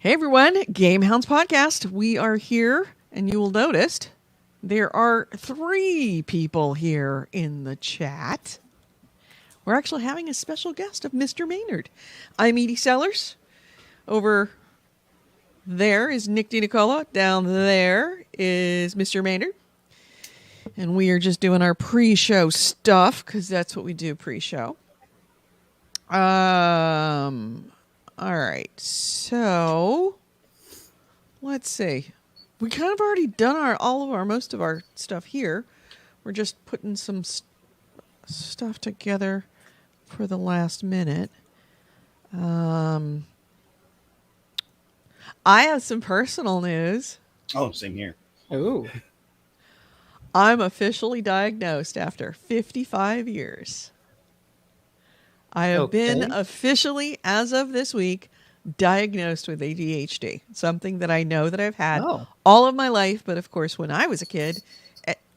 Hey everyone, GameHounds podcast. We are here, and you will notice there are 3 people here in the chat. We're actually having a special guest of Mr. Maynard. I'm Edie Sellers. Over there is Nick DiNicola. Down there is Mr. Maynard. And we are just doing our pre-show stuff, because that's what we do pre-show. All right, so let's see. We kind of already done most of our stuff here. We're just putting some stuff together for the last minute. I have some personal news. Oh, same here. Ooh. I'm officially diagnosed after 55 years. I have been officially, as of this week, diagnosed with ADHD, something that I know that I've had all of my life. But of course, when I was a kid,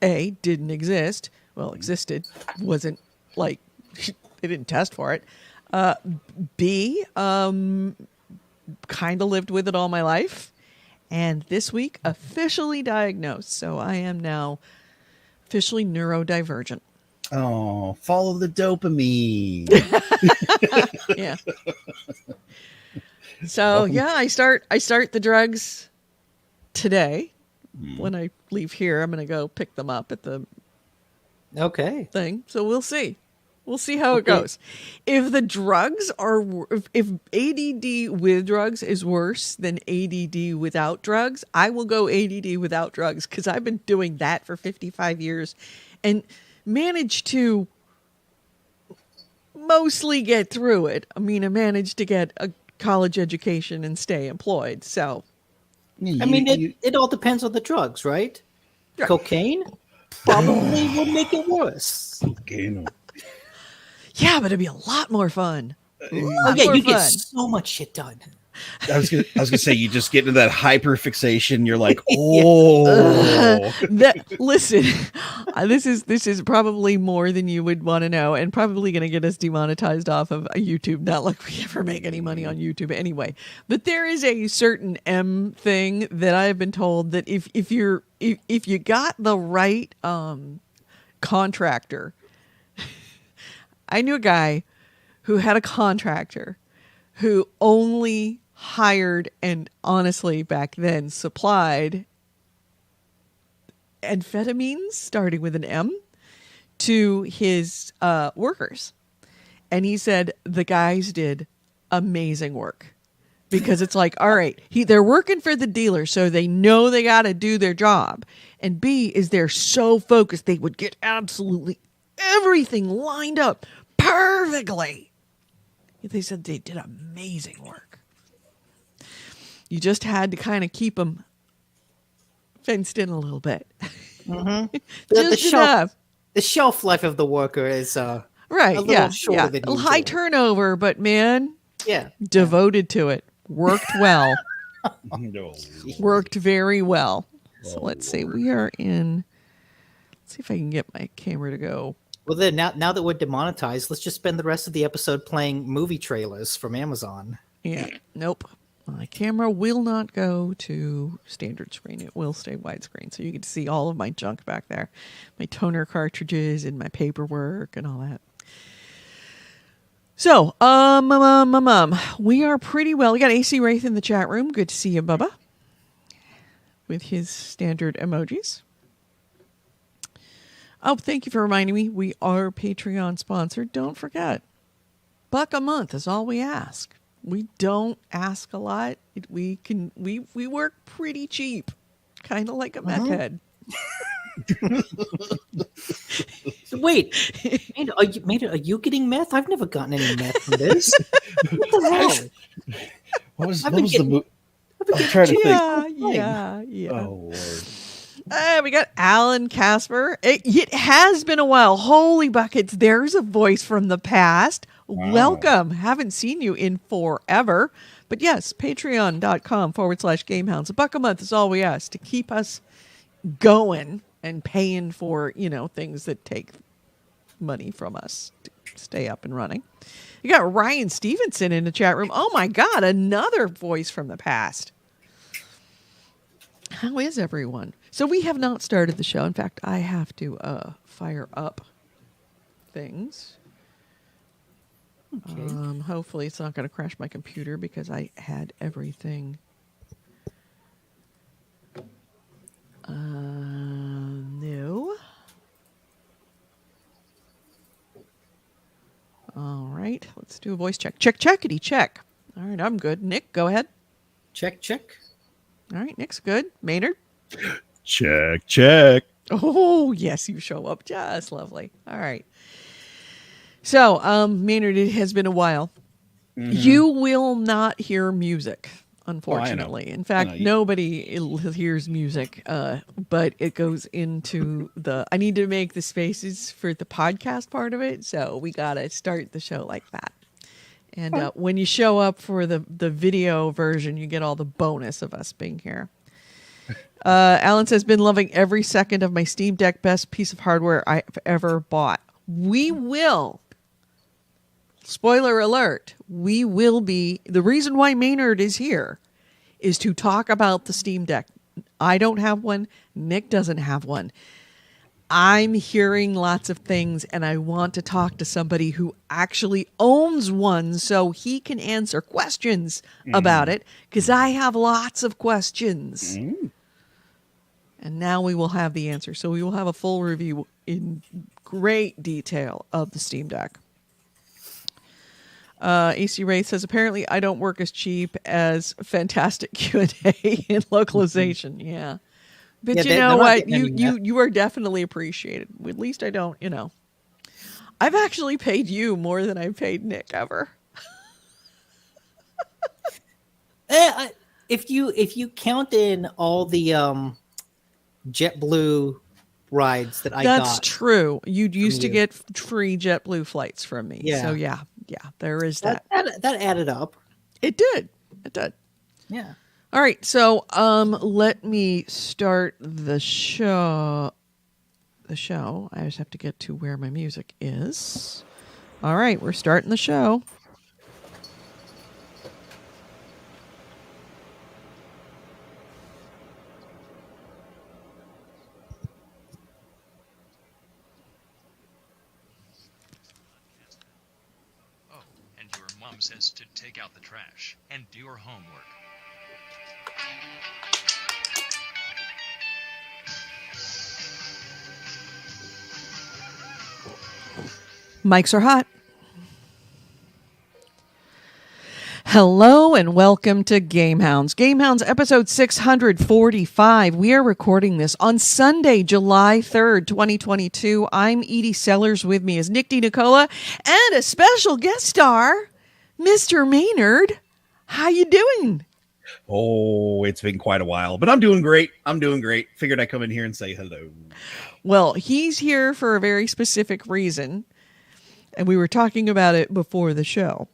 A, didn't exist. Well, existed, wasn't like, they didn't test for it. B, kind of lived with it all my life. And this week, officially diagnosed. So I am now officially neurodivergent. Oh, follow the dopamine. Yeah. So yeah, I start the drugs today. When I leave here, I'm going to go pick them up at the thing. So we'll see. We'll see how it goes. If the drugs are, if ADD with drugs is worse than ADD without drugs, I will go ADD without drugs, because I've been doing that for 55 years and managed to mostly get through it. I mean, I managed to get a college education and stay employed. So, it all depends on the drugs, right? Yeah. Cocaine probably would make it worse. Cocaine. Yeah, but it'd be a lot more fun. You get so much shit done. I was gonna say, you just get into that hyper fixation. You're like, oh. Listen, this is probably more than you would want to know, and probably going to get us demonetized off of YouTube. Not like we ever make any money on YouTube anyway. But there is a certain M thing that I have been told that if you got the right contractor. I knew a guy who had a contractor who only hired and honestly back then supplied amphetamines starting with an M to his workers. And he said the guys did amazing work, because it's like, all right, they're working for the dealer, so they know they got to do their job. And B is they're so focused, they would get absolutely everything lined up perfectly. They said they did amazing work. You just had to kind of keep them fenced in a little bit. Mm-hmm. Just enough. The shelf life of the worker is right. A little shorter than usual. High turnover, but man, devoted to it. Worked well. Worked very well. So let's see. We are in. Let's see if I can get my camera to go. Well, then now that we're demonetized, let's just spend the rest of the episode playing movie trailers from Amazon. Yeah. Nope. My camera will not go to standard screen. It will stay widescreen. So you get to see all of my junk back there. My toner cartridges and my paperwork and all that. So, we are pretty well. We got AC Wraith in the chat room. Good to see you, Bubba. With his standard emojis. Oh, thank you for reminding me. We are Patreon sponsored. Don't forget. $1 a month is all we ask. We don't ask a lot. We work pretty cheap. Kind of like a meth head. So wait, are you getting meth? I've never gotten any meth from this. What the hell? What was the movie? I'm trying to think. Yeah. Oh, Lord. We got Alan Casper. It has been a while. Holy buckets. There's a voice from the past. Wow. Welcome. Haven't seen you in forever. But yes, patreon.com/GameHounds. $1 a month is all we ask to keep us going and paying for, things that take money from us. stay up and running. You got Ryan Stevenson in the chat room. Oh my God, another voice from the past. How is everyone? So we have not started the show. In fact, I have to fire up things. Okay. Hopefully it's not going to crash my computer because I had everything new. All right, let's do a voice check. Checkity check. All right, I'm good. Nick, go ahead. Check. All right, Nick's good. Maynard? Check. Oh, yes, you show up. Just lovely. All right. So, Maynard, it has been a while. Mm-hmm. You will not hear music, unfortunately. In fact, nobody hears music, but it goes into I need to make the spaces for the podcast part of it, so we got to start the show like that. And when you show up for the video version, you get all the bonus of us being here. Alan says, been loving every second of my Steam Deck, best piece of hardware I've ever bought. We will. Spoiler alert, we will be. The reason why Maynard is here is to talk about the Steam Deck. I don't have one. Nick doesn't have one. I'm hearing lots of things, and I want to talk to somebody who actually owns one so he can answer questions about it, because I have lots of questions. And now we will have the answer. So we will have a full review in great detail of the Steam Deck. AC Ray says, apparently I don't work as cheap as fantastic Q&A in localization. Yeah. But you know what? You are definitely appreciated. At least I don't, I've actually paid you more than I've paid Nick ever. If you count in all the JetBlue rides that I got. That's true. You used to get free JetBlue flights from me. Yeah. So yeah, there is that. That added up. It did. Yeah. All right. So let me start the show. I just have to get to where my music is. All right, we're starting the show. Says to take out the trash and do your homework. Mics are hot. Hello and welcome to GameHounds. GameHounds episode 645. We are recording this on Sunday, July 3rd, 2022. I'm Edie Sellers. With me is Nick DiNicola and a special guest star, Mr. Maynard. How you doing? Oh, it's been quite a while, but I'm doing great. Figured I'd come in here and say hello. Well, he's here for a very specific reason, and we were talking about it before the show.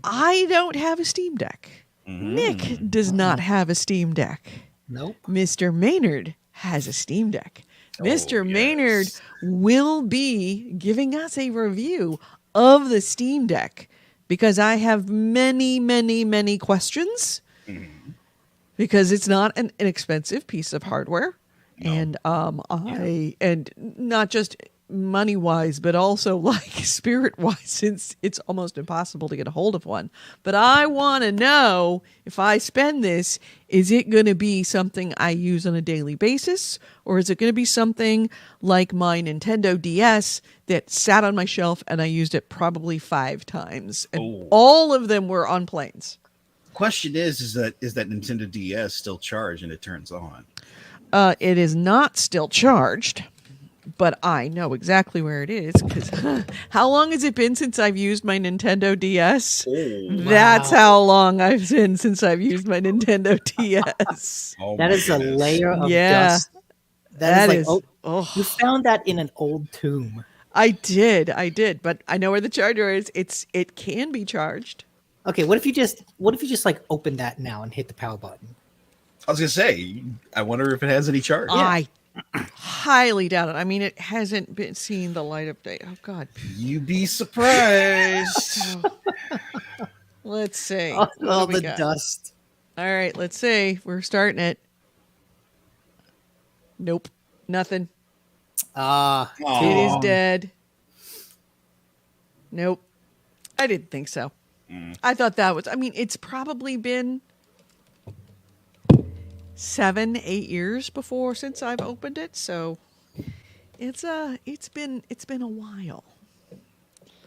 I don't have a Steam Deck. Nick does not have a Steam Deck. Nope. Mr. Maynard has a Steam Deck. Mr. Maynard will be giving us a review of the Steam Deck, because I have many, many, many questions, because it's not an inexpensive piece of hardware. No. And not just money wise, but also like spirit wise, since it's almost impossible to get a hold of one. But I want to know, if I spend this, is it going to be something I use on a daily basis, or is it going to be something like my Nintendo DS that sat on my shelf and I used it probably 5 times, and all of them were on planes? Question is that Nintendo DS still charged and it turns on? It is not still charged, but I know exactly where it is, because how long has it been since I've used my Nintendo DS? That's how long I've been since I've used my Nintendo DS. That is a layer of dust. That is you found that in an old tomb. I did, but I know where the charger is. It can be charged. Okay, what if you just like open that now and hit the power button? I was gonna say, I wonder if it has any charge. I highly doubt it. I mean, it hasn't been seen the light of day. Oh God. You'd be surprised. So, let's see. All What do we the got? dust. All right, let's see. We're starting it. Nope. Nothing. It is dead. Nope. I didn't think so. I thought that was, I mean, it's probably been 7-8 years before since I've opened it, so it's been a while.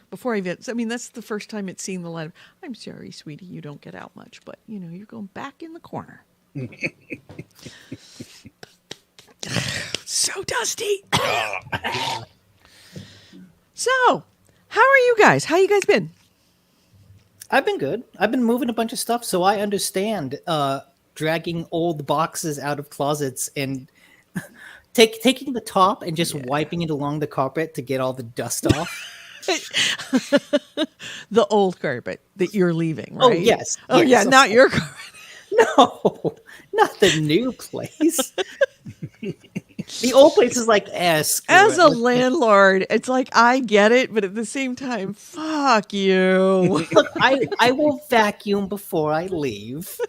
Before I mean, that's the first time it's seen the light of, I'm sorry, sweetie, you don't get out much, but you know, you're going back in the corner. So dusty. So, how are you guys? How you guys been? I've been good. I've been moving a bunch of stuff, so I understand dragging old boxes out of closets and taking the top and just wiping it along the carpet to get all the dust off. The old carpet that you're leaving, right? Oh, yes. Oh, yes, yeah, not your carpet. No, not the new place. The old place is like, As a landlord, it's like, I get it, but at the same time, fuck you. Look, I will vacuum before I leave.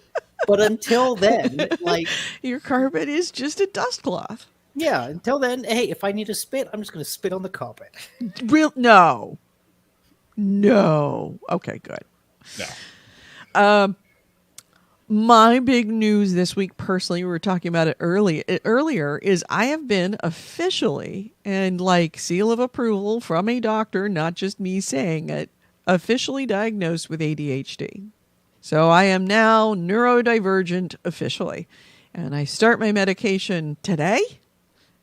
But until then, like... Your carpet is just a dust cloth. Yeah, until then, hey, if I need to spit, I'm just going to spit on the carpet. No. Okay, good. No. My big news this week, personally, we were talking about it earlier, is I have been officially, and like seal of approval from a doctor, not just me saying it, officially diagnosed with ADHD. So I am now neurodivergent officially. And I start my medication today,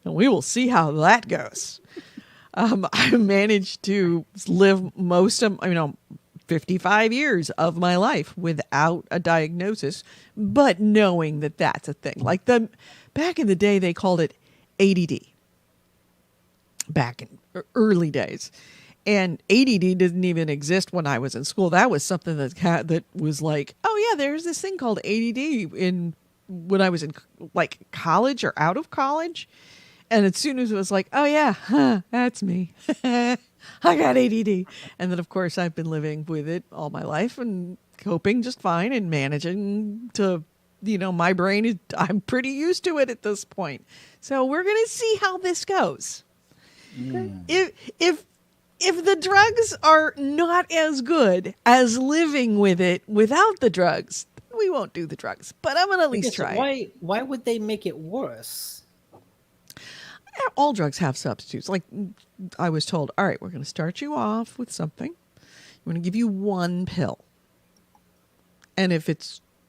and we will see how that goes. I managed to live most of, 55 years of my life without a diagnosis, but knowing that that's a thing. Like back in the day, they called it ADD. Back in early days. And ADD didn't even exist when I was in school. That was something that was like, oh yeah, there's this thing called ADD when I was in like college or out of college. And as soon as it was like, oh yeah, that's me. I got ADD. And then of course I've been living with it all my life and coping just fine and managing to, my brain is, I'm pretty used to it at this point. So we're going to see how this goes. If the drugs are not as good as living with it without the drugs, we won't do the drugs. But I'm going to at least try. Why would they make it worse? All drugs have substitutes. Like I was told, all right, we're going to start you off with something. We're going to give you one pill. And if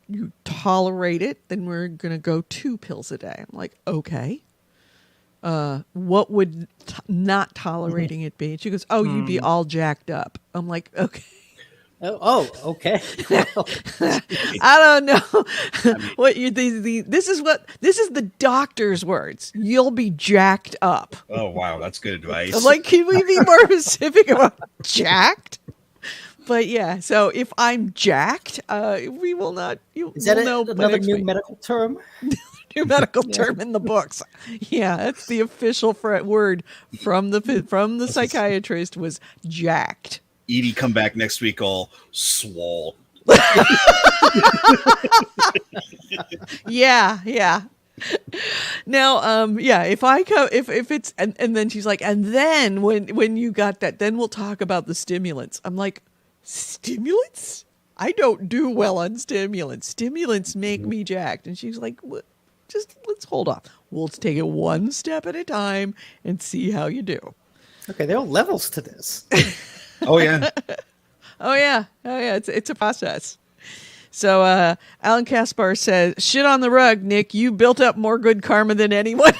you tolerate it, then we're going to go 2 pills a day. I'm like, okay. What would not tolerating it be? And she goes, oh, you'd be all jacked up. I'm like, okay. Oh, okay. I don't know what this is the doctor's words. You'll be jacked up. Oh wow, that's good advice. I'm like, can we be more specific about jacked? But yeah, so if I'm jacked, we will not. Is that another new medical term? New medical term in the books. Yeah, that's the official word from the psychiatrist was jacked. Edie come back next week all swole. Yeah. Now, if it's and then she's like, and then when you got that, then we'll talk about the stimulants. I'm like, stimulants? I don't do well on stimulants. Stimulants make me jacked. And she's like, just let's hold off. We'll take it one step at a time and see how you do. Okay, there are levels to this. Oh yeah. Oh yeah. It's a process. So Alan Kaspar says, "Shit on the rug, Nick. You built up more good karma than anyone."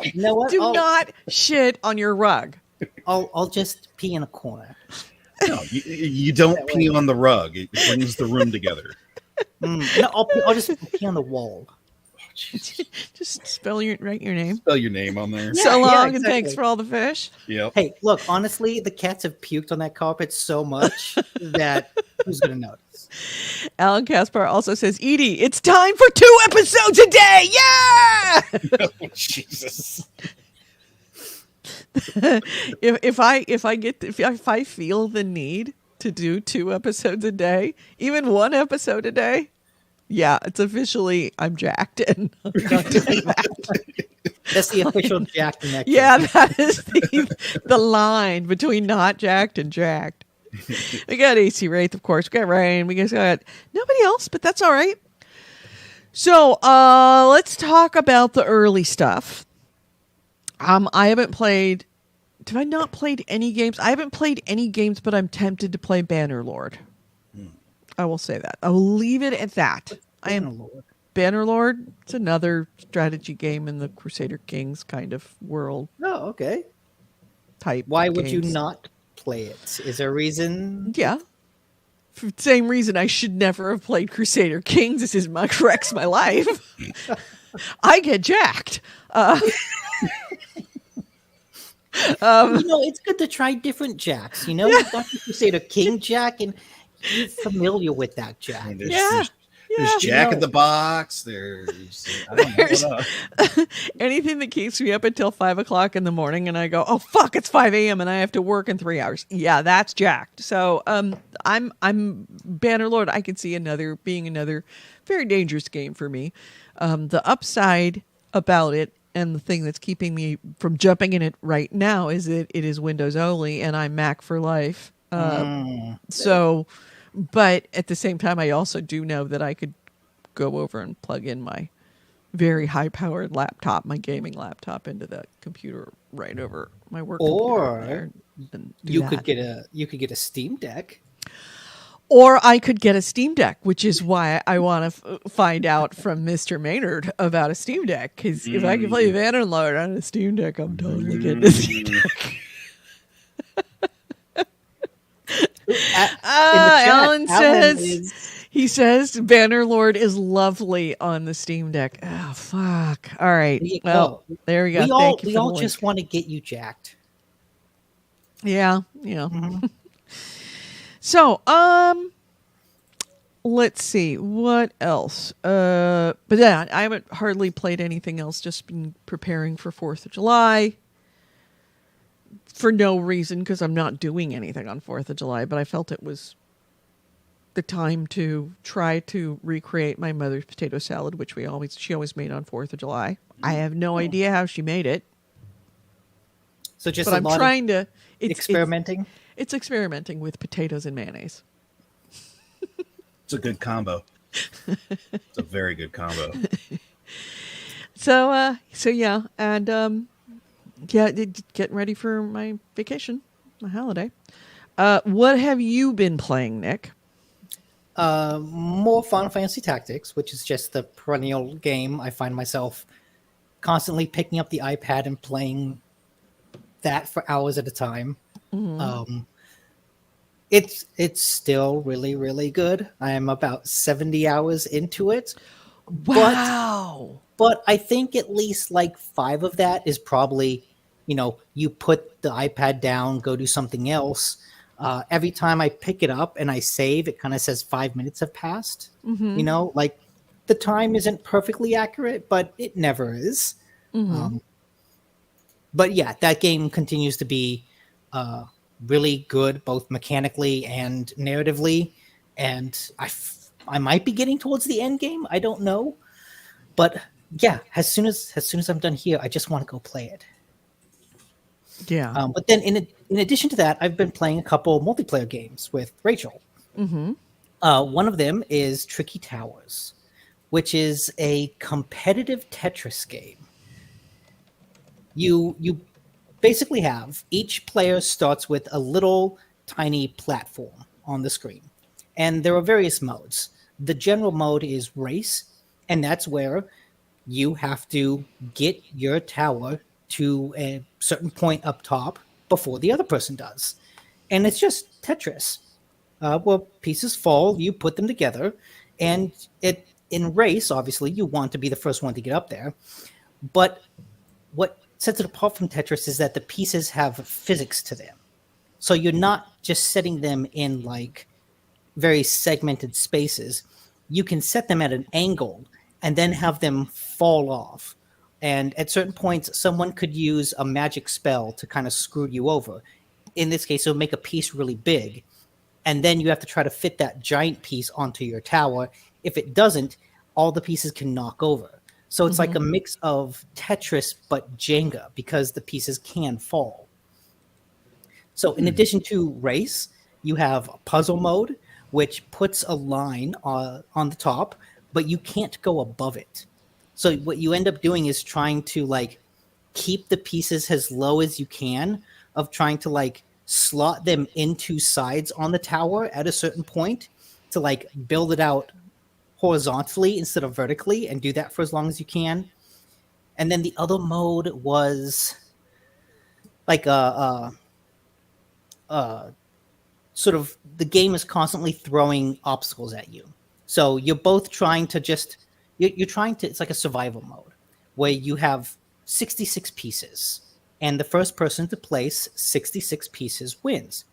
You know what? Do not shit on your rug. I'll just pee in a corner. No, you don't pee on the rug. It brings the room together. No, I'll just pee on the wall. Just write your name. Spell your name on there. Yeah, so long, exactly. And thanks for all the fish. Yep. Hey, look, honestly, the cats have puked on that carpet so much that who's going to notice? Alan Kaspar also says, Edie, it's time for 2 episodes a day. Oh, Jesus. if I feel the need to do 2 episodes a day, even 1 episode a day, yeah, it's officially I'm jacked and I'm not doing that. That's the official Jack metric. Yeah, that is the line between not jacked and jacked. We got AC Wraith, of course. We got Ryan. We got nobody else, but that's all right. So let's talk about the early stuff. I haven't played. Have I not played any games? I haven't played any games, but I'm tempted to play Bannerlord. I will say that. I will leave it at that. Bannerlord. It's another strategy game in the Crusader Kings kind of world. Oh, okay. Type. Why would you games. not play it? Is there a reason? Yeah. For the same reason I should never have played Crusader Kings. This is wrecks my life. I get jacked. It's good to try different Jacks. You've got the Crusader King Jack, and you're familiar with that Jack. I mean, Yeah. there's Jack in the Box. There's I don't know. Anything that keeps me up until 5 o'clock in the morning, and I go, oh fuck, it's 5 a.m. and I have to work in 3 hours. Yeah, that's jacked. So I'm Bannerlord. I can see being another very dangerous game for me. The upside about it, and the thing that's keeping me from jumping in it right now, is that it is Windows only, and I'm Mac for life. So. But at the same time, I also do know that I could go over and plug in my very high-powered laptop, my gaming laptop, into the computer right over my work computer. And you could get a Steam Deck. Or I could get a Steam Deck, which is why I want to find out from Mr. Maynard about a Steam Deck. Because if I can play Vanderlord on a Steam Deck, I'm totally getting a Steam Deck. Alan says Bannerlord is lovely on the Steam Deck. Oh fuck! All right, well there we go. We all just want to get you jacked. Yeah. Mm-hmm. So let's see what else. But yeah, I haven't hardly played anything else. Just been preparing for 4th of July. For no reason, because I'm not doing anything on 4th of July, but I felt it was the time to try to recreate my mother's potato salad, which she always made on 4th of July. I have no idea how she made it. So just but I'm trying to experimenting. It's experimenting with potatoes and mayonnaise. It's a good combo. It's a very good combo. So yeah, and yeah, getting ready for my vacation, my holiday. What have you been playing, Nick? More Final Fantasy Tactics, which is just the perennial game. I find myself constantly picking up the iPad and playing that for hours at a time. Mm-hmm. It's still really, really good. I am about 70 hours into it. Wow. But I think at least like 5 of that is probably, you put the iPad down, go do something else. Every time I pick it up and I save, it kind of says 5 minutes have passed. Mm-hmm. Like the time isn't perfectly accurate, but it never is. Mm-hmm. But yeah, that game continues to be really good, both mechanically and narratively. And I might be getting towards the end game. I don't know. But yeah, as soon as I'm done here, I just want to go play it. Yeah. But then in addition to that, I've been playing a couple multiplayer games with Rachel. Mm-hmm. One of them is Tricky Towers, which is a competitive Tetris game. You basically have each player starts with a little tiny platform on the screen, and there are various modes. The general mode is race, and that's where you have to get your tower to a certain point up top before the other person does. And it's just Tetris. Where pieces fall, you put them together, and in race, obviously, you want to be the first one to get up there. But what sets it apart from Tetris is that the pieces have physics to them. So you're not just setting them in like very segmented spaces. You can set them at an angle and then have them fall off. And at certain points, someone could use a magic spell to kind of screw you over. In this case, it'll make a piece really big. And then you have to try to fit that giant piece onto your tower. If it doesn't, all the pieces can knock over. So it's like a mix of Tetris but Jenga because the pieces can fall. So in addition to race, you have puzzle mode, which puts a line on the top, but you can't go above it. So what you end up doing is trying to like keep the pieces as low as you can, of trying to like slot them into sides on the tower at a certain point to like build it out horizontally instead of vertically, and do that for as long as you can. And then the other mode was like sort of the game is constantly throwing obstacles at you. So you're both trying to you're trying to, it's like a survival mode where you have 66 pieces and the first person to place 66 pieces wins.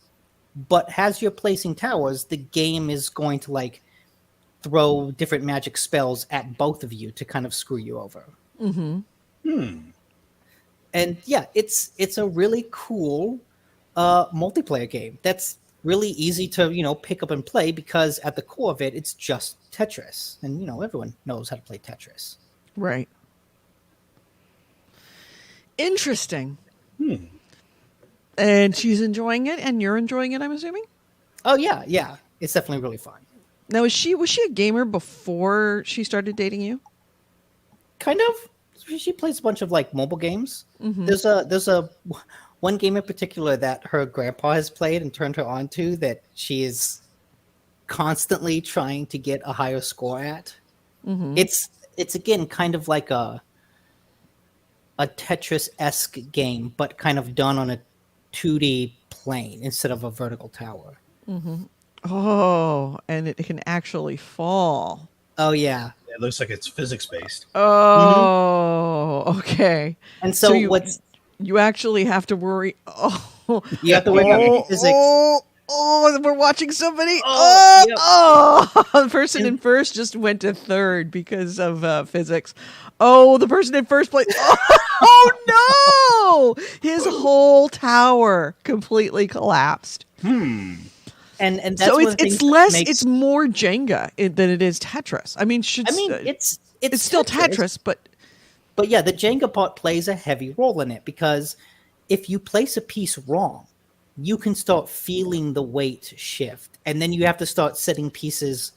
But as you're placing towers, the game is going to like throw different magic spells at both of you to kind of screw you over. And yeah, it's a really cool multiplayer game that's really easy to pick up and play, because at the core of it, it's just Tetris, and everyone knows how to play Tetris. Right. Interesting. And she's enjoying it, and you're enjoying it, I'm assuming? Oh yeah, it's definitely really fun. Now, was she a gamer before she started dating you? Kind of. She plays a bunch of like mobile games. There's a one game in particular that her grandpa has played and turned her on to, that she is constantly trying to get a higher score at. It's again kind of like a Tetris-esque game, but kind of done on a 2D plane instead of a vertical tower. Oh, and it can actually fall. Oh yeah. It looks like it's physics based. Oh, okay. And so you actually have to worry. Oh, you have to worry about physics. Oh, we're watching somebody. Yep. The person in first just went to third because of physics. Oh, the person in first place. Oh no! His whole tower completely collapsed. And that's so it's more Jenga than it is Tetris. I mean, it's still Tetris, but yeah, the Jenga part plays a heavy role in it, because if you place a piece wrong, you can start feeling the weight shift, and then you have to start setting pieces,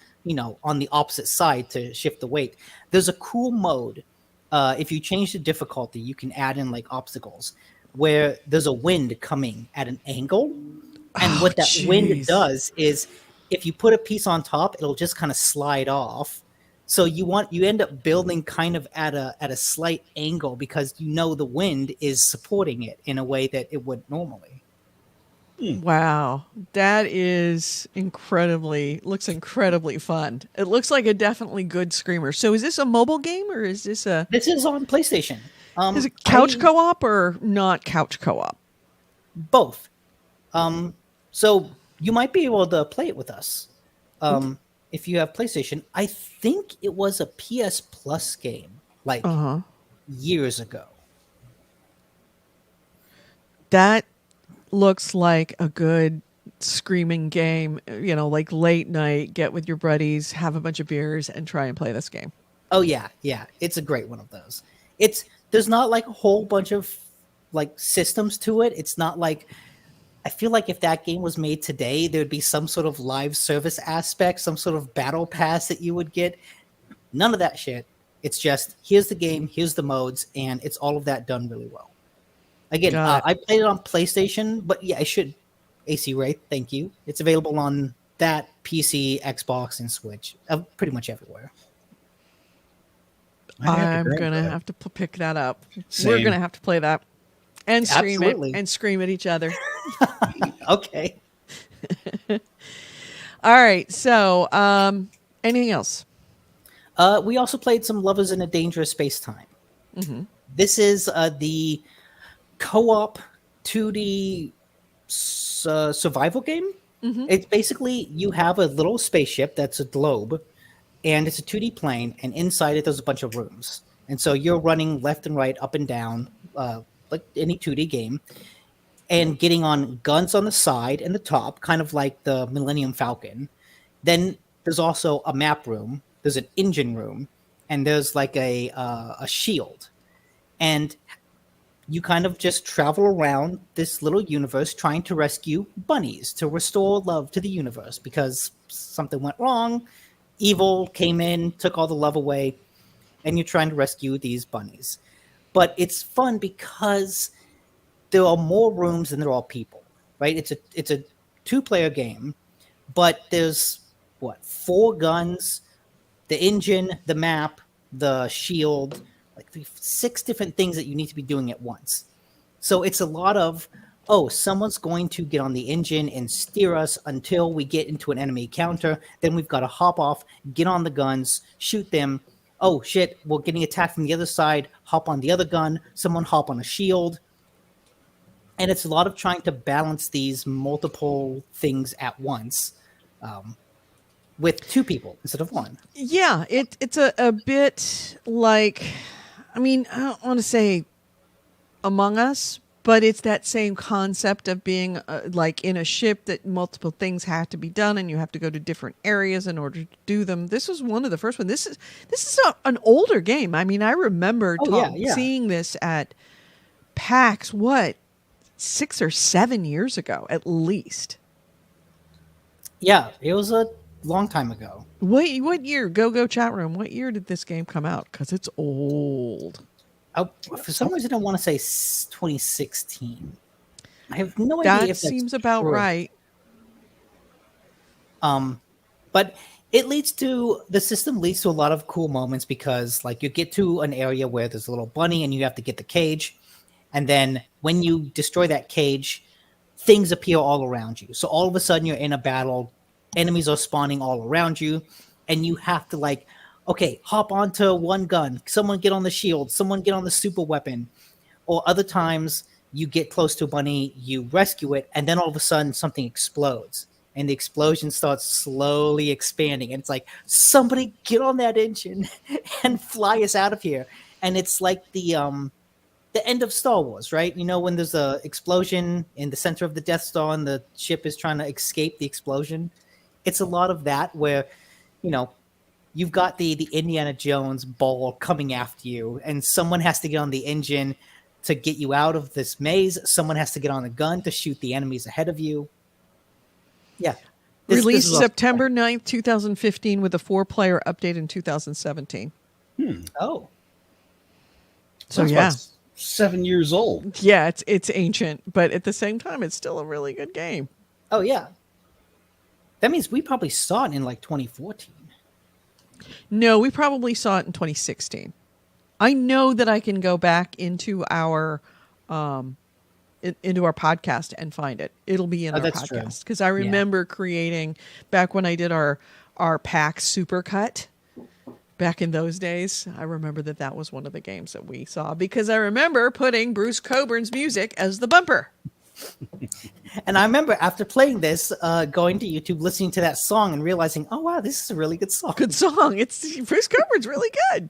on the opposite side to shift the weight. There's a cool mode. If you change the difficulty, you can add in like obstacles where there's a wind coming at an angle. And what that wind does is, if you put a piece on top, it'll just kind of slide off. So you end up building kind of at a slight angle, because the wind is supporting it in a way that it would normally. Wow, that looks incredibly fun. It looks like a definitely good screamer. So is this a mobile game, or is this This is on PlayStation. Is it couch co-op or not couch co-op? Both. So you might be able to play it with us. If you have PlayStation. I think it was a PS Plus game, like years ago. That looks like a good screaming game, like late night, get with your buddies, have a bunch of beers, and try and play this game. Oh yeah. It's a great one of those. There's not like a whole bunch of like systems to it. It's not like, I feel like if that game was made today, there'd be some sort of live service aspect, some sort of battle pass that you would get. None of that shit. It's just, here's the game, here's the modes, and it's all of that done really well. Again, I played it on PlayStation, but yeah, I should. AC Ray, thank you. It's available on that, PC, Xbox, and Switch, pretty much everywhere. I'm going to have to pick that up. Same. We're going to have to play that. And scream Absolutely. it and scream at each other. Okay. All right. So, anything else? We also played some Lovers in a Dangerous Space-Time. This is the co-op 2D survival game. It's basically, you have a little spaceship that's a globe, and it's a 2D plane, and inside it there's a bunch of rooms. And so you're running left and right, up and down, like any 2D game, and getting on guns on the side and the top, kind of like the Millennium Falcon. Then there's also a map room, there's an engine room, and there's like a shield. And you kind of just travel around this little universe trying to rescue bunnies to restore love to the universe because something went wrong. Evil came in, took all the love away, and you're trying to rescue these bunnies. But it's fun because there are more rooms than there are people, right? It's a 2-player game, but there's what, 4 guns, the engine, the map, the shield, like 6 different things that you need to be doing at once. So it's a lot of, oh, someone's going to get on the engine and steer us until we get into an enemy counter. Then we've got to hop off, get on the guns, shoot them. Oh, shit, we're getting attacked from the other side. Hop on the other gun. Someone hop on a shield. And it's a lot of trying to balance these multiple things at once with 2 people instead of 1. Yeah, it's a bit like, I mean, I don't want to say Among Us, but it's that same concept of being like in a ship that multiple things have to be done and you have to go to different areas in order to do them. This was one of the first ones. This is an older game. I mean, I remember seeing this at PAX, 6 or 7 years ago, at least. Yeah, it was a long time ago. What year? Go chat room. What year did this game come out? Because it's old. For some reason, I want to say 2016. I have no idea if That that's seems about true. right. But the system leads to a lot of cool moments because, like, you get to an area where there's a little bunny and you have to get the cage. And then when you destroy that cage, things appear all around you. So all of a sudden you're in a battle, enemies are spawning all around you, and you have to, like, okay, hop onto one gun, someone get on the shield, someone get on the super weapon. Or other times you get close to a bunny, you rescue it, and then all of a sudden something explodes. And the explosion starts slowly expanding. And it's like, somebody get on that engine and fly us out of here. And it's like the end of Star Wars, right? You know, when there's a explosion in the center of the Death Star and the ship is trying to escape the explosion. It's a lot of that where, you know, you've got the Indiana Jones ball coming after you and someone has to get on the engine to get you out of this maze. Someone has to get on a gun to shoot the enemies ahead of you. Yeah. Released September 9th, 2015 with a 4-player update in 2017. Oh. So That's yeah. 7 years old. Yeah, it's ancient, but at the same time, it's still a really good game. Oh, yeah. That means we probably saw it in like 2014. No, we probably saw it in 2016. I know that I can go back into our podcast and find it. It'll be in our podcast because I remember creating back when I did our PAX Supercut. Back in those days, I remember that was one of the games that we saw because I remember putting Bruce Coburn's music as the bumper. And I remember after playing this, going to YouTube, listening to that song and realizing, oh, wow, this is a really good song. Good song. It's Bruce Coburn's really good.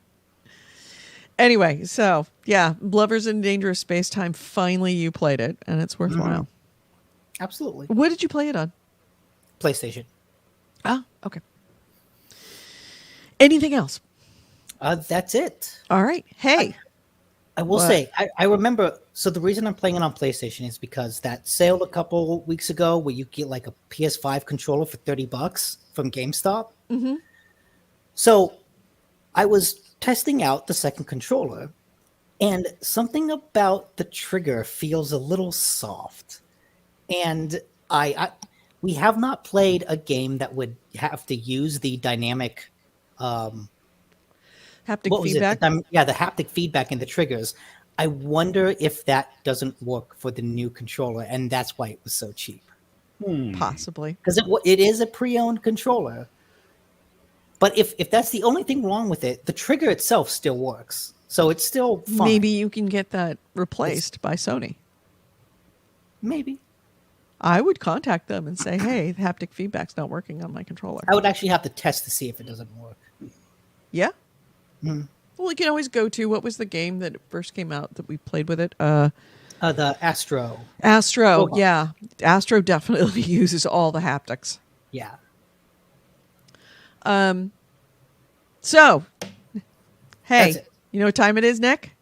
Anyway, so yeah, Lovers in Dangerous Space Time. Finally, you played it and it's worthwhile. Mm-hmm. Absolutely. What did you play it on? PlayStation. Ah, okay. Anything else? That's it. All right. Hey. I will say, I remember, so the reason I'm playing it on PlayStation is because that sale a couple weeks ago where you get like a PS5 controller for $30 from GameStop. Mm-hmm. So I was testing out the second controller and something about the trigger feels a little soft. And we have not played a game that would have to use the dynamic haptic feedback. the haptic feedback in the triggers. I wonder if that doesn't work for the new controller, and that's why it was so cheap. Possibly, because it is a pre-owned controller. But if that's the only thing wrong with it, the trigger itself still works, so it's still fine. Maybe you can get that replaced by Sony. Maybe I would contact them and say, "Hey, the haptic feedback's not working on my controller." I would actually have to test to see if it doesn't work. Yeah. Well, we can always go to what was the game that first came out that we played with it? The Astro. Astro. Robot. Yeah, Astro definitely uses all the haptics. Yeah. So, hey, That's it. you know what time it is, Nick?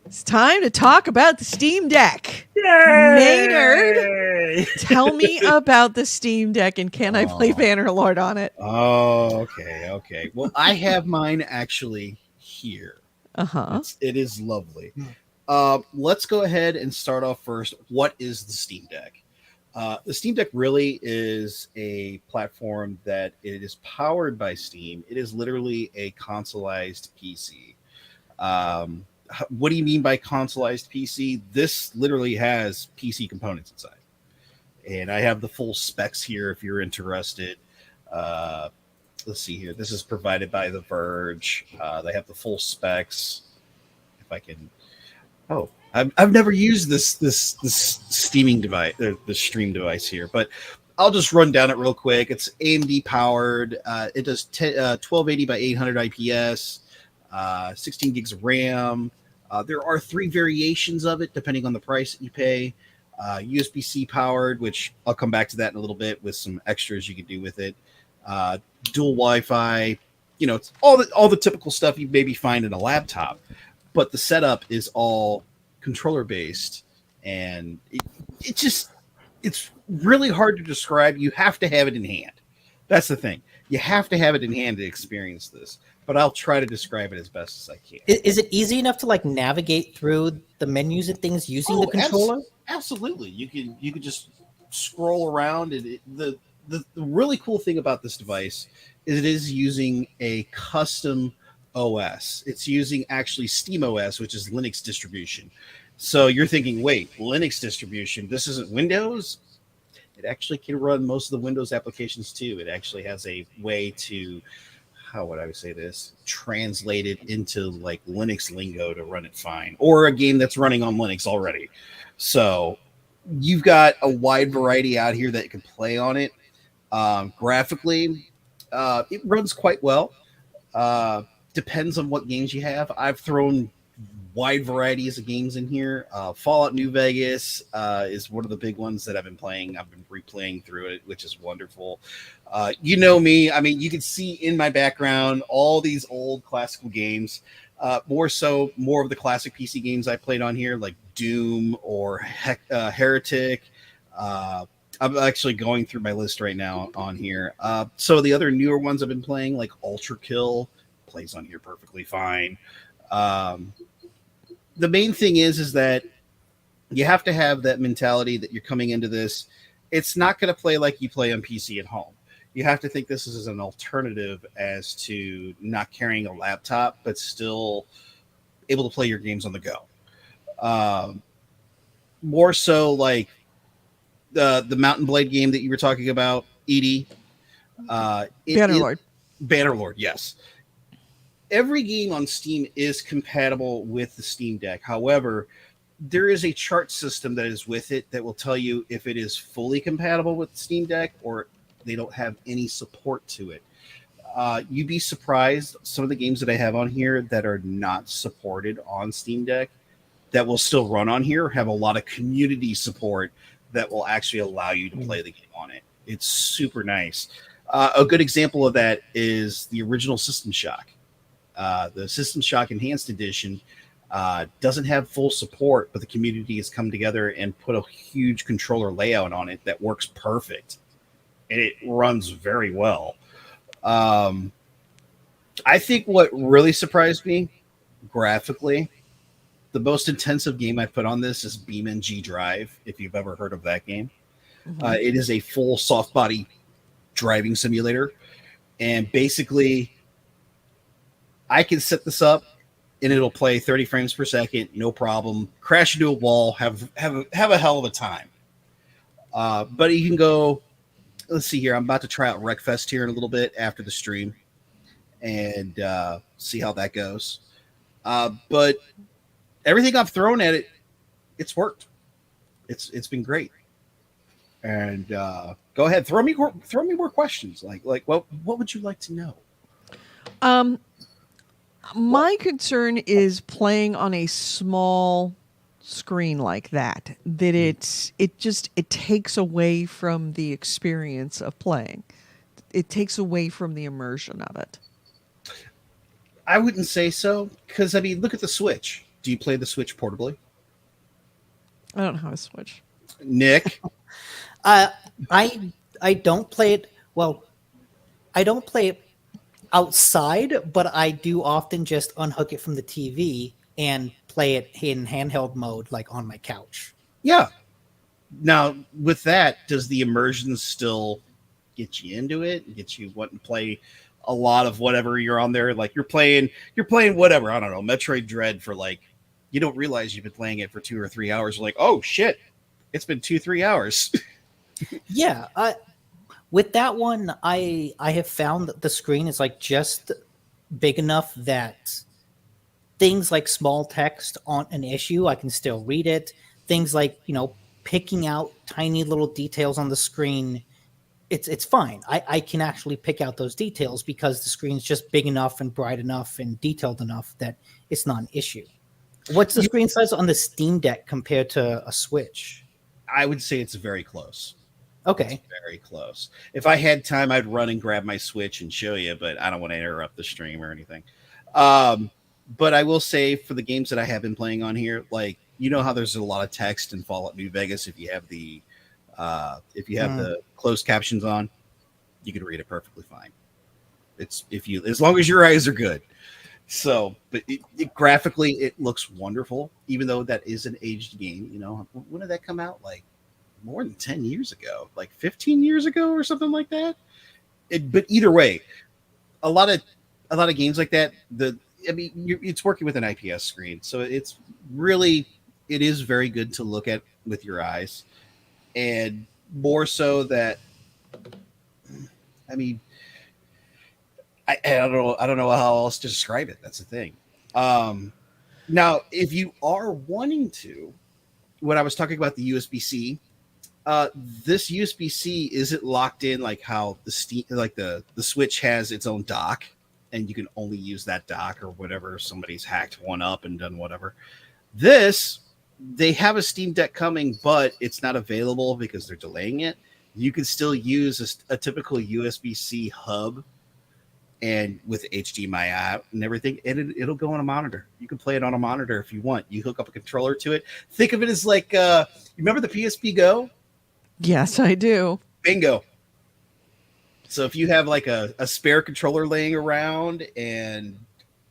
It's time to talk about the Steam Deck. Maynard, tell me about the Steam Deck and can I play Bannerlord on it? Oh, okay. Well, I have mine actually here. Uh-huh. It is lovely. Let's go ahead and start off first. What is the Steam Deck? The Steam Deck really is a platform that it is powered by Steam. It is literally a consoleized PC. What do you mean by consoleized PC? This literally has PC components inside. And I have the full specs here if you're interested. Let's see here. This is provided by The Verge. They have the full specs. If I can. Oh, I've never used this steaming device, the stream device here, but I'll just run down it real quick. It's AMD powered. It does 1280 by 800 IPS, 16 gigs of RAM. There are 3 variations of it depending on the price that you pay. USB-C powered, which I'll come back to that in a little bit with some extras you can do with it. Dual Wi-Fi. You know, it's all the typical stuff you maybe find in a laptop. But the setup is all controller based, and it's really hard to describe. You have to have it in hand. That's the thing. You have to have it in hand to experience this. But I'll try to describe it as best as I can. Is it easy enough to like navigate through the menus and things using the controller? Absolutely. You can just scroll around, and the really cool thing about this device is it is using a custom OS. It's using actually SteamOS, which is Linux distribution. So you're thinking, wait, Linux distribution? This isn't Windows? It actually can run most of the Windows applications too. It actually has a way to, how would I say this, translate it into like Linux lingo to run it fine, or a game that's running on Linux already. So you've got a wide variety out here that you can play on it. Graphically, it runs quite well. Depends on what games you have. I've thrown wide varieties of games in here. Fallout New Vegas is one of the big ones that I've been playing. I've been replaying through it, which is wonderful. You know me. I mean, you can see in my background all these old classical games. More of the classic PC games I played on here, like Doom or Heretic. I'm actually going through my list right now on here. So the other newer ones I've been playing, like Ultra Kill, plays on here perfectly fine. The main thing is that you have to have that mentality that you're coming into this. It's not going to play like you play on PC at home. You have to think this is an alternative as to not carrying a laptop, but still able to play your games on the go. More so like the Mountain Blade game that you were talking about, Edie. Bannerlord, yes. Every game on Steam is compatible with the Steam Deck. However, there is a chart system that is with it that will tell you if it is fully compatible with the Steam Deck or they don't have any support to it. You'd be surprised, some of the games that I have on here that are not supported on Steam Deck that will still run on here have a lot of community support that will actually allow you to play the game on it. It's super nice. A good example of that is the original System Shock. The System Shock Enhanced Edition doesn't have full support, but the community has come together and put a huge controller layout on it that works perfect. And it runs very well. I think what really surprised me graphically, the most intensive game I put on this is BeamNG Drive, if you've ever heard of that game. Mm-hmm. It is a full soft body driving simulator. And basically, I can set this up and it'll play 30 frames per second, no problem. Crash into a wall, have a hell of a time. But you can go, let's see here. I'm about to try out Wreckfest here in a little bit after the stream and see how that goes. But everything I've thrown at it, it's worked. It's been great. And go ahead, throw me more questions. Like what would you like to know? My concern is playing on a small screen like that. That it takes away from the experience of playing. It takes away from the immersion of it. I wouldn't say so, because I mean, look at the Switch. Do you play the Switch portably? I don't know how to Switch. Nick? I don't play it. Well, I don't play it outside, but I do often just unhook it from the TV and play it in handheld mode, like on my couch. Yeah. Now, with that, does the immersion still get you into it? Get you wanting to play a lot of whatever you're on there? Like you're playing whatever, I don't know, Metroid Dread for like, you don't realize you've been playing it for 2 or 3 hours. You're like, oh shit, it's been 2-3 hours. Yeah. With that one, I have found that the screen is like just big enough that things like small text aren't an issue. I can still read it. Things like, picking out tiny little details on the screen, it's fine. I can actually pick out those details because the screen's just big enough and bright enough and detailed enough that it's not an issue. What's the screen size on the Steam Deck compared to a Switch? I would say it's very close. Okay. It's very close. If I had time, I'd run and grab my Switch and show you, but I don't want to interrupt the stream or anything. But I will say for the games that I have been playing on here, like, how there's a lot of text in Fallout New Vegas. If you have the closed captions on, you can read it perfectly fine. As long as your eyes are good. So, but graphically, it looks wonderful, even though that is an aged game. When did that come out? Like more than 10 years ago, like 15 years ago or something like that. But either way, a lot of games like that, it's working with an IPS screen. So it is very good to look at with your eyes, and more so that, I mean, I don't know how else to describe it. That's the thing. Now, if you are wanting to, when I was talking about the USB-C, this USB-C isn't locked in like how the Switch has its own dock, and you can only use that dock or whatever. Somebody's hacked one up and done whatever. They have a Steam Deck coming, but it's not available because they're delaying it. You can still use a typical USB-C hub, and with HDMI out and everything, and it'll go on a monitor. You can play it on a monitor if you want. You hook up a controller to it. Think of it as like, you remember the PSP Go? Yes, I do. Bingo. So if you have like a spare controller laying around and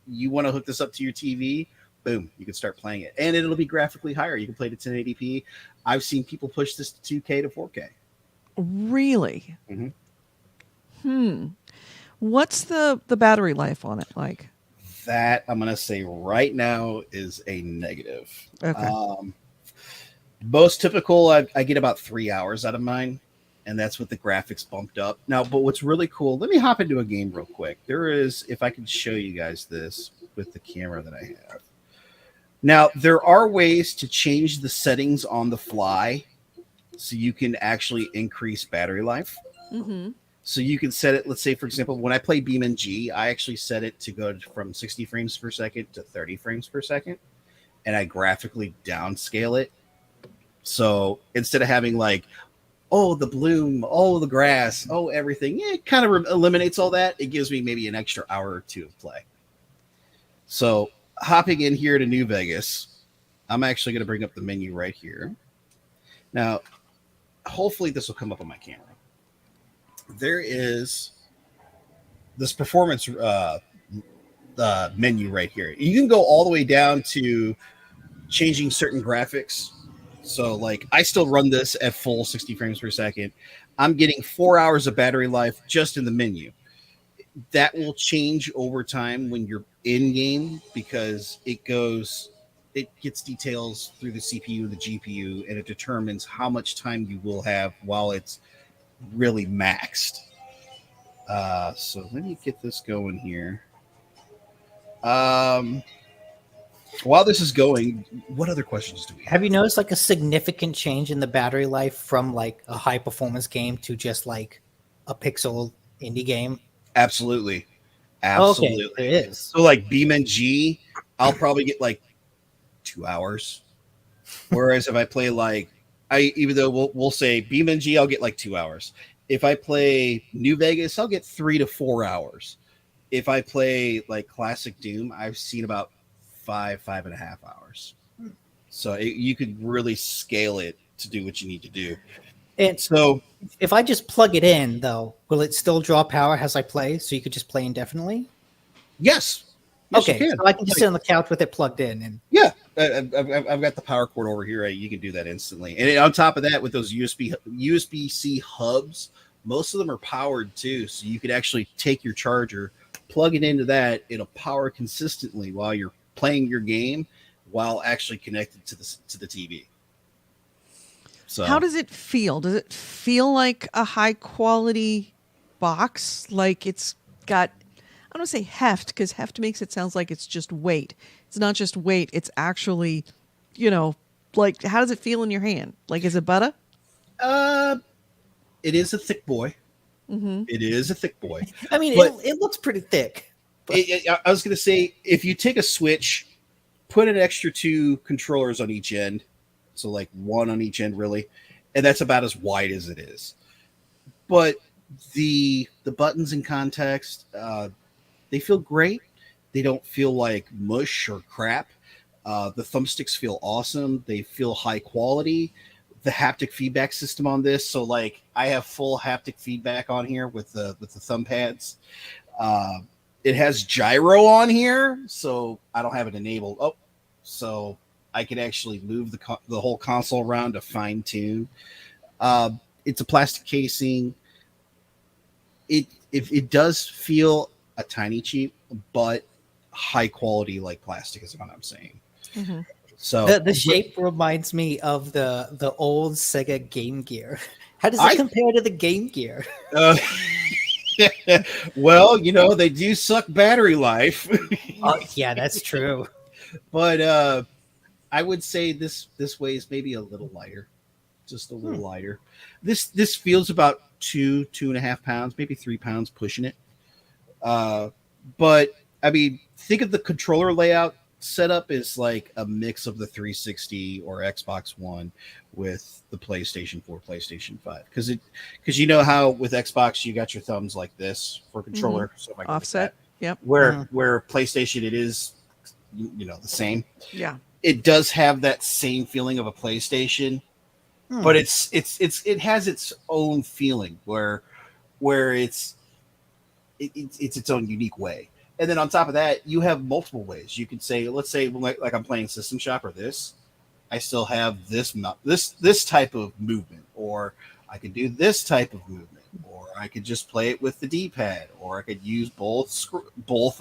you want to hook this up to your TV, boom, you can start playing it. And it'll be graphically higher. You can play it at 1080p. I've seen people push this to 2K to 4K. Really? Mm-hmm. What's the battery life on it like? That, I'm going to say right now, is a negative. Okay. Most typical, I get about 3 hours out of mine, and that's with the graphics bumped up. Now, but what's really cool, let me hop into a game real quick. There is, if I can show you guys this with the camera that I have. Now, there are ways to change the settings on the fly so you can actually increase battery life. Mm-hmm. So you can set it, let's say, for example, when I play BeamNG, I actually set it to go from 60 frames per second to 30 frames per second, and I graphically downscale it. So instead of having like, oh, the bloom, oh, the grass, oh, everything, it kind of eliminates all that. It gives me maybe an extra hour or two of play. So hopping in here to New Vegas, I'm actually going to bring up the menu right here. Now, hopefully this will come up on my camera. There is this performance menu right here. You can go all the way down to changing certain graphics. So like I still run this at full 60 frames per second. I'm getting 4 hours of battery life just in the menu. That will change over time when you're in game because it gets details through the CPU, the GPU, and it determines how much time you will have while it's really maxed. So let me get this going here. While this is going, what other questions do we have? Have you noticed like a significant change in the battery life from like a high performance game to just like a pixel indie game? Absolutely. Absolutely. Okay, there is. So like BeamNG, I'll probably get like 2 hours. Whereas if I play like even though we'll say BeamNG, I'll get like 2 hours. If I play New Vegas, I'll get 3 to 4 hours. If I play like Classic Doom, I've seen about 5.5 hours. So you could really scale it to do what you need to do. And So if I just plug it in, though, will it still draw power as I play? So you could just play indefinitely? yes, you Okay, can. so I can just Like, sit on the couch with it plugged in. And yeah, I've got the power cord over here. You can do that instantly. And on top of that, with those USB-C hubs, most of them are powered too. So you could actually take your charger, plug it into that. It'll power consistently while you're playing your game, while actually connected to the TV. So How does it feel? Does it feel like a high quality box? Like it's got, I don't want to say heft, because heft makes it sound like it's just weight. It's not just weight. It's actually, like, how does it feel in your hand? Like, is it butter? it is a thick boy. Mm-hmm. It is a thick boy. I mean, it looks pretty thick. But I was going to say, if you take a Switch, put an extra 2 controllers on each end, so like 1 on each end, really, and that's about as wide as it is. But the buttons in context, they feel great. They don't feel like mush or crap. The thumbsticks feel awesome. They feel high quality. The haptic feedback system on this, so like I have full haptic feedback on here with the thumb pads. It has gyro on here, so I don't have it enabled. Oh, so I can actually move the whole console around to fine tune. It's a plastic casing. It does feel a tiny cheap, but high quality like plastic is what I'm saying. Mm-hmm. So the shape reminds me of the old Sega Game Gear. How does it compare to the Game Gear? Well, they do suck battery life. Yeah, that's true. But I would say this weighs maybe a little lighter, just a little lighter. This feels about 2.5 pounds, maybe 3 pounds pushing it. But I mean, think of the controller layout setup is like a mix of the 360 or Xbox One with the PlayStation 4, PlayStation 5. Because you know how with Xbox you got your thumbs like this for controller, mm-hmm. So offset. Yep. Where PlayStation it is, the same. Yeah. It does have that same feeling of a PlayStation, but it has its own feeling where it's its own unique way. And then on top of that, you have multiple ways. You can say, let's say, like I'm playing System Shock or this, I still have this type of movement, or I could do this type of movement, or I could just play it with the D-pad, or I could use both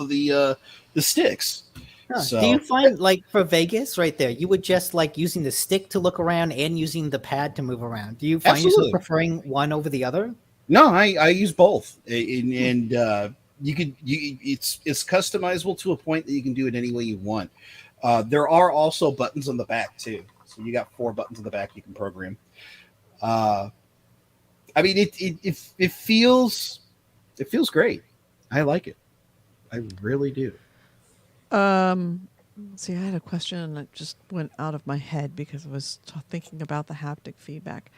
of the sticks. Huh. So, do you find, like, for Vegas right there, you would just like using the stick to look around and using the pad to move around? Do you find yourself preferring one over the other? No, I use both, and it's customizable to a point that you can do it any way you want. There are also buttons on the back too, so you got 4 buttons on the back you can program. I mean, it feels great. I like it. I really do. See, I had a question and it just went out of my head because I was thinking about the haptic feedback.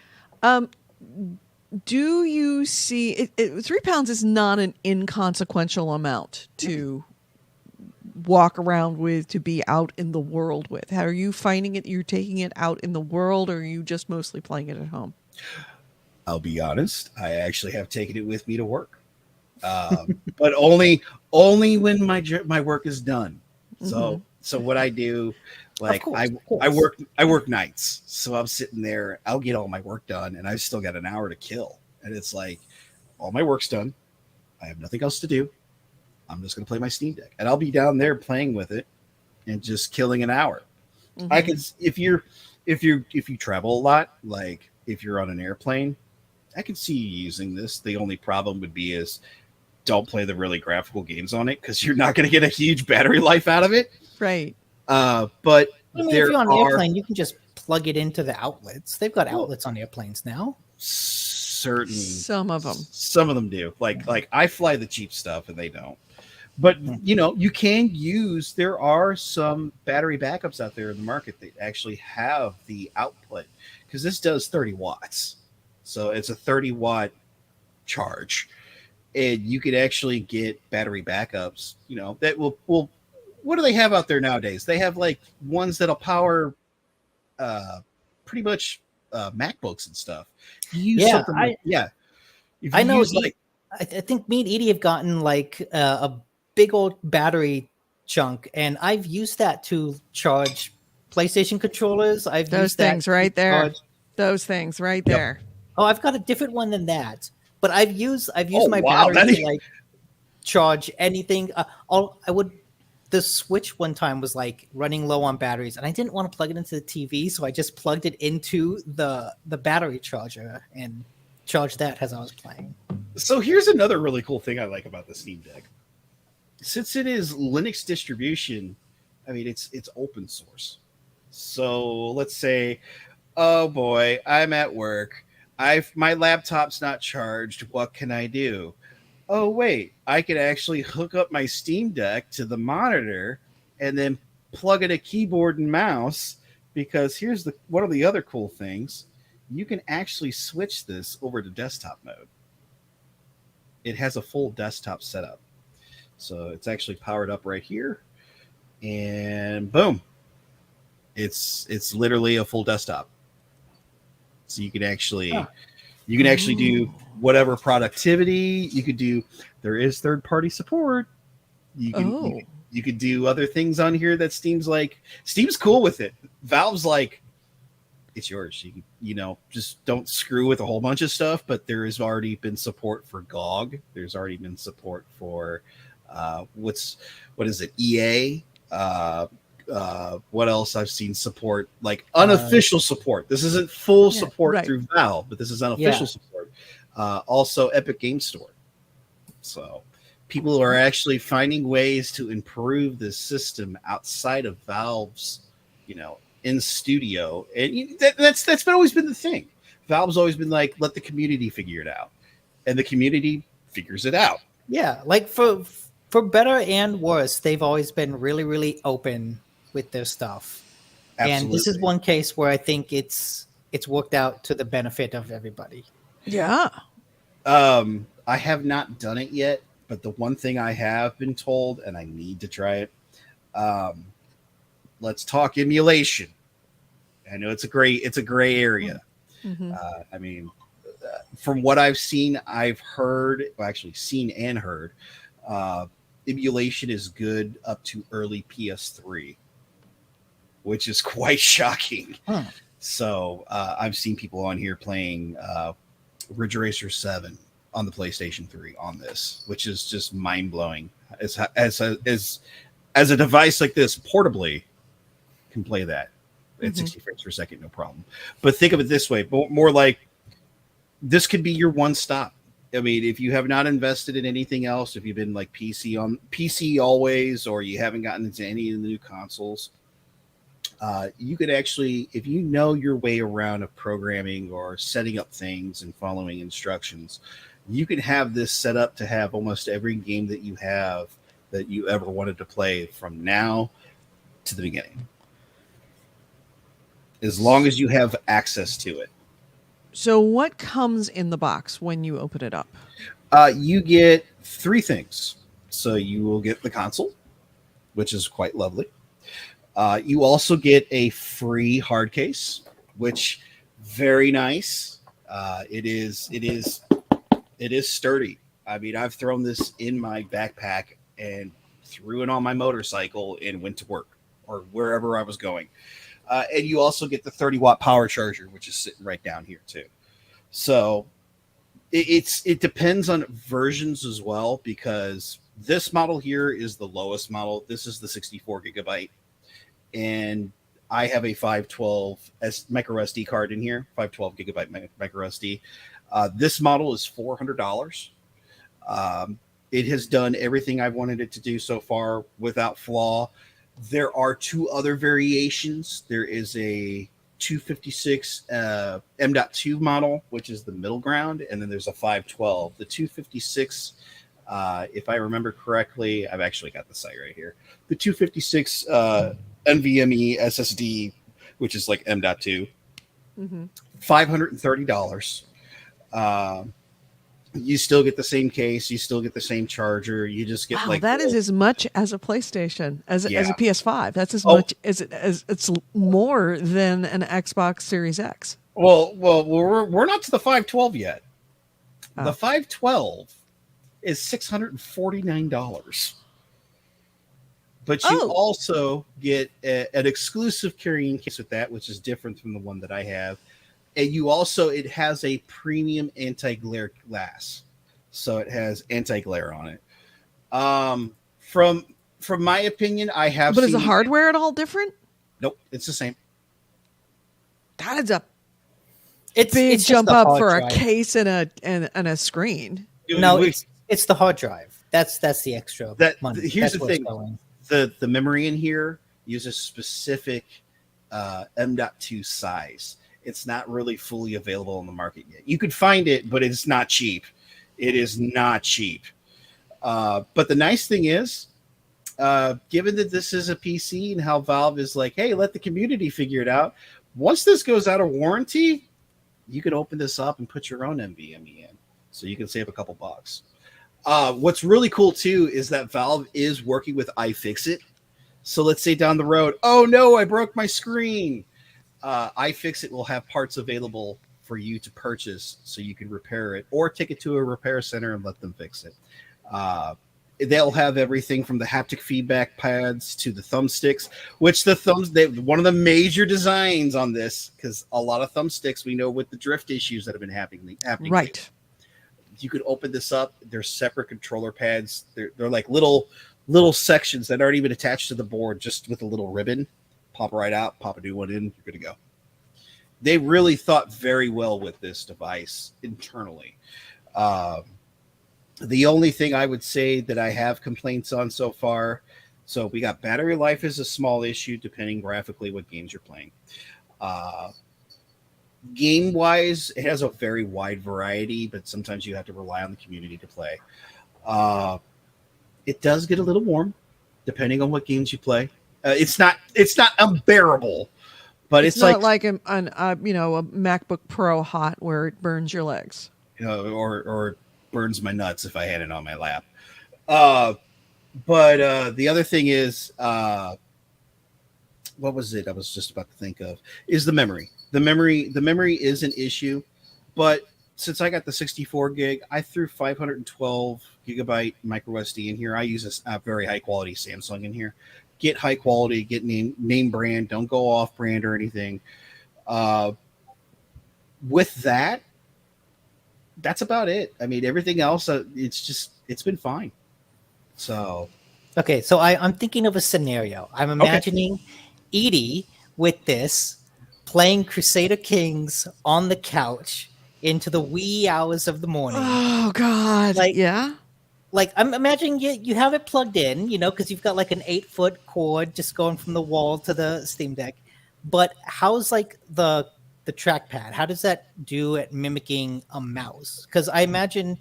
Do you see 3 pounds is not an inconsequential amount to walk around with, to be out in the world with? How are you finding it? You're taking it out in the world, or are you just mostly playing it at home? I'll be honest. I actually have taken it with me to work, but only when my work is done. So what I do, like I work nights, so I'm sitting there. I'll get all my work done, and I've still got an hour to kill. And it's like, all my work's done. I have nothing else to do. I'm just going to play my Steam Deck, and I'll be down there playing with it and just killing an hour. Mm-hmm. I could, if you travel a lot, like if you're on an airplane, I can see you using this. The only problem would be is don't play the really graphical games on it, because you're not going to get a huge battery life out of it. Right. But I mean, if you're on an airplane, you can just plug it into the outlets. They've got outlets on airplanes now. Some of them do. Like I fly the cheap stuff, and they don't. But you can use. There are some battery backups out there in the market that actually have the output, because this does 30 watts, so it's a 30-watt charge, and you could actually get battery backups. That will. What do they have out there nowadays? They have like ones that'll power, pretty much MacBooks and stuff. If you use something like if I you know. use like I think me and Edie have gotten like a big old battery chunk, and I've used that to charge PlayStation controllers. I've Those used that things right to there. charge. Those things right Yep. there. Oh, I've got a different one than that. But I've used Oh, my wow, battery that to is- like charge anything. The Switch one time was like running low on batteries, and I didn't want to plug it into the TV, so I just plugged it into the battery charger and charged that as I was playing. So here's another really cool thing I like about the Steam Deck. Since it is Linux distribution, I mean it's open source. So let's say, oh boy, I'm at work. My laptop's not charged. What can I do? Oh wait, I could actually hook up my Steam Deck to the monitor and then plug in a keyboard and mouse, because here's one of the other cool things. You can actually switch this over to desktop mode. It has a full desktop setup. So it's actually powered up right here, and boom. It's literally a full desktop. So you can actually do whatever productivity you could do. There is third-party support. You could do other things on here that Steam's cool with it. Valve's like, it's yours. Just don't screw with a whole bunch of stuff. But there has already been support for GOG. There's already been support for what is it? EA. What else I've seen support, like unofficial support. This isn't full support through Valve, but this is unofficial support. Also Epic Game Store. So people are actually finding ways to improve this system outside of Valve's, in studio. And that's always been the thing. Valve's always been like, let the community figure it out. And the community figures it out. Yeah, like for better and worse, they've always been really, really open with their stuff. Absolutely. And this is one case where I think it's worked out to the benefit of everybody. Yeah. I have not done it yet, but the one thing I have been told, and I need to try it, let's talk emulation. I know it's a gray area. Mm-hmm. I mean, from what I've seen and heard, emulation is good up to early PS3, which is quite shocking. So I've seen people on here playing Ridge Racer 7 on the PlayStation 3 on this, which is just mind-blowing. As a device like this, portably, can play that at 60 frames per second, no problem. But think of it this way, more like this could be your one stop. I mean, if you have not invested in anything else, if you've been like PC always, or you haven't gotten into any of the new consoles, you could actually, if you know your way around of programming or setting up things and following instructions, you can have this set up to have almost every game that you ever wanted to play from now to the beginning, as long as you have access to it. So what comes in the box when you open it up? You get 3 things. So you will get the console, which is quite lovely. You also get a free hard case, which very nice. It is sturdy. I mean, I've thrown this in my backpack and threw it on my motorcycle and went to work or wherever I was going. And you also get the 30-watt power charger, which is sitting right down here too. So it depends on versions as well, because this model here is the lowest model. This is the 64 gigabyte. And I have a 512 micro SD card in here, 512 gigabyte micro SD. This model is $400. It has done everything I've wanted it to do so far without flaw. There are 2 other variations. There is a 256 M.2 model, which is the middle ground, and then there's a 512. The 256 If I remember correctly, I've actually got the site right here. The 256 NVMe SSD, which is like M.2, $530. You still get the same case, you still get the same charger. You just get that is as much as a PlayStation, as a Yeah. PS5. That's as much as it's more than an Xbox Series X. Well, we're not to the 512 yet. The 512 is $649. But you also get an exclusive carrying case with that, which is different from the one that I have. And it has a premium anti-glare glass. So it has anti-glare on it. From my opinion, I have But is the hardware at all different? Nope, it's the same. That is a It's big jump up for drive. A case and a screen. No, it's the hard drive. That's the extra money. Here's the thing. The memory in here uses specific M.2 size. It's not really fully available on the market yet. You could find it, but it's not cheap. It is not cheap. But the nice thing is, given that this is a PC and how Valve is like, hey, let the community figure it out. Once this goes out of warranty, you can open this up and put your own NVMe in. So you can save a couple bucks. What's really cool, too, is that Valve is working with iFixit. So let's say down the road, oh, no, I broke my screen. iFixit will have parts available for you to purchase so you can repair it or take it to a repair center and let them fix it. They'll have everything from the haptic feedback pads to the thumbsticks, which one of the major designs on this, because a lot of thumbsticks, we know with the drift issues that have been happening. Right. You could open this up. They're separate controller pads. They're like little sections that aren't even attached to the board, just with a little ribbon. Pop right out, pop a new one in, you're good to go. They really thought very well with this device internally. The only thing I would say that I have complaints on so far, so we got battery life is a small issue depending graphically what games you're playing. Game-wise, it has a very wide variety, but sometimes you have to rely on the community to play. It does get a little warm depending on what games you play. It's not unbearable, but it's not like a MacBook Pro hot where it burns your legs, or burns my nuts if I had it on my lap. But the other thing is, what was it? I was just about to think of is the memory. The memory is an issue, but since I got the 64 gig, I threw 512 gigabyte micro SD in here. I use a very high quality Samsung in here. Get high quality, get name brand. Don't go off brand or anything. With that, that's about it. I mean, everything else, it's been fine. So, okay. So I'm thinking of a scenario. I'm imagining Edie with this playing Crusader Kings on the couch into the wee hours of the morning. Oh God. Yeah. Like I'm imagining you have it plugged in, because you've got like an 8-foot cord just going from the wall to the Steam Deck. But how's like the trackpad? How does that do at mimicking a mouse? Because I imagine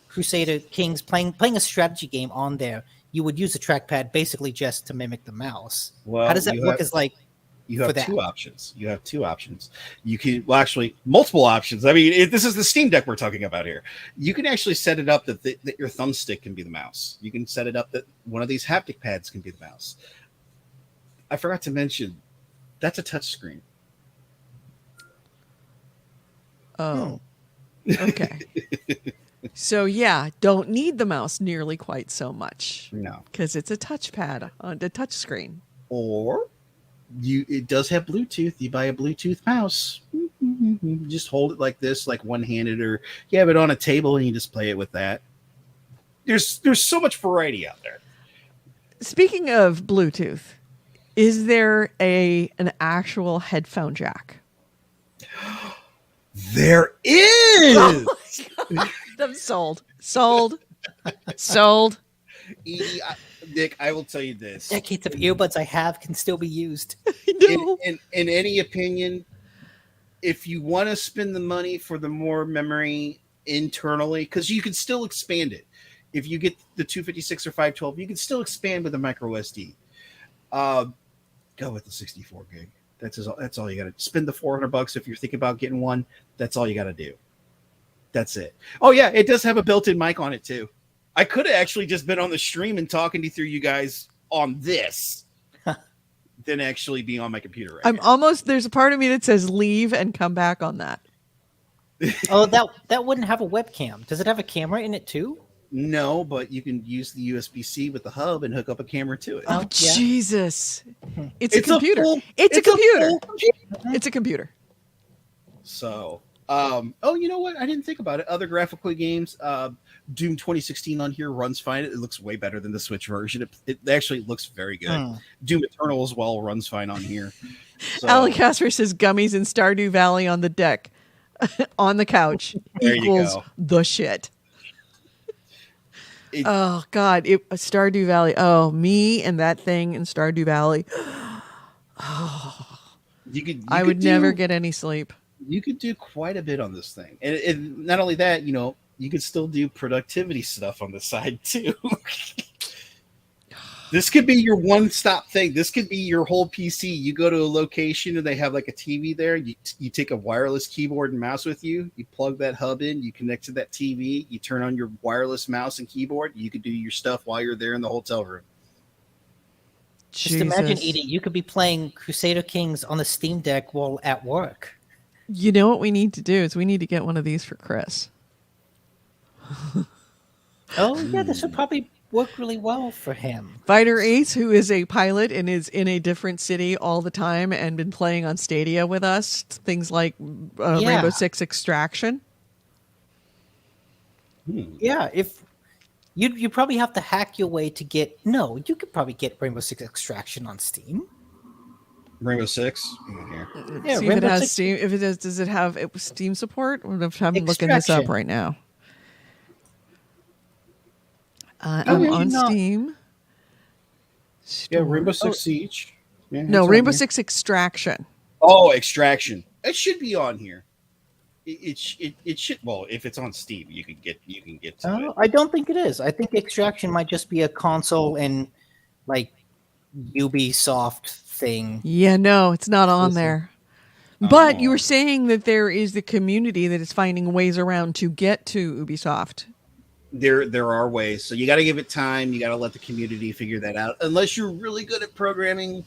Crusader Kings playing a strategy game on there, you would use a trackpad basically just to mimic the mouse. Well, how does that look? You have two options. You can, actually, multiple options. I mean, this is the Steam Deck we're talking about here. You can actually set it up that your thumbstick can be the mouse. You can set it up that one of these haptic pads can be the mouse. I forgot to mention, that's a touch screen. Oh, okay. So yeah, don't need the mouse nearly quite so much. No, because it's a touchpad on the touch screen. Or it does have Bluetooth. You buy a Bluetooth mouse. Just hold it like this, like one-handed, or you have it on a table and you just play it with that. There's so much variety out there. Speaking of Bluetooth, is there an actual headphone jack? There is. Oh I'm sold. Nick, I will tell you this. Decades of earbuds I have can still be used. In any opinion, if you want to spend the money for the more memory internally, because you can still expand it. If you get the 256 or 512, you can still expand with a micro SD. Go with the 64 gig. That's all you got to spend the $400 if you're thinking about getting one. That's all you got to do. That's it. Oh yeah, it does have a built-in mic on it too. I could have actually just been on the stream and talking through you guys on this than actually being on my computer right now. There's a part of me that says leave and come back on that. Oh, that wouldn't have a webcam. Does it have a camera in it too? No, but you can use the USB-C with the hub and hook up a camera to it. Oh, yeah. Jesus. It's a computer. It's a computer. So, you know what? I didn't think about it. Other graphical games, Doom 2016 on here runs fine. It looks way better than the Switch version. It actually looks very good. Doom Eternal as well runs fine on here. So, Alan Casper says gummies in Stardew Valley on the deck, on the couch, equals the shit. Oh, God. Stardew Valley. Oh, me and that thing in Stardew Valley. Oh, I would never get any sleep. You could do quite a bit on this thing. And not only that, you could still do productivity stuff on the side too. This could be your one-stop thing. This could be your whole PC. You go to a location and they have like a TV there. You take a wireless keyboard and mouse with you. You plug that hub in. You connect to that TV. You turn on your wireless mouse and keyboard. You could do your stuff while you're there in the hotel room. Just imagine, Edie, you could be playing Crusader Kings on the Steam Deck while at work. You know what we need to do is we need to get one of these for Chris. Oh, yeah, this would probably work really well for him. Fighter Ace, who is a pilot and is in a different city all the time and been playing on Stadia with us, things like Rainbow Six Extraction. Yeah, if you probably have to hack your way to get... No, you could probably get Rainbow Six Extraction on Steam. Rainbow Six? Yeah, see if it has Steam. If it does it have Steam support? I'm looking this up right now. I'm on Steam. Yeah, Rainbow Six Siege. Yeah, no, Rainbow Six Extraction. Oh, Extraction. It should be on here. It should. Well, if it's on Steam, you can get to it. I don't think it is. I think Extraction might just be a console and like Ubisoft thing. Yeah, no, it's not on there. But you were saying that there is the community that is finding ways around to get to Ubisoft. There are ways. So you got to give it time. You got to let the community figure that out. Unless you're really good at programming,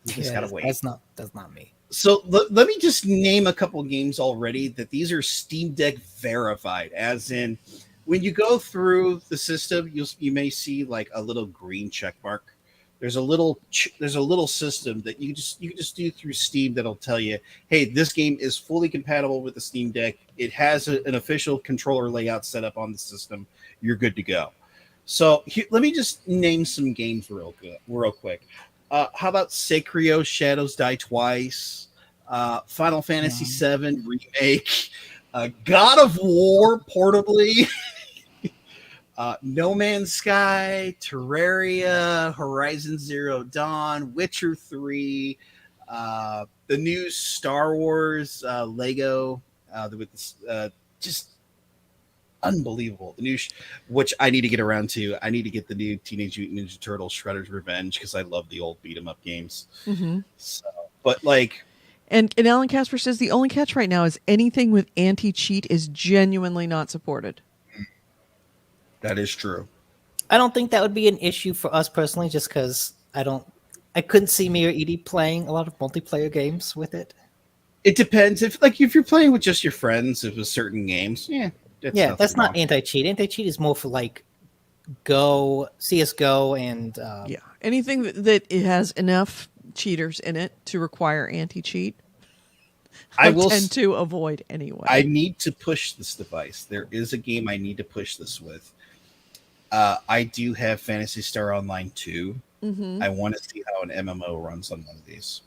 you just got to wait. That's not me. So let me just name a couple games already that these are Steam Deck verified. As in, when you go through the system, you may see like a little green check mark. There's a little system that you just do through Steam that'll tell you, hey, this game is fully compatible with the Steam Deck. It has an official controller layout set up on the system. You're good to go. So let me just name some games real quick. How about Sekiro: Shadows Die Twice, Final Fantasy VII Remake, God of War portably. No Man's Sky, Terraria, Horizon Zero Dawn, Witcher 3, the new Star Wars Lego, just unbelievable. The new, which I need to get around to. I need to get the new Teenage Mutant Ninja Turtles Shredder's Revenge because I love the old beat 'em up games. Mm-hmm. So, but like, and Alan Casper says the only catch right now is anything with anti-cheat is genuinely not supported. That is true. I don't think that would be an issue for us personally, just because I couldn't see me or Edie playing a lot of multiplayer games with it. It depends if you're playing with just your friends, if it's certain games, that's not anti-cheat. Anti-cheat is more for like CS:GO, and anything that it has enough cheaters in it to require anti-cheat. I tend to avoid anyway. I need to push this device. There is a game I need to push this with. I do have Phantasy Star Online 2. Mm-hmm. I want to see how an MMO runs on one of these.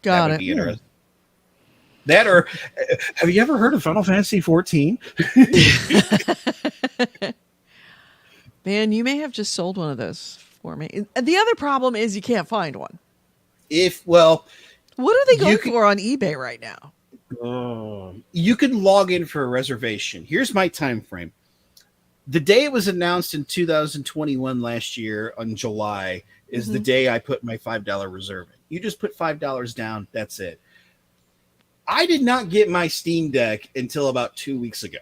Got it. Be interesting. That, or have you ever heard of Final Fantasy 14? Man, you may have just sold one of those for me. The other problem is you can't find one. What are they going for on eBay right now? You can log in for a reservation. Here's my time frame. The day it was announced in 2021 last year on July is the day I put my $5 reserve in. You just put $5 down. That's it. I did not get my Steam Deck until about 2 weeks ago.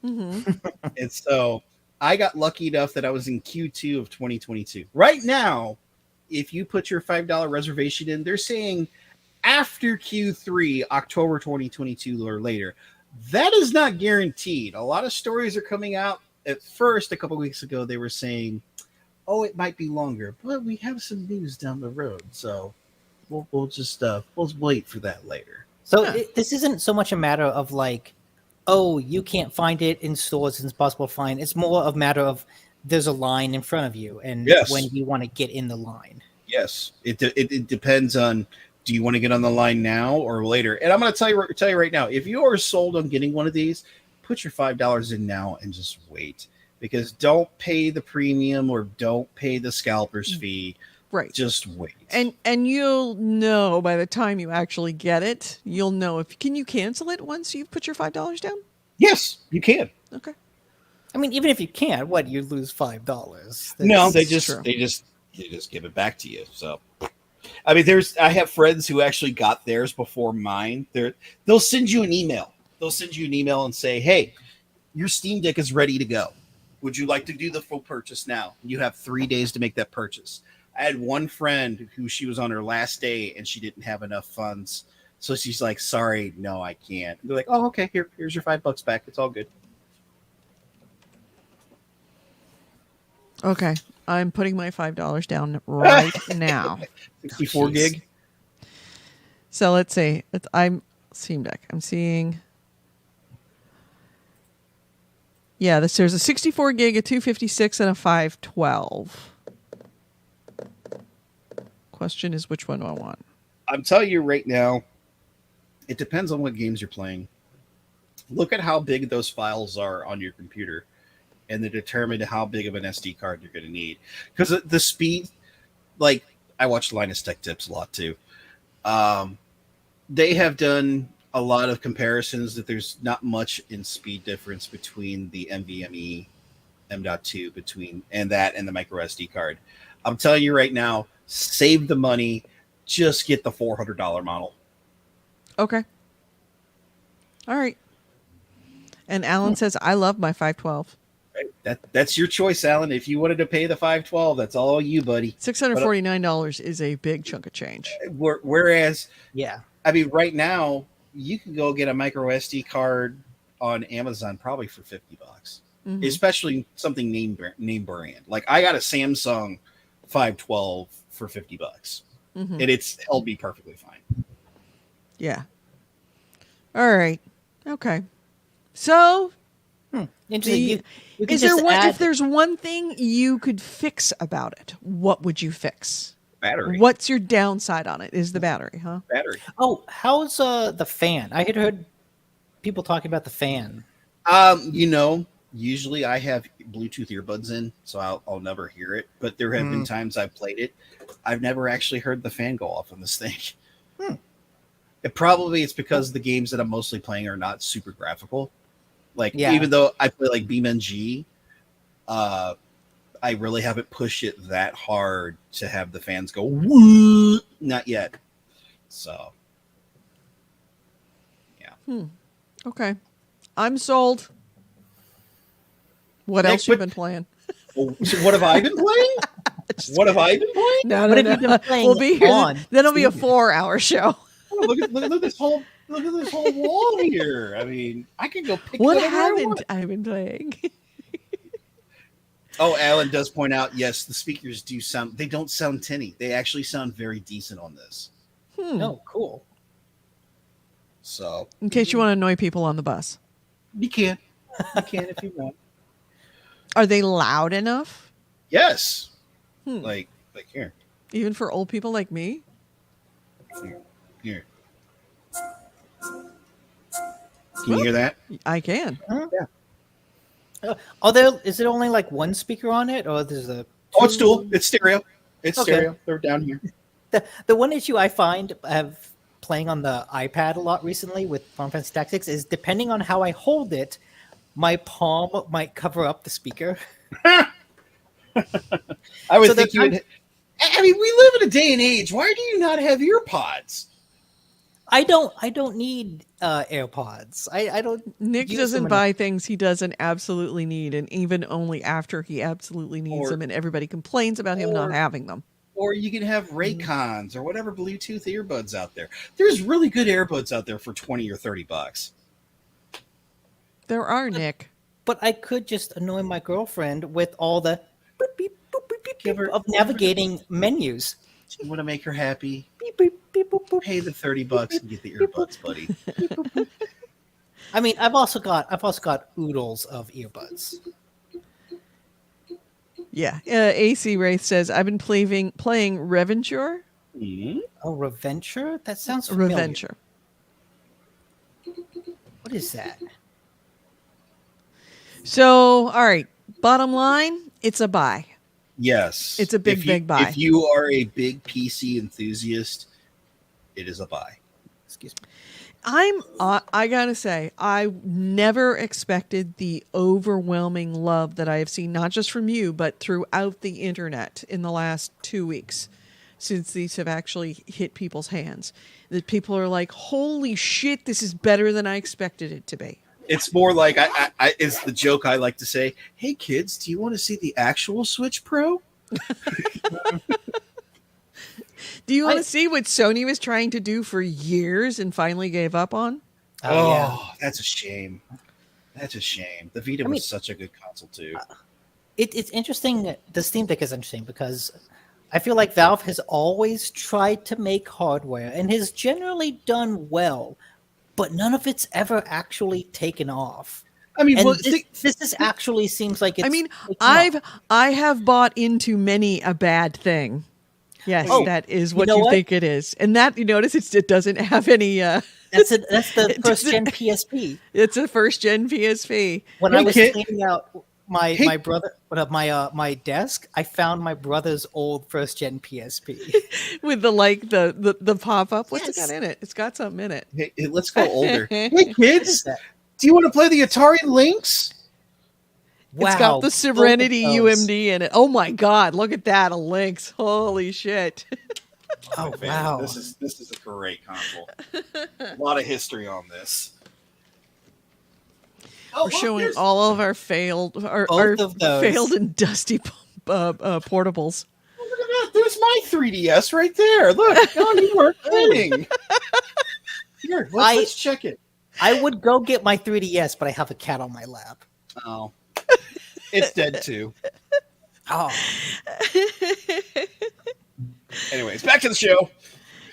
And so I got lucky enough that I was in Q2 of 2022. Right now, if you put your $5 reservation in, they're saying after Q3, October 2022 or later. That is not guaranteed. A lot of stories are coming out. At first, a couple weeks ago, they were saying, "Oh, it might be longer, but we have some news down the road, so we'll just we'll wait for that later." So this isn't so much a matter of like, oh, you can't find it in stores; it's impossible to find. It's more of a matter of there's a line in front of you, and when you want to get in the line. Yes, it depends on. Do you want to get on the line now or later? And I'm going to tell you right now, if you are sold on getting one of these, put your $5 in now and just wait, because don't pay the premium or don't pay the scalper's fee. Right. Just wait. And you'll know by the time you actually get it, you'll know if can you cancel it once you've put your $5 down? Yes, you can. Okay. I mean, even if you can't, what, you lose $5? No, they just give it back to you. So I mean, I have friends who actually got theirs before mine. They'll send you an email. They'll send you an email and say, "Hey, your Steam Deck is ready to go. Would you like to do the full purchase now? You have 3 days to make that purchase." I had one friend who she was on her last day and she didn't have enough funds. So she's like, "Sorry, no, I can't." They're like, "Oh, okay, here's your $5 back. It's all good." Okay. I'm putting my $5 down right now. 64 gig. So let's see. I'm Steam Deck. I'm seeing. Yeah, there's a 64 gig, a 256, and a 512. Question is, which one do I want? I'm telling you right now, it depends on what games you're playing. Look at how big those files are on your computer, and they determine how big of an SD card you're going to need. Because the speed, like I watch Linus Tech Tips a lot too. They have done a lot of comparisons that there's not much in speed difference between the NVMe M.2 and the micro SD card. I'm telling you right now, save the money. Just get the $400 model. Okay. All right. And Alan says, "I love my 512." That's your choice, Alan. If you wanted to pay the $512, that's all you, buddy. $649 is a big chunk of change. Whereas, yeah, I mean, right now you can go get a micro SD card on Amazon probably for $50, especially something name brand. Like I got a Samsung 512 for $50, and it's held me perfectly fine. Yeah. All right. Okay. So. Interesting. If there's one thing you could fix about it, what would you fix? Battery. What's your downside on it? Is the battery, huh? Battery. Oh, how's the fan? I had heard people talking about the fan. Usually I have Bluetooth earbuds in, so I'll never hear it. But there have been times I've played it. I've never actually heard the fan go off on this thing. It's because the games that I'm mostly playing are not super graphical. Like, even though I play like BeamNG, I really haven't pushed it that hard to have the fans go, woo! Not yet. So, yeah. Okay. I'm sold. What else you been playing? So what have I been playing? What have I been playing? No. What have you been playing? We'll be here. Then it'll be a 4-hour show. Oh, look at this whole wall here. I mean, I could go pick what whatever haven't I been playing? Oh, Alan does point out, yes, the speakers they don't sound tinny. They actually sound very decent on this. Oh, cool. So, in case you want to annoy people on the bus. You can. You can if you want. Are they loud enough? Yes. Like here. Even for old people like me? Here. Can you hear that? I can. Yeah. Is it only like one speaker on it, or there's a? Oh, it's dual. It's stereo. Stereo. They're down here. The one issue I find playing on the iPad a lot recently with Final Fantasy Tactics is depending on how I hold it, my palm might cover up the speaker. I would So think you would. I mean, we live in a day and age. Why do you not have ear pods? I don't need AirPods. I don't. Nick use doesn't them buy things he doesn't absolutely need, and even only after he absolutely needs them, and everybody complains about him not having them. Or you can have Raycons or whatever Bluetooth earbuds out there. There's really good earbuds out there for $20 or $30. There are, Nick. But I could just annoy my girlfriend with all the boop, beep, boop, beep, beep, beep of navigating menus. You want to make her happy? Beep, beep, beep, boop, boop. Pay the $30 and get the earbuds, buddy. Beep, boop, boop. I mean, I've also got oodles of earbuds. Yeah. AC Wraith says, I've been playing Reventure. Mm-hmm. Oh, Reventure? That sounds familiar. Reventure. What is that? So, all right. Bottom line, it's a buy. Yes. It's a big buy. If you are a big PC enthusiast, it is a buy. Excuse me. I gotta say, I never expected the overwhelming love that I have seen, not just from you, but throughout the internet in the last 2 weeks since these have actually hit people's hands. That people are like, holy shit, this is better than I expected it to be. It's more like it's the joke I like to say. Hey kids, do you want to see the actual Switch Pro? Do you want to see what Sony was trying to do for years and finally gave up on? Oh, Yeah. that's a shame. That's a shame. The Vita was such a good console too. It's interesting. The Steam Deck is interesting because I feel like Valve has always tried to make hardware and has generally done well, but none of it's ever actually taken off. I mean, And well, this actually seems like it's. I mean, taking off. I have bought into many a bad thing. Yes, that is what you think it is, and that you notice it doesn't have any. That's the first gen PSP. It's a first gen PSP. When I was cleaning out my brother, my desk, I found my brother's old first gen PSP with the pop up. What's it got in it? It's got something in it. Hey, let's go older. Hey kids, do you want to play the Atari Lynx? Wow, it's got the Serenity UMD in it. Oh my God, look at that, a Lynx. Holy shit. Oh wow. This is a great console. A lot of history on this. We're showing all of our failed failed and dusty portables. Oh, look at that. There's my 3DS right there. Look, oh, you weren't kidding. Here, let's check it. I would go get my 3DS, but I have a cat on my lap. Oh. It's dead too. Oh. Anyways, back to the show.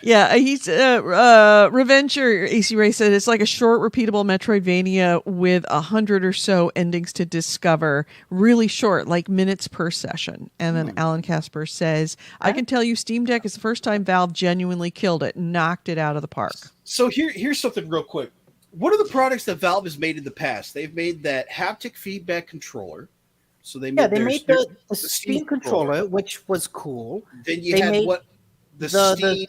Yeah, he's Reventure. AC Ray said it's like a short, repeatable Metroidvania with 100 or so endings to discover. Really short, like minutes per session. And then Alan Casper says, "I can tell you, Steam Deck is the first time Valve genuinely killed it, knocked it out of the park." So here's something real quick. What are the products that Valve has made in the past? They've made that haptic feedback controller. So they made the Steam controller, which was cool. Then you had made the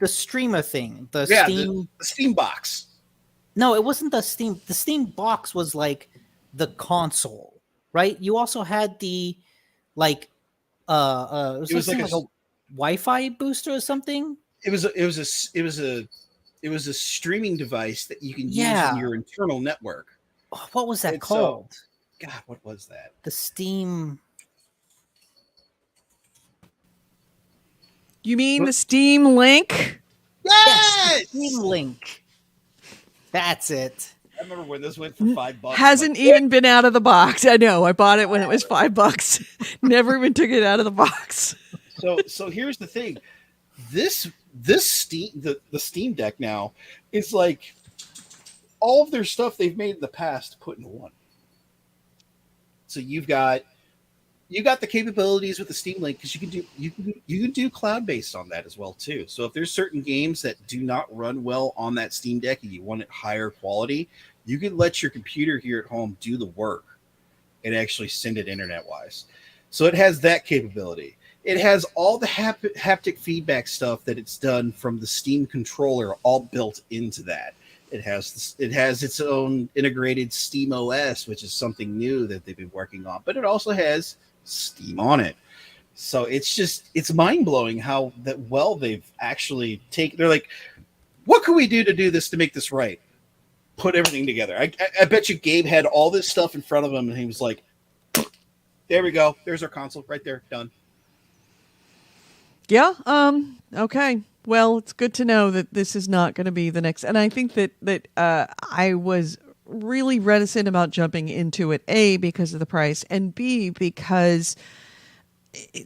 streamer thing. The Steam box. No, it wasn't the Steam. The Steam box was like the console, right? You also had the it was like a Wi-Fi booster or something. It was a streaming device that you can use in your internal network. What was that called? God, what was that? The Steam. You mean the Steam Link? Yes! Steam Link. That's it. I remember when this went for $5. Hasn't even been out of the box. I know. I bought it when it was $5. Never even took it out of the box. So here's the thing. This Steam the Steam Deck now is like all of their stuff they've made in the past put into one. So you got the capabilities with the Steam Link because you can do cloud based on that as well too. So if there's certain games that do not run well on that Steam Deck and you want it higher quality, you can let your computer here at home do the work and actually send it internet wise. So it has that capability. It has all the haptic feedback stuff that it's done from the Steam controller all built into that. It has its own integrated Steam OS, which is something new that they've been working on. But it also has Steam on it. So it's mind blowing how well they've actually taken. They're like, what can we do to do this to make this right? Put everything together. I bet you Gabe had all this stuff in front of him, and he was like, there we go. There's our console right there. Done. Yeah. Okay. Well, it's good to know that this is not going to be the next. And I think that I was really reticent about jumping into it, A, because of the price, and B, because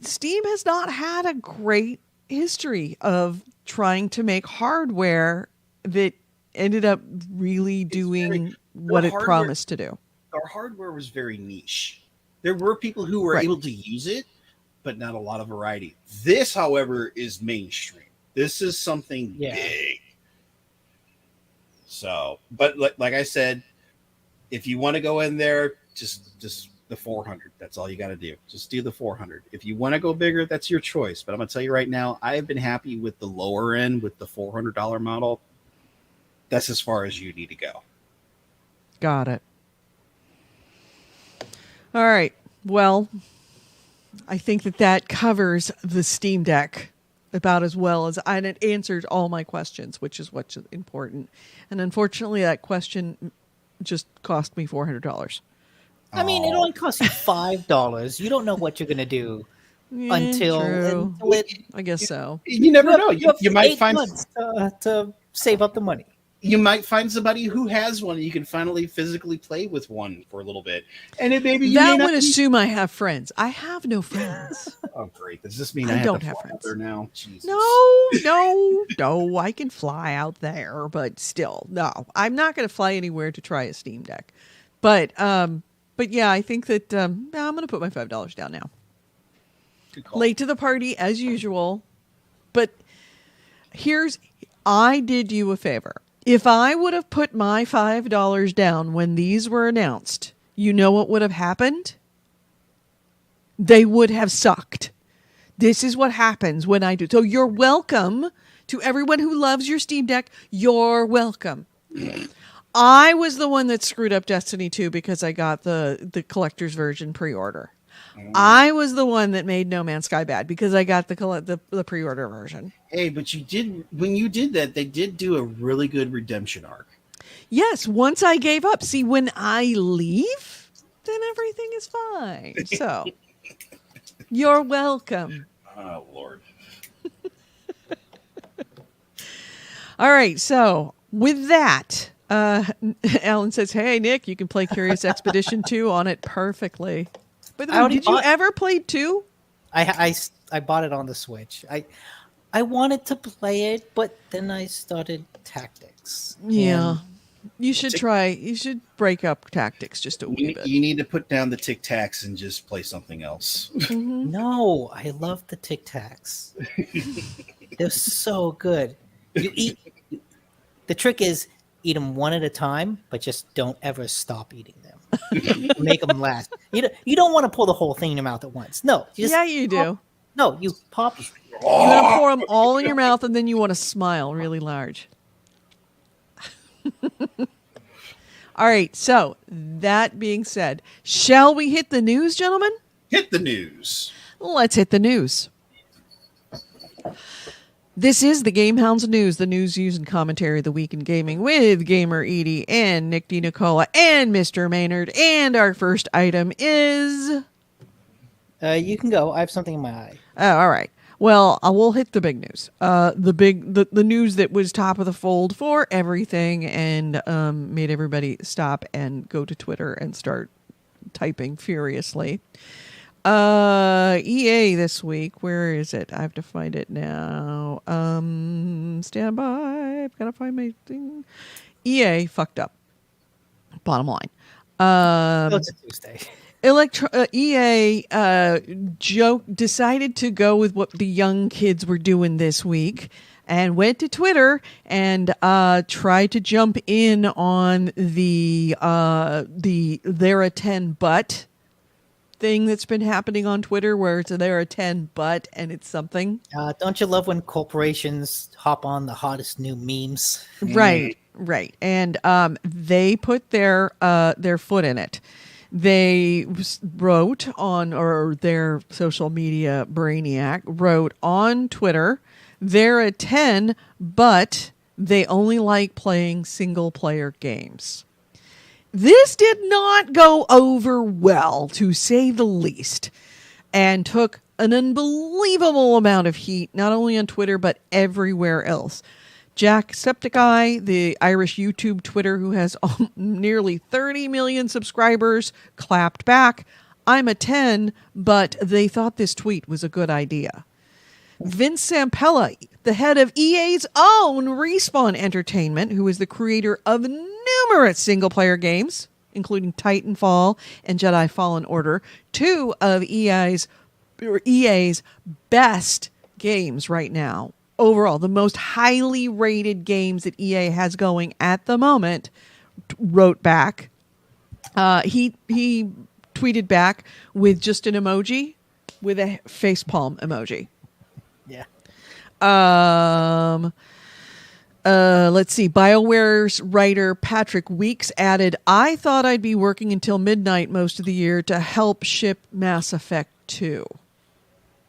Steam has not had a great history of trying to make hardware that ended up really doing what it promised to do. Our hardware was very niche. There were people who were able to use it, but not a lot of variety. This, however, is mainstream. This is something big. So, but like I said, if you want to go in there, just the 400. That's all you got to do. Just do the 400. If you want to go bigger, that's your choice. But I'm going to tell you right now, I've been happy with the lower end with the $400 model. That's as far as you need to go. Got it. All right. Well, I think that covers the Steam Deck about as well as it answered all my questions, which is what's important. And unfortunately, that question just cost me $400. I mean, it only costs you $5. You don't know what you're going to do until it. I guess so. You never know. You might find to save up the money. You might find somebody who has one, and you can finally physically play with one for a little bit. And it maybe that would assume I have friends. I have no friends. Oh, great! Does this mean I have don't to have fly friends out there now? Jesus. No. I can fly out there, but still, no. I'm not going to fly anywhere to try a Steam Deck. But yeah, I think that I'm going to put my $5 down now. Late to the party as usual, but I did you a favor. If I would have put my $5 down when these were announced, you know what would have happened? They would have sucked. This is what happens when I do. So you're welcome to everyone who loves your Steam Deck. You're welcome. I was the one that screwed up Destiny 2 because I got the collector's version pre-order. I was the one that made No Man's Sky bad because I got the pre-order version. Hey, but when you did that, they did do a really good redemption arc. Yes, once I gave up. See, when I leave, then everything is fine. So, you're welcome. Oh, Lord. All right, so with that, Alan says, hey, Nick, you can play Curious Expedition 2 on it perfectly. By the way, did you ever play 2? I bought it on the Switch. I wanted to play it, but then I started Tactics. Yeah. You should break up Tactics just a wee bit. You need to put down the Tic Tacs and just play something else. Mm-hmm. No, I love the Tic Tacs. They're so good. The trick is eat them one at a time, but just don't ever stop eating them. Make them last. You don't want to pull the whole thing in your mouth at once. No. You do. No, you pop. You want to pour them all in your mouth, and then you want to smile really large. All right. So that being said, shall we hit the news, gentlemen? Hit the news. Let's hit the news. This is the GameHounds News, the news, and commentary of the week in gaming with Gamer Edie and Nick DiNicola and Mr. Maynard. And our first item is... you can go. I have something in my eye. Oh, all right. Well, we'll hit the big news. The news that was top of the fold for everything and made everybody stop and go to Twitter and start typing furiously. EA this week. Where is it? I have to find it now. Stand by. I've got to find my thing. EA fucked up. Bottom line. It's a Tuesday. EA decided to go with what the young kids were doing this week and went to Twitter and tried to jump in on the they're a 10 but thing that's been happening on Twitter where it's they're a 10 but and it's something. Don't you love when corporations hop on the hottest new memes? Right. Right. And they put their foot in it. They wrote on, or their social media brainiac wrote on Twitter, they're a 10, but they only like playing single player games. This did not go over well, to say the least, and took an unbelievable amount of heat, not only on Twitter, but everywhere else. Jacksepticeye, the Irish YouTube Twitter, who has nearly 30 million subscribers, clapped back. I'm a 10, but they thought this tweet was a good idea. Vince Zampella, the head of EA's own Respawn Entertainment, who is the creator of numerous single-player games, including Titanfall and Jedi Fallen Order, two of EA's best games right now. Overall, the most highly rated games that EA has going at the moment, wrote back. He tweeted back with just an emoji, with a facepalm emoji. Yeah. Let's see. BioWare's writer Patrick Weeks added, I thought I'd be working until midnight most of the year to help ship Mass Effect 2.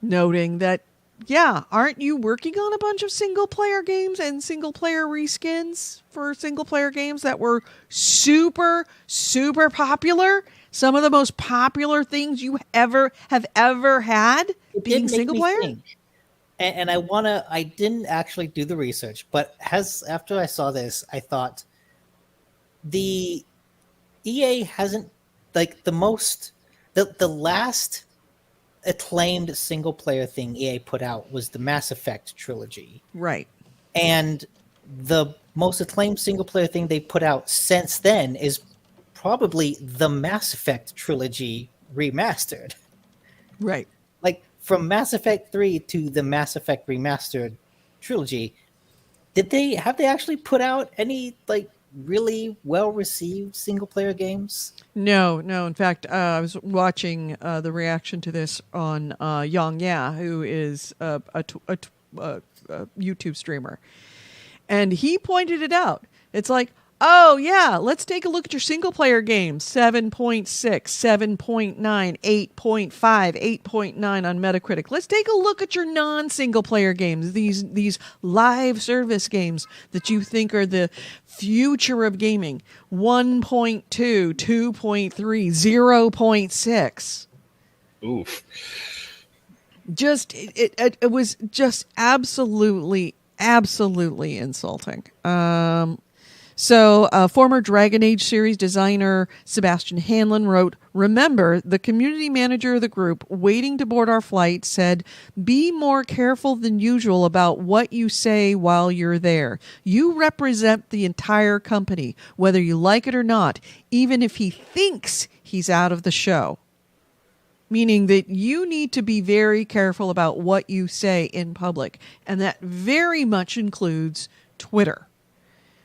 Noting that, yeah, aren't you working on a bunch of single-player games and single-player reskins for single-player games that were super, super popular? Some of the most popular things you have ever had being single-player? And I didn't actually do the research, but after I saw this, I thought the EA hasn't, like, the last acclaimed single player thing EA put out was the Mass Effect trilogy. Right. And the most acclaimed single player thing they put out since then is probably the Mass Effect trilogy remastered. Right. Like, from Mass Effect 3 to the Mass Effect remastered trilogy, have they actually put out any, like, really well-received single-player games? No. In fact, I was watching the reaction to this on Yang Ya, who is a YouTube streamer. And he pointed it out. It's like, oh, yeah, let's take a look at your single-player games. 7.6, 7.9, 8.5, 8.9 on Metacritic. Let's take a look at your non-single-player games, these live service games that you think are the future of gaming. 1.2, 2.3, 0.6. Oof. It was just absolutely insulting. So former Dragon Age series designer Sebastian Hanlon wrote, remember, the community manager of the group waiting to board our flight said, be more careful than usual about what you say while you're there. You represent the entire company, whether you like it or not, even if he thinks he's out of the show. Meaning that you need to be very careful about what you say in public. And that very much includes Twitter.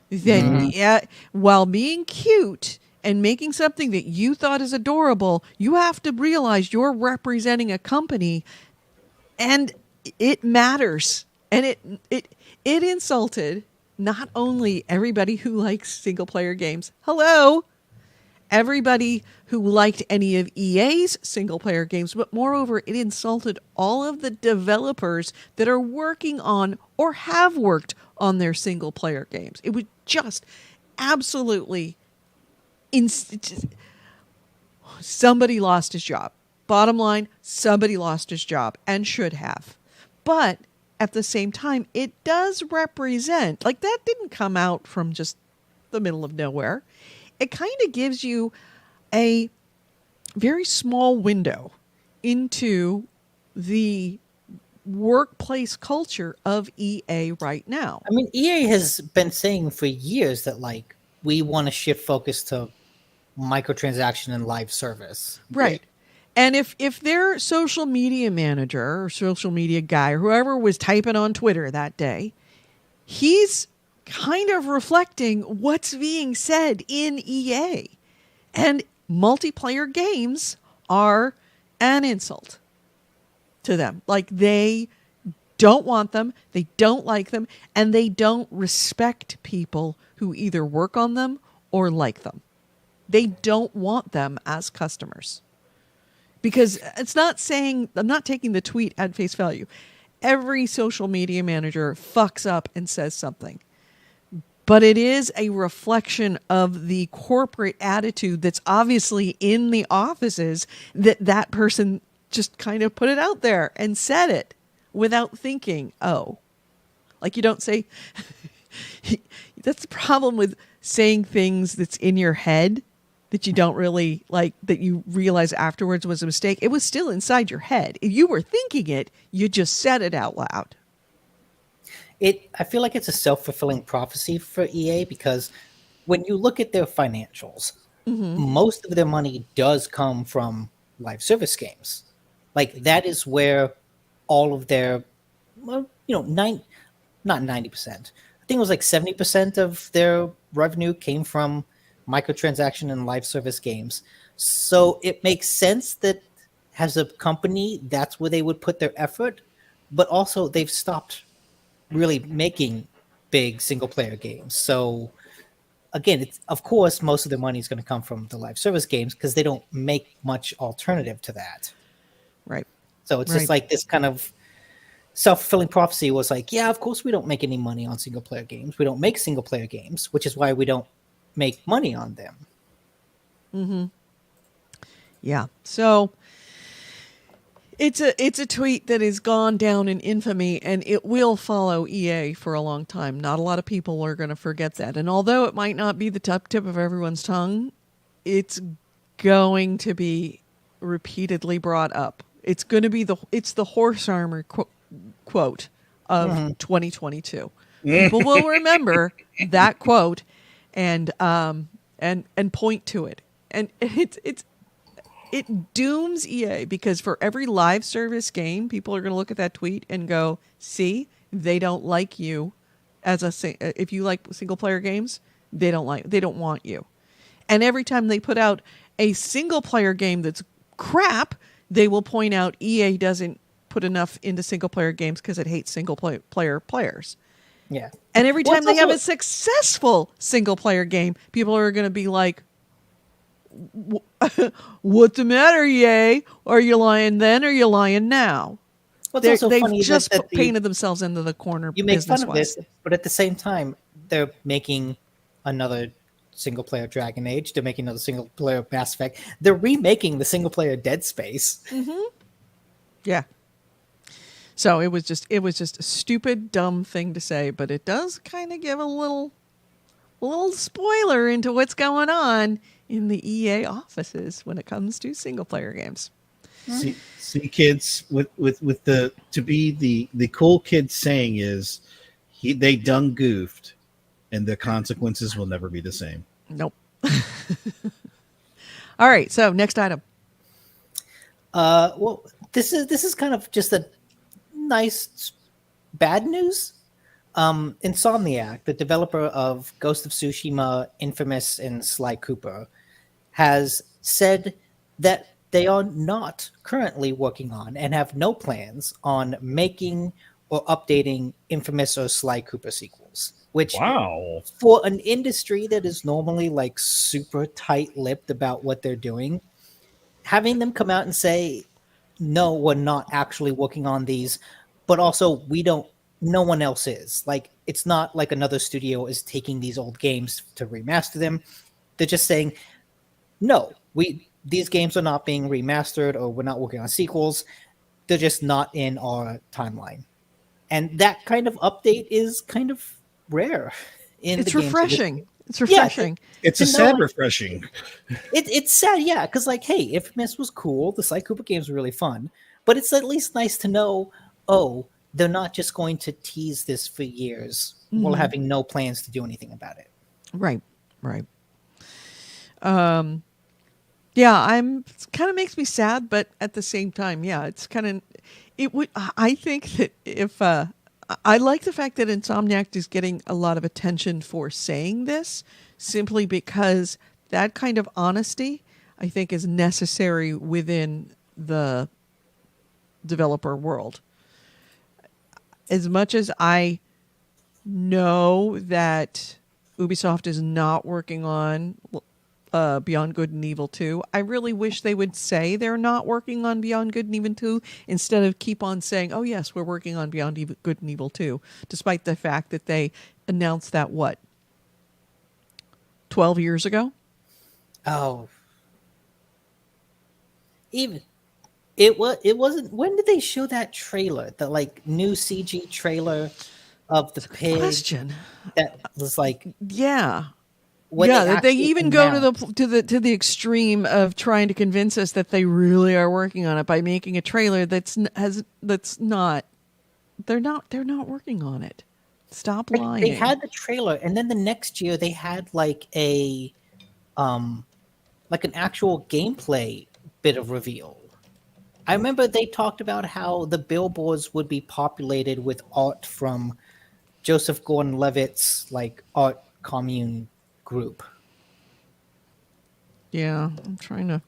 Then, yeah, while being cute and making something that you thought is adorable, you have to realize you're representing a company, and it matters. And it insulted not only everybody who likes single player games. Hello, everybody who liked any of EA's single player games, but moreover, it insulted all of the developers that are working on or have worked on their single player games. It was just absolutely somebody lost his job. Bottom line, somebody lost his job and should have. But at the same time, it does represent, like, that didn't come out from just the middle of nowhere. It kind of gives you a very small window into the workplace culture of EA right now. I mean, EA has been saying for years that, like, we want to shift focus to microtransaction and live service. Right. And if their social media manager or social media guy or whoever was typing on Twitter that day, he's kind of reflecting what's being said in EA. And multiplayer games are an insult to them. Like, they don't want them, they don't like them, and they don't respect people who either work on them or like them. They don't want them as customers. Because it's not saying, I'm not taking the tweet at face value. Every social media manager fucks up and says something. But it is a reflection of the corporate attitude that's obviously in the offices, that person just kind of put it out there and said it without thinking, oh. Like you don't say, that's the problem with saying things that's in your head that you don't really like, that you realize afterwards was a mistake. It was still inside your head. If you were thinking it, you just said it out loud. I feel like it's a self-fulfilling prophecy for EA, because when you look at their financials, most of their money does come from live service games. Like that is where all of their, well, not 90%. I think it was like 70% of their revenue came from microtransaction and live service games. So it makes sense that as a company, that's where they would put their effort. But also they've stopped really making big single player games. So again, it's, of course, most of the money is going to come from the live service games because they don't make much alternative to that. Right. So it's just like this kind of self-fulfilling prophecy was like, yeah, of course we don't make any money on single player games. We don't make single player games, which is why we don't make money on them. Mm-hmm. Yeah. So it's a tweet that has gone down in infamy, and it will follow EA for a long time. Not a lot of people are going to forget that. And although it might not be the top tip of everyone's tongue, it's going to be repeatedly brought up. It's going to be the horse armor quote of 2022. People will remember that quote and point to it. And it dooms EA, because for every live service game, people are going to look at that tweet and go, see, they don't like you if you like single player games, they don't want you. And every time they put out a single player game that's crap, they will point out EA doesn't put enough into single player games because it hates single player players. Yeah. And every time they have a successful single player game, people are going to be like, what's the matter, EA? Are you lying then, or are you lying now? Well, it's also they've funny just that painted themselves into the corner. You make fun of this, but at the same time, they're making another single player Dragon Age. They're making another single player Mass Effect. They're remaking the single player Dead Space. Mm-hmm. Yeah. So it was just a stupid, dumb thing to say, but it does kind of give a little spoiler into what's going on in the EA offices when it comes to single player games. See kids, with the to be the cool kid saying is they done goofed, and the consequences will never be the same. Nope. All right, so next item. Well, this is kind of just a nice bad news. Insomniac, the developer of Ghost of Tsushima, Infamous, and Sly Cooper, has said that they are not currently working on and have no plans on making or updating Infamous or Sly Cooper sequels. Which, wow, for an industry that is normally like super tight-lipped about what they're doing, having them come out and say, no, we're not actually working on these, but also no one else is. Like, it's not like another studio is taking these old games to remaster them. They're just saying, no, these games are not being remastered, or we're not working on sequels. They're just not in our timeline. And that kind of update is kind of rare. It's refreshing. It's refreshing. Yeah, it's a sad refreshing. It's sad, yeah, because like, hey, Infamous was cool. The Sly Cooper games were really fun. But it's at least nice to know, they're not just going to tease this for years while having no plans to do anything about it. Right. Yeah, it kind of makes me sad, but at the same time, yeah, I think that if, I like the fact that Insomniac is getting a lot of attention for saying this, simply because that kind of honesty, I think, is necessary within the developer world. as much as I know that Ubisoft is not working on Beyond Good and Evil 2, I really wish they would say they're not working on Beyond Good and Evil 2 instead of keep on saying, oh, yes, we're working on Good and Evil 2, despite the fact that they announced that, 12 years ago? Oh. Even it wasn't, when did they show that trailer? The like new CG trailer of the pig Question. that was like, Yeah. when Yeah, that they actually even go announced- to the extreme of trying to convince us that they really are working on it by making a trailer that's not they're not working on it. Stop lying. They had the trailer, and then the next year they had like an actual gameplay bit of reveal. I remember they talked about how the billboards would be populated with art from Joseph Gordon-Levitt's like art commune group. Yeah, I'm trying to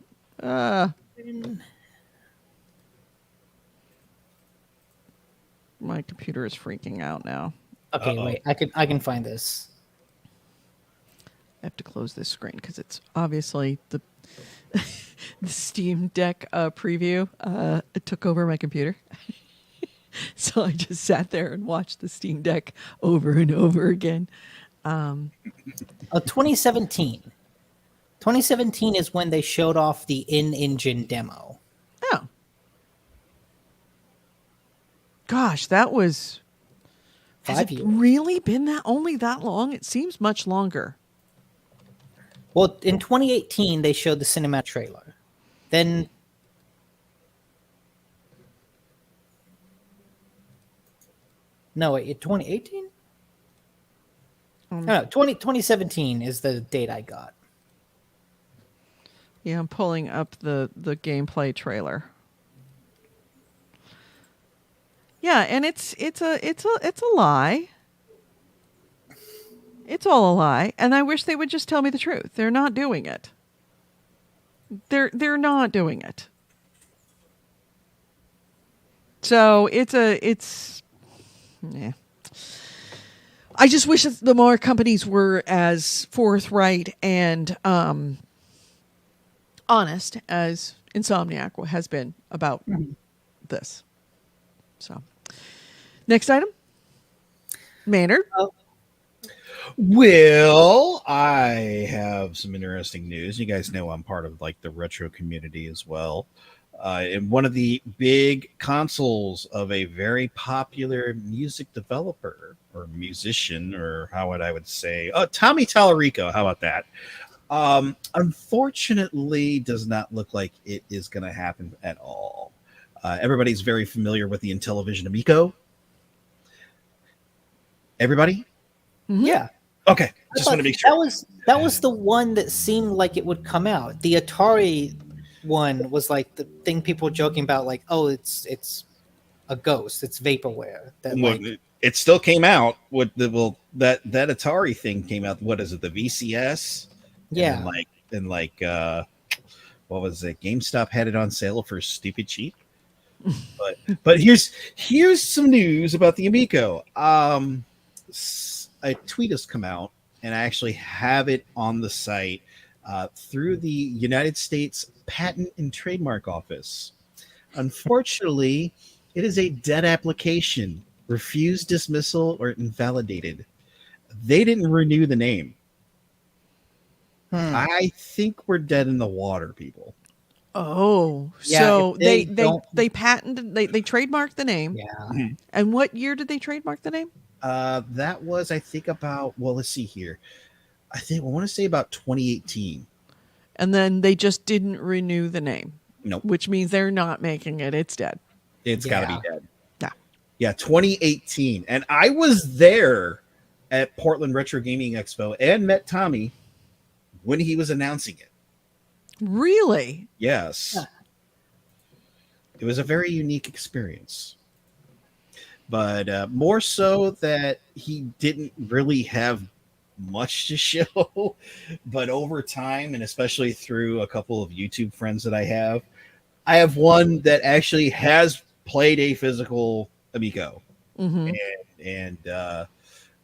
my computer is freaking out now. Okay, wait, I can find this. I have to close this screen because it's obviously the the Steam Deck preview. It took over my computer. So I just sat there and watched the Steam Deck over and over again. 2017. 2017 is when they showed off the in-engine demo. Oh. Gosh, that was... Has 5 it years. really been only that long? It seems much longer. Well, in 2018, they showed the cinematic trailer. Then... No, wait, 2018? No, 2017 is the date I got. Yeah, I'm pulling up the gameplay trailer. Yeah, and it's a lie. It's all a lie, and I wish they would just tell me the truth. They're not doing it. They're not doing it. So it's yeah. I just wish that the more companies were as forthright and honest as Insomniac has been about this. So, next item, Maynard. Well, I have some interesting news. You guys know I'm part of like the retro community as well. And one of the big consoles of a very popular music developer or musician, or how would I would say, Tommy Tallarico. How about that? Unfortunately, does not look like it is going to happen at all. Everybody's very familiar with the Intellivision Amico. Everybody? Mm-hmm. Yeah. Okay. Just want to make sure. That was the one that seemed like it would come out. The Atari one was like the thing people were joking about, like, oh, it's a ghost, it's vaporware. It still came out with that Atari thing came out. What is it? The VCS? Yeah. And what was it? GameStop had it on sale for stupid cheap. But here's some news about the Amico. A tweet has come out, and I actually have it on the site through the United States Patent and Trademark Office. Unfortunately, it is a dead application, refused dismissal or invalidated. They didn't renew the name. I think we're dead in the water, people. Oh, yeah, so they patented, they trademarked the name. Yeah. And what year did they trademark the name? That was, I think, about, well, let's see here. I want to say about 2018. And then they just didn't renew the name. Nope. Which means they're not making it. It's dead. It's got to be dead. Yeah. Yeah, 2018. And I was there at Portland Retro Gaming Expo and met Tommy when he was announcing it. Really? Yes. Yeah. It was a very unique experience. But more so that he didn't really have much to show. But over time, and especially through a couple of YouTube friends that I have one that actually has played a physical Amico. and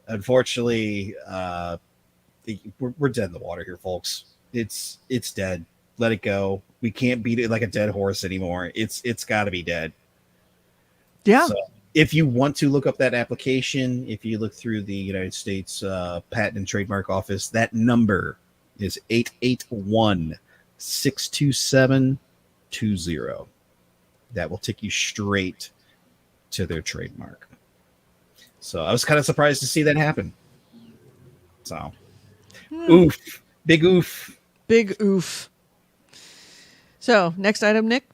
unfortunately, we're dead in the water here, folks. It's dead. Let it go. We can't beat it like a dead horse anymore. It's got to be dead. Yeah. So if you want to look up that application, if you look through the United States Patent and Trademark Office, that number is 881-627-20. That will take you straight to their trademark. So I was kind of surprised to see that happen. So, oof. Big oof. Big oof. So, next item, Nick.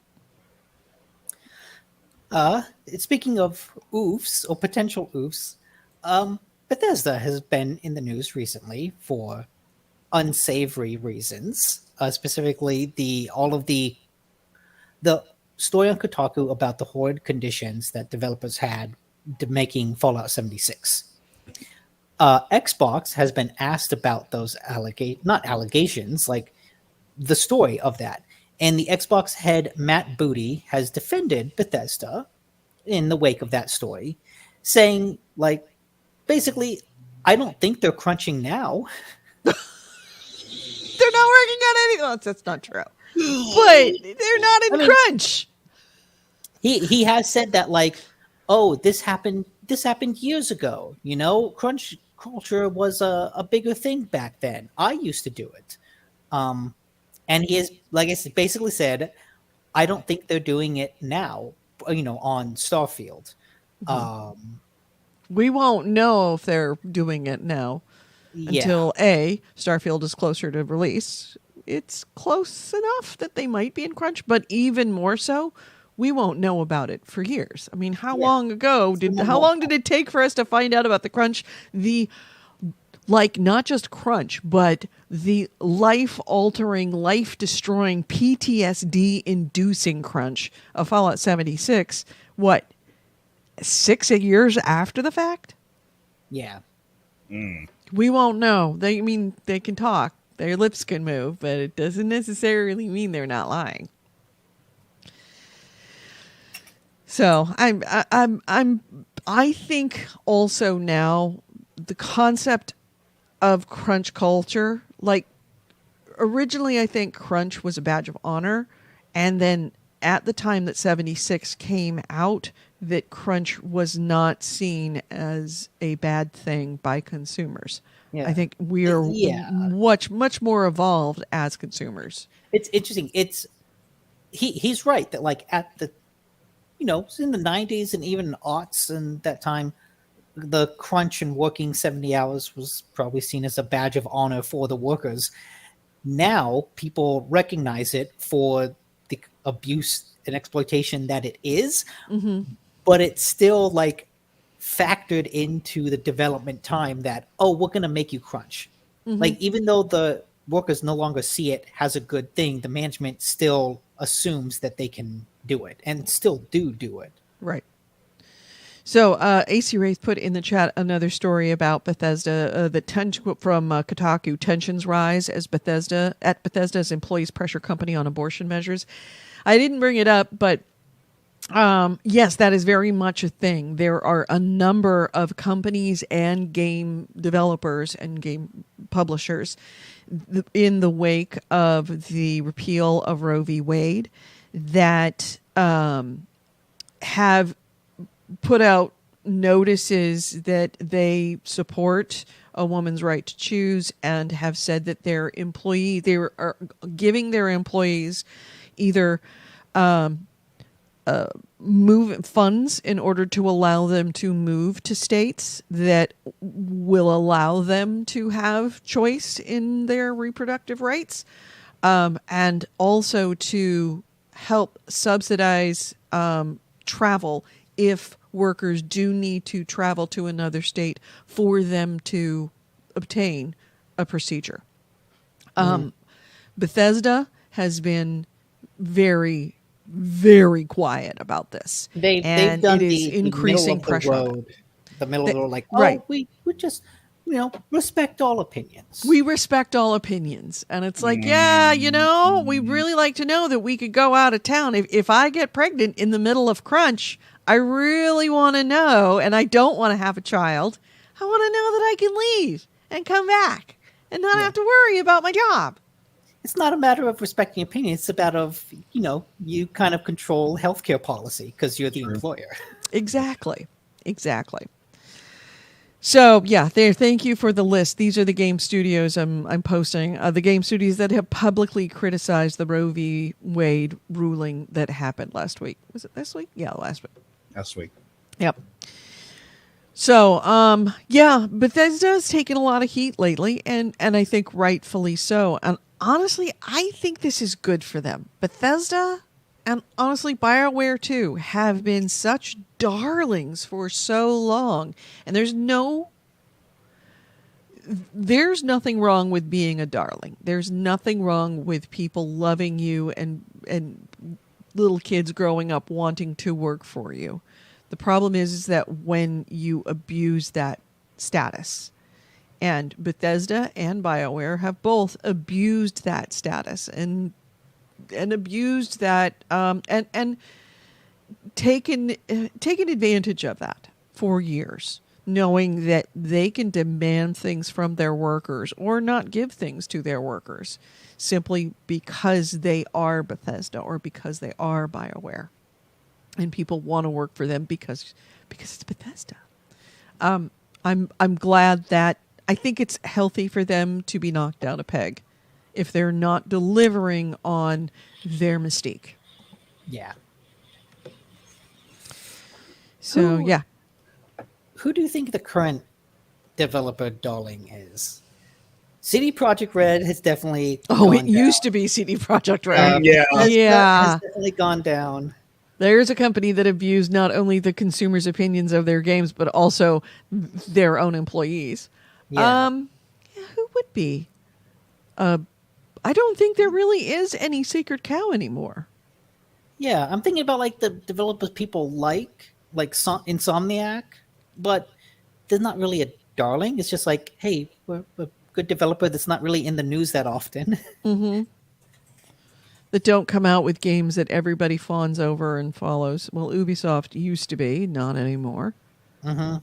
Speaking of oofs or potential oofs, Bethesda has been in the news recently for unsavory reasons. Specifically, all of the story on Kotaku about the horrid conditions that developers had making Fallout 76. Xbox has been asked about those not allegations, like the story of that. And the Xbox head, Matt Booty, has defended Bethesda in the wake of that story, saying, like, basically, I don't think they're crunching now. They're not working on anything. That's not true. But they're not in crunch. He has said that, like, oh, this happened years ago. You know, crunch culture was a bigger thing back then. I used to do it. And he has, like I said, basically said, I don't think they're doing it now, you know, on Starfield. We won't know if they're doing it now until Starfield is closer to release. It's close enough that they might be in crunch, but even more so, we won't know about it for years. I mean, how long did it take for us to find out about the crunch? Not just crunch, but the life-altering, life-destroying, PTSD-inducing crunch of Fallout 76, 6 years after the fact? Yeah. We won't know. They can talk. Their lips can move, but it doesn't necessarily mean they're not lying. So I think also now the concept of crunch culture, like originally I think crunch was a badge of honor, and then at the time that 76 came out, that crunch was not seen as a bad thing by consumers. Yeah. I think we are much more evolved as consumers. It's interesting. He's right that, like, at the, you know, in the 90s and even aughts and that time, the crunch and working 70 hours was probably seen as a badge of honor for the workers. Now people recognize it for the abuse and exploitation that it is, but it's still, like, factored into the development time that, oh, we're going to make you crunch. Like, even though the workers no longer see it as a good thing, the management still assumes that they can do it and still do it. Right. So AC Wraith put in the chat another story about Bethesda, from Kotaku, tensions rise as Bethesda's employees pressure company on abortion measures. I didn't bring it up, but yes, that is very much a thing. There are a number of companies and game developers and game publishers in the wake of the repeal of Roe v. Wade that have put out notices that they support a woman's right to choose and have said that they are giving their employees either move funds in order to allow them to move to states that will allow them to have choice in their reproductive rights, and also to help subsidize travel if workers do need to travel to another state for them to obtain a procedure. Bethesda has been very, very quiet about this. They've done it is increasing pressure on them. The middle of the road, like, right. We just, you know, respect all opinions. We respect all opinions. And it's like, yeah, you know, we really like to know that we could go out of town. If I get pregnant in the middle of crunch, I really want to know, and I don't want to have a child. I want to know that I can leave and come back and not have to worry about my job. It's not a matter of respecting opinion. It's about you kind of control healthcare policy because you're the employer. Exactly. So, yeah, there. Thank you for the list. These are the game studios I'm posting. The game studios that have publicly criticized the Roe v. Wade ruling that happened last week. Was it this week? Yeah, last week. Last week. Yep. So, Bethesda's taken a lot of heat lately, and I think rightfully so. And honestly, I think this is good for them. Bethesda, and honestly, BioWare too, have been such darlings for so long. And there's nothing wrong with being a darling. There's nothing wrong with people loving you and little kids growing up wanting to work for you. The problem is that when you abuse that status, and Bethesda and BioWare have both abused that status and abused that and taken advantage of that for years, knowing that they can demand things from their workers or not give things to their workers simply because they are Bethesda or because they are BioWare, and people want to work for them because it's Bethesda. I'm glad that I think it's healthy for them to be knocked down a peg if they're not delivering on their mystique. Yeah. So, Who do you think the current developer darling is? CD Projekt Red has definitely it used to be CD Projekt Red. Has definitely gone down. There's a company that abused not only the consumers' opinions of their games, but also their own employees. Yeah. Who would be? I don't think there really is any sacred cow anymore. Yeah, I'm thinking about like the developers people like Insomniac, but they're not really a darling. It's just like, hey, we're a good developer that's not really in the news that often. Mm-hmm. That don't come out with games that everybody fawns over and follows. Well, Ubisoft used to be, not anymore. Mm-hmm.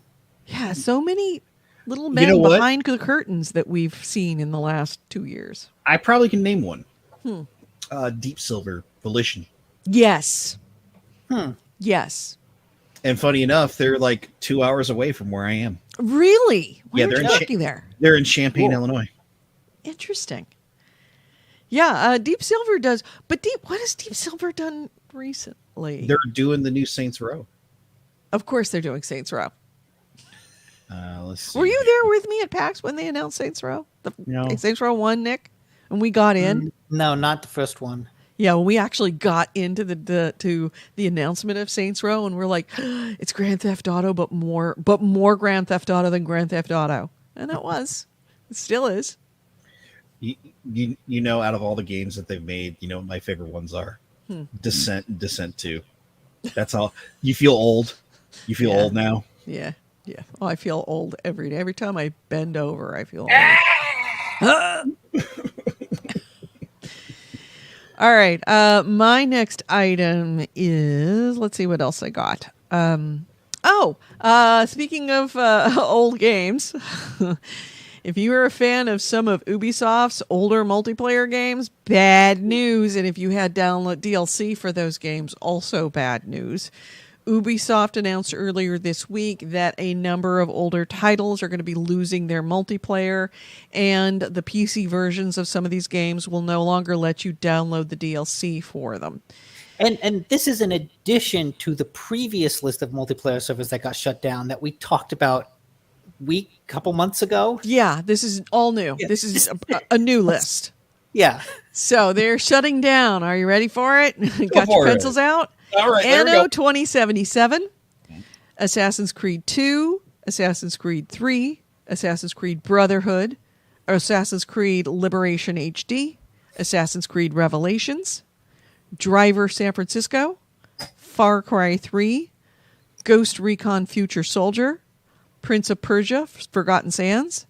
Yeah, so many little men behind the curtains that we've seen in the last 2 years. I probably can name one. Deep Silver Volition. Yes. Yes. And funny enough, they're like 2 hours away from where I am. Really? Why they're working there? They're in Champaign, Illinois. Interesting. Yeah, Deep Silver does. But what has Deep Silver done recently? They're doing the new Saints Row. Of course they're doing Saints Row. Let's see. Were you there with me at PAX when they announced Saints Row? Saints Row 1, Nick? And we got in? No, not the first one. Yeah, we actually got into the announcement of Saints Row, and we're like, it's Grand Theft Auto, but more Grand Theft Auto than Grand Theft Auto. And it was. It still is. You know, out of all the games that they've made, you know what my favorite ones are? Descent and Descent 2. That's all. You feel old. You feel old now. Yeah. Yeah. Oh, I feel old every day. Every time I bend over, I feel old. All right. My next item is, let's see what else I got. Speaking of old games, if you are a fan of some of Ubisoft's older multiplayer games, bad news. And if you had download DLC for those games, also bad news. Ubisoft announced earlier this week that a number of older titles are going to be losing their multiplayer, and the PC versions of some of these games will no longer let you download the DLC for them. And this is in addition to the previous list of multiplayer servers that got shut down that we talked about couple months ago. Yeah, this is all new. Yeah. This is a new list. Yeah. So they're shutting down. Are you ready for it? Got your pencils out? All right, Anno 2077, Assassin's Creed 2, Assassin's Creed 3, Assassin's Creed Brotherhood, Assassin's Creed Liberation HD, Assassin's Creed Revelations, Driver San Francisco, Far Cry 3, Ghost Recon Future Soldier, Prince of Persia Forgotten Sands,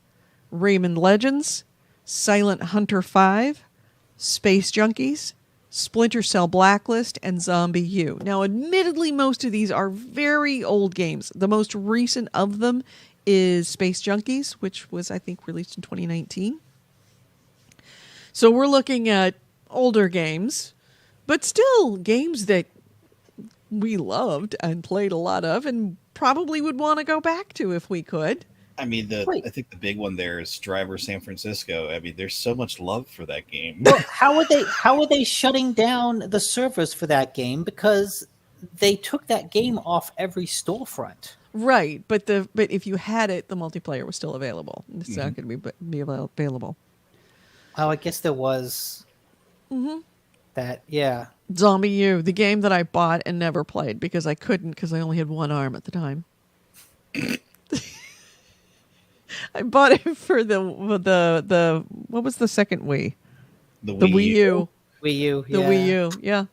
Rayman Legends, Silent Hunter 5, Space Junkies, Splinter Cell Blacklist, and Zombie U. Now, admittedly, most of these are very old games. The most recent of them is Space Junkies, which was, I think, released in 2019. So we're looking at older games, but still games that we loved and played a lot of and probably would want to go back to if we could. I mean, I think the big one there is Driver San Francisco. I mean, there's so much love for that game. Well, how are they shutting down the servers for that game? Because they took that game off every storefront. Right, but if you had it, the multiplayer was still available. It's not going to be available. Oh, I guess there was that. Yeah, Zombie U, the game that I bought and never played because I couldn't because I only had one arm at the time. I bought it for the what was the second Wii? The Wii U. Wii U. The Wii U. Yeah.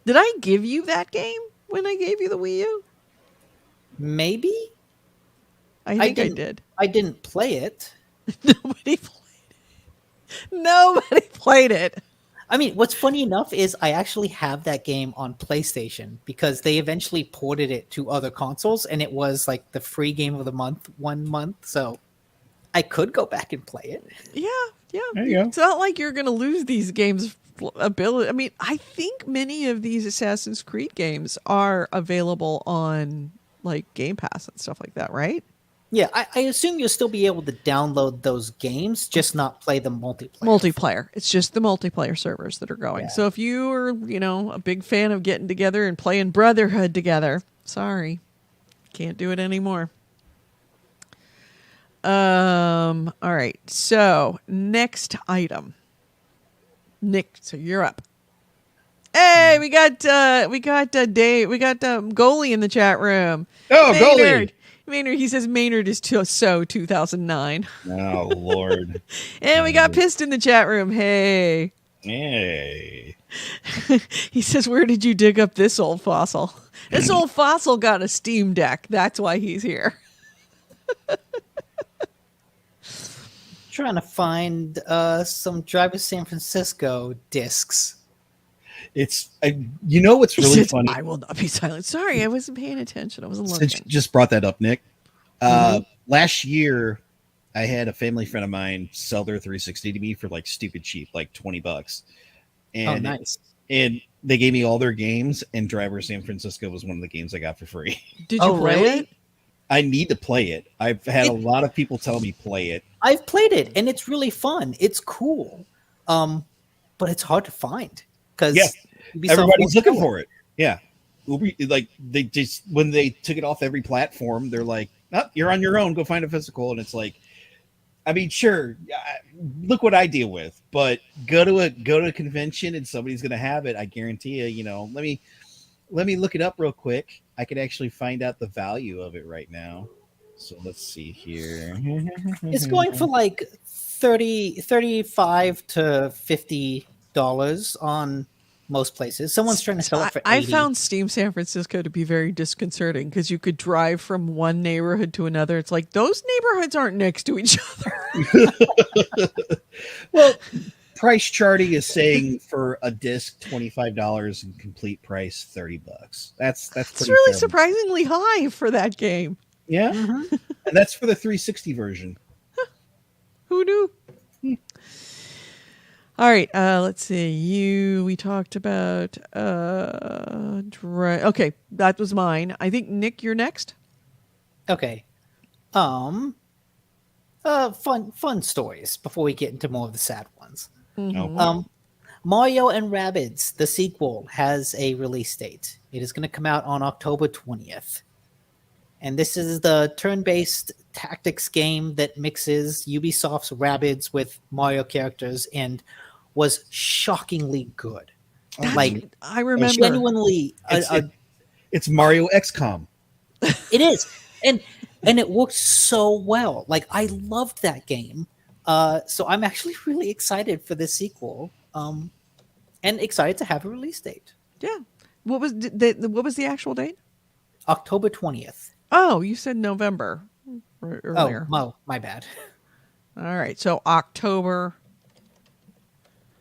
Did I give you that game when I gave you the Wii U? Maybe. I think I did. I didn't play it. Nobody played it. Nobody played it. I mean, what's funny enough is I actually have that game on PlayStation because they eventually ported it to other consoles, and it was like the free game of the month, 1 month. So I could go back and play it. Yeah. There you go. It's not like you're going to lose these games' ability. I mean, I think many of these Assassin's Creed games are available on like Game Pass and stuff like that, right? Yeah, I assume you'll still be able to download those games, just not play them multiplayer. Multiplayer. It's just the multiplayer servers that are going. Yeah. So if you are, a big fan of getting together and playing Brotherhood together, sorry, can't do it anymore. All right. So next item, Nick. So you're up. Hey, we got Dave. We got Goalie in the chat room. Oh, Maynard. Goalie. Maynard, he says Maynard is so 2009. Oh, Lord. And we got Pissed in the chat room. Hey. Hey. He says, where did you dig up this old fossil? This old fossil got a Steam Deck. That's why he's here. Trying to find some Driver San Francisco discs. What's really funny? I will not be silent. Sorry, I wasn't paying attention. I wasn't looking. Since you just brought that up, Nick, last year I had a family friend of mine sell their 360 to me for like stupid cheap, like $20. And nice. And they gave me all their games, and Driver San Francisco was one of the games I got for free. Did you play really? it? I need to play it. I've had a lot of people tell me play it. I've played it, and it's really fun. It's cool, but it's hard to find because everybody's looking for it. Yeah, like they just when they took it off every platform, they're like, "Oh, you're on your own. Go find a physical." And it's like, I mean, sure, look what I deal with, but go to a convention and somebody's going to have it. I guarantee you. Let me look it up real quick. I could actually find out the value of it right now. So let's see here. It's going for like $35 to $50 on most places. Someone's trying to sell it for $80. I found Steam San Francisco to be very disconcerting because you could drive from one neighborhood to another. It's like those neighborhoods aren't next to each other. Well, Price Charting is saying for a disc $25 and complete price $30. That's it's really surprisingly high for that game. Yeah, and that's for the 360 version. Who knew? All right, let's see. We talked about okay, that was mine. I think Nick, you're next. Okay. Fun stories before we get into more of the sad ones. Mm-hmm. Mario and Rabbids, the sequel, has a release date. It is going to come out on October 20th. And this is the turn-based tactics game that mixes Ubisoft's Rabbids with Mario characters and was shockingly good. I remember. Genuinely. It's Mario XCOM. It is. And it worked so well. Like, I loved that game. So I'm actually really excited for this sequel. And excited to have a release date. Yeah. What was the actual date? October 20th. Oh, you said November earlier. Oh, my bad. All right. So October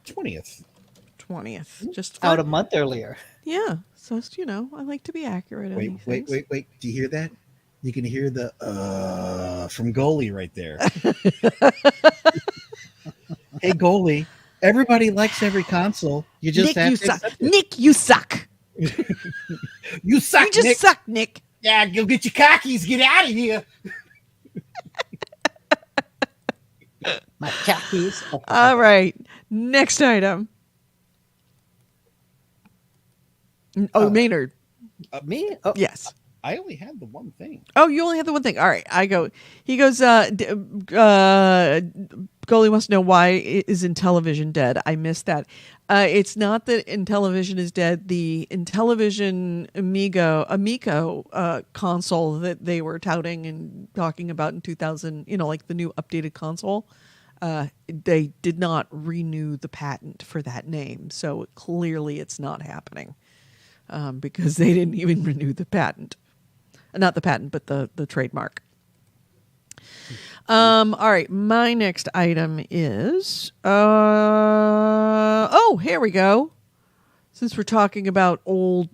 20th. 20th. Just out a month earlier. Yeah. So, I like to be accurate on these things. Wait. Do you hear that? You can hear the from goalie right there. Hey, goalie. Everybody likes every console. You just Nick, have you to suck. accept it. Nick, you suck. You suck, You just Nick. suck, Nick. Yeah, go get your cockies. Get out of here. My khakis. All right. Next item. Oh, Maynard. Me? Oh, Yes. I only had the one thing. Oh, you only had the one thing. All right. He goes, goalie wants to know why is Intellivision dead. I missed that. It's not that Intellivision is dead. The Intellivision Amico console that they were touting and talking about in 2000, like the new updated console, they did not renew the patent for that name. So clearly it's not happening because they didn't even renew the patent. Not the patent, but the trademark. All right. My next item is, here we go. Since we're talking about old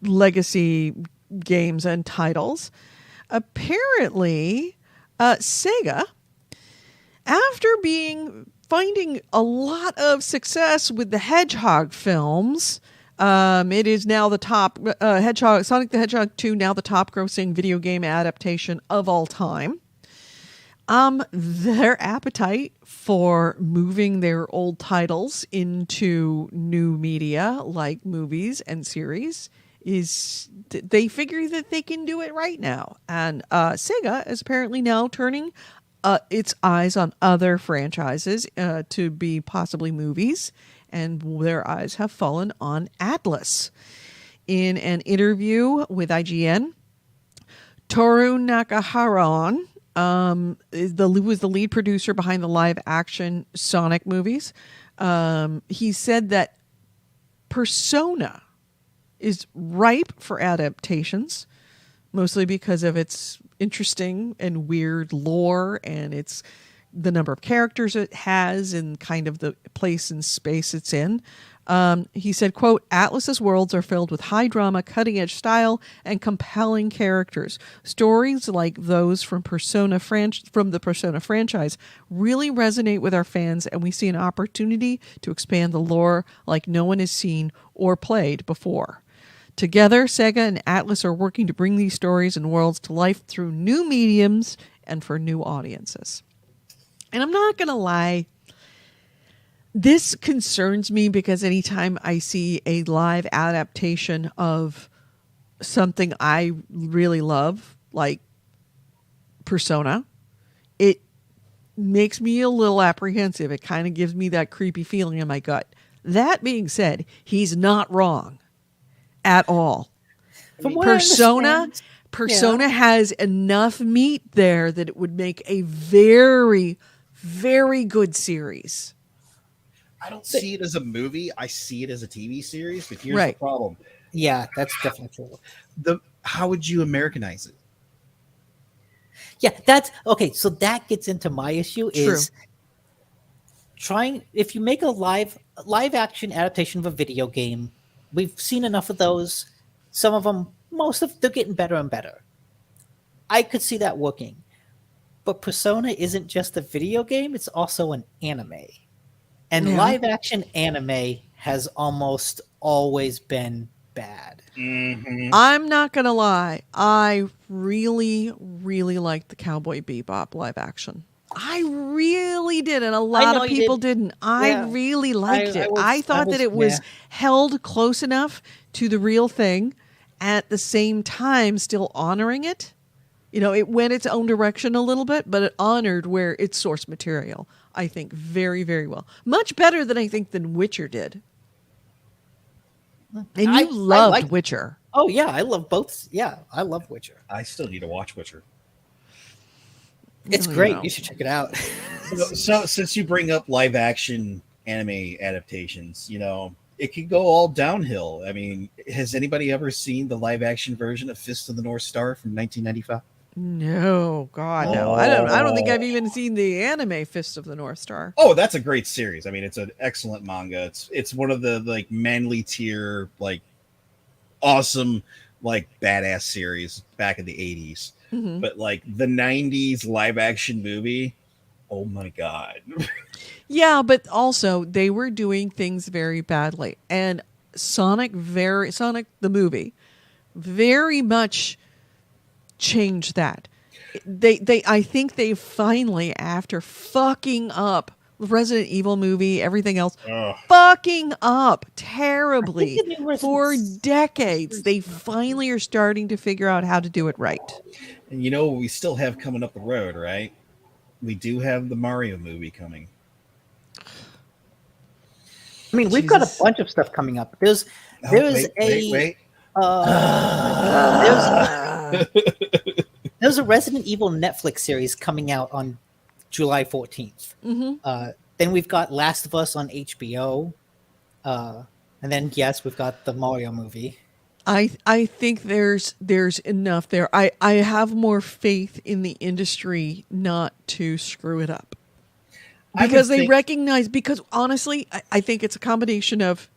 legacy games and titles, apparently, Sega, after finding a lot of success with the Hedgehog films, it is now the top Sonic the Hedgehog 2, now the top grossing video game adaptation of all time. Their appetite for moving their old titles into new media like movies and series is they figure that they can do it right now. And Sega is apparently now turning its eyes on other franchises to be possibly movies. And their eyes have fallen on Atlas. In an interview with IGN, Toru Nakaharon was the lead producer behind the live-action Sonic movies. He said that Persona is ripe for adaptations, mostly because of its interesting and weird lore and its the number of characters it has and kind of the place and space it's in. He said, quote, Atlas's worlds are filled with high drama, cutting edge style, and compelling characters. Stories like those from the Persona franchise really resonate with our fans, and we see an opportunity to expand the lore like no one has seen or played before. Together, Sega and Atlas are working to bring these stories and worlds to life through new mediums and for new audiences. And I'm not going to lie, this concerns me because anytime I see a live adaptation of something I really love, like Persona, it makes me a little apprehensive. It kind of gives me that creepy feeling in my gut. That being said, he's not wrong at all. Persona has enough meat there that it would make a very, very good series. I don't see it as a movie. I see it as a TV series. But here's the problem. Yeah, that's definitely true. How would you Americanize it? Yeah, that's okay. So that gets into my issue is trying. If you make a live action adaptation of a video game, we've seen enough of those. Some of them, they're getting better and better. I could see that working. But Persona isn't just a video game, it's also an anime. And live action anime has almost always been bad. Mm-hmm. I'm not going to lie. I really, really liked the Cowboy Bebop live action. I really did. And a lot of people didn't. I really liked it. I thought that it was held close enough to the real thing, at the same time still honoring it. It went its own direction a little bit, but it honored where its source material, I think, very, very well. Much better than I think than Witcher did. And you loved Witcher. Oh, yeah. I love both. Yeah, I love Witcher. I still need to watch Witcher. It's great. You should check it out. So since you bring up live action anime adaptations, it could go all downhill. I mean, has anybody ever seen the live action version of Fist of the North Star from 1995? No, God, no. I don't think I've even seen the anime Fist of the North Star. Oh, that's a great series. I mean, it's an excellent manga. It's one of the like manly tier, like awesome, like badass series back in the 80s. Mm-hmm. But like the 90s live action movie, oh my god. Yeah, but also they were doing things very badly. And Sonic the movie very much changed that. They I think they finally, after fucking up Resident Evil movie, everything else, fucking up terribly for decades, they finally are starting to figure out how to do it right. And you know what we still have coming up the road, right? We do have the Mario movie coming. I mean, we've got a bunch of stuff coming up. There's wait. There's a Resident Evil Netflix series coming out on July 14th. Mm-hmm. Then we've got Last of Us on HBO. And then, yes, we've got the Mario movie. I think there's enough there. I have more faith in the industry not to screw it up. Because they recognize, because honestly, I think it's a combination of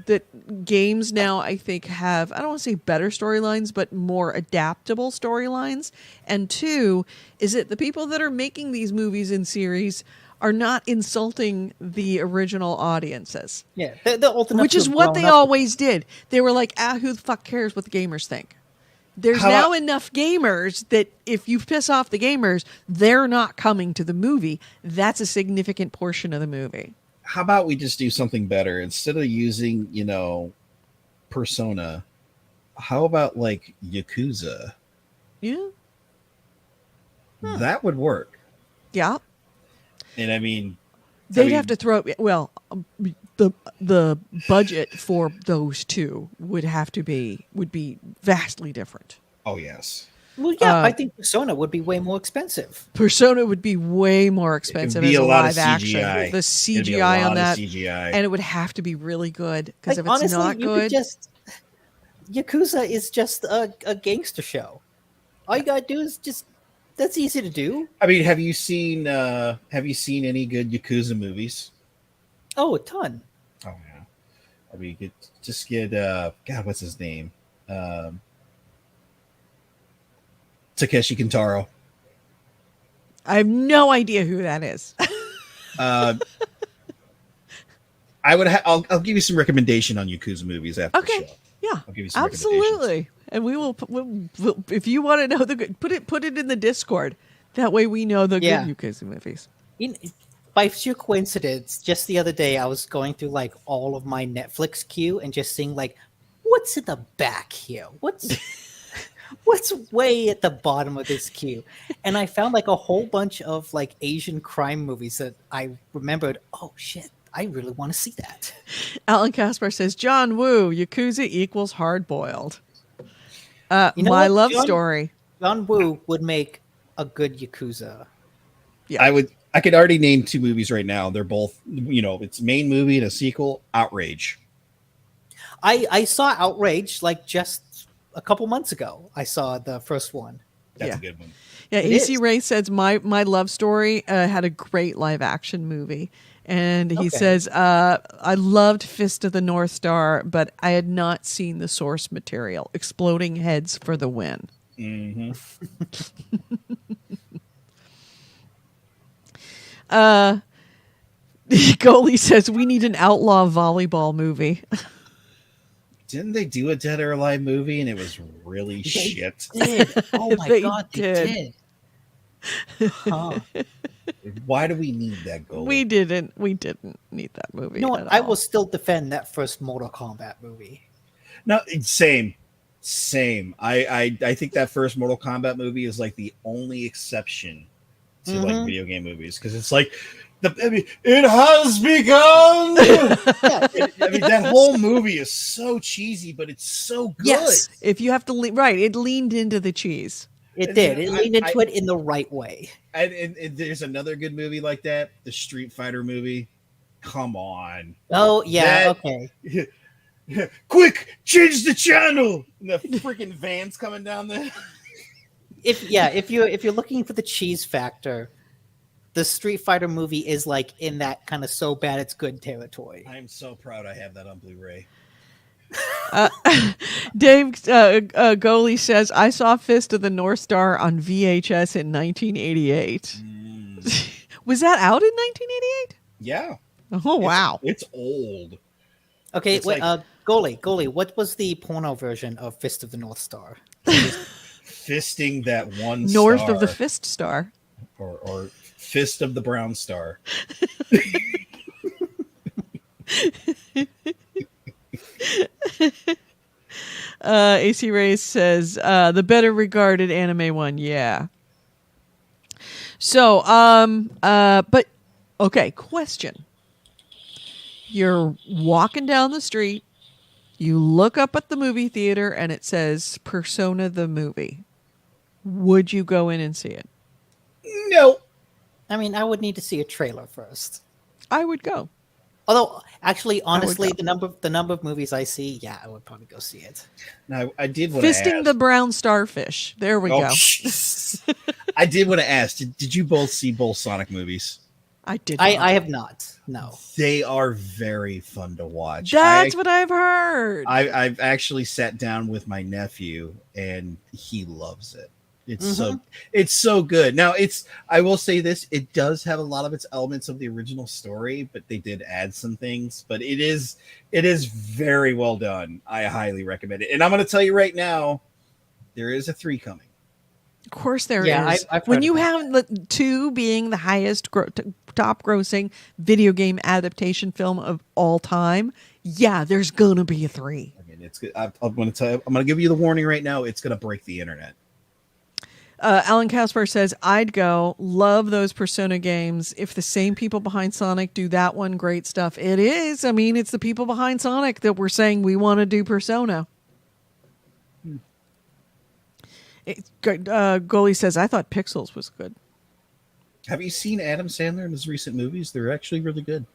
that games now, I think, have, I don't want to say better storylines, but more adaptable storylines. And two, is that the people that are making these movies and series are not insulting the original audiences. Yeah, the ultimate, which is what they always did. They were like, who the fuck cares what the gamers think? There's now enough gamers that if you piss off the gamers, they're not coming to the movie. That's a significant portion of the movie. How about we just do something better? Instead of using, Persona, how about like Yakuza? Yeah. That would work. Yeah. And I mean, they'd have to throw, the budget for those two would be vastly different. Oh yes. Well, yeah, I think Persona would be way more expensive. Persona would be way more expensive as a live action. The CGI on that, and it would have to be really good, because if it's honestly, not good, Yakuza is just a gangster show. All you gotta do is that's easy to do. I mean, have you seen any good Yakuza movies? Oh, a ton. Oh yeah. I mean, you could just get God, what's his name? Takeshi Kintaro. I have no idea who that is. I'll give you some recommendation on Yakuza movies after the show. Yeah, I'll give you some absolutely. And we'll, if you want to know the good, put it in the Discord. That way we know the good Yakuza movies. By sheer coincidence, just the other day I was going through like all of my Netflix queue and just seeing like, what's in the back here? What's way at the bottom of this queue? And I found like a whole bunch of like Asian crime movies that I remembered. Oh shit, I really want to see that. Alan Caspar says, John Woo, Yakuza equals hard boiled. My love story. John Woo would make a good Yakuza. Yeah, I could already name two movies right now. They're both, it's main movie and a sequel. Outrage. I saw Outrage like just a couple months ago. I saw the first one. That's a good one. Yeah, AC Ray says my love story had a great live action movie. And he says, I loved Fist of the North Star, but I had not seen the source material. Exploding heads for the win. Mm-hmm. Goalie says, we need an outlaw volleyball movie. Didn't they do a Dead or Alive movie and it was really shit? Did. Oh my God, they did. Huh. Why do we need that goal? We didn't need that movie. You know what? I will still defend that first Mortal Kombat movie. No, same. I think that first Mortal Kombat movie is like the only exception to like video game movies, because it's like it has begun. That whole movie is so cheesy, but it's so good. Yes, if you have to it leaned into the cheese. It did. It leaned into it in the right way. And there's another good movie like that, the Street Fighter movie. Come on. Oh, yeah, okay. Quick, change the channel. And the freaking van's coming down there. if you're looking for the cheese factor, the Street Fighter movie is like in that kind of so bad it's good territory. I am so proud I have that on Blu-ray. Dave Goalie says, I saw Fist of the North Star on VHS in 1988. Was that out in 1988? Yeah. Oh, wow. It's old. Okay, It's wait, like- Goalie, what was the porno version of Fist of the North Star? Fisting that one North star, of the Fist Star. or Fist of the Brown Star. AC Reyes says, the better regarded anime one. Yeah. So, but okay, question. You're walking down the street, you look up at the movie theater and it says Persona the movie. Would you go in and see it? No. I mean, I would need to see a trailer first. I would go. Although, actually, honestly, go. the number of movies I see, yeah, I would probably go see it. Now, I did want to ask. Fisting the brown starfish. There we go. jeez. I did want to ask. Did you both see both Sonic movies? I did. I have not. No. They are very fun to watch. That's what I've heard. I've actually sat down with my nephew and he loves it. It's so good. Now I will say this, it does have a lot of its elements of the original story, but they did add some things, but it is very well done. I highly recommend it. And I'm going to tell you right now, there is a 3 coming. Of course there is. I've When heard you about have the 2 being the highest top grossing video game adaptation film of all time, yeah, there's going to be a 3. I mean, it's good. I'm going to tell you, I'm going to give you the warning right now. It's going to break the internet. Alan Casper says, I'd go. Love those Persona games. If the same people behind Sonic do that one, great stuff. It is. I mean, it's the people behind Sonic that were saying we want to do Persona. Goalie says, I thought Pixels was good. Have you seen Adam Sandler in his recent movies? They're actually really good.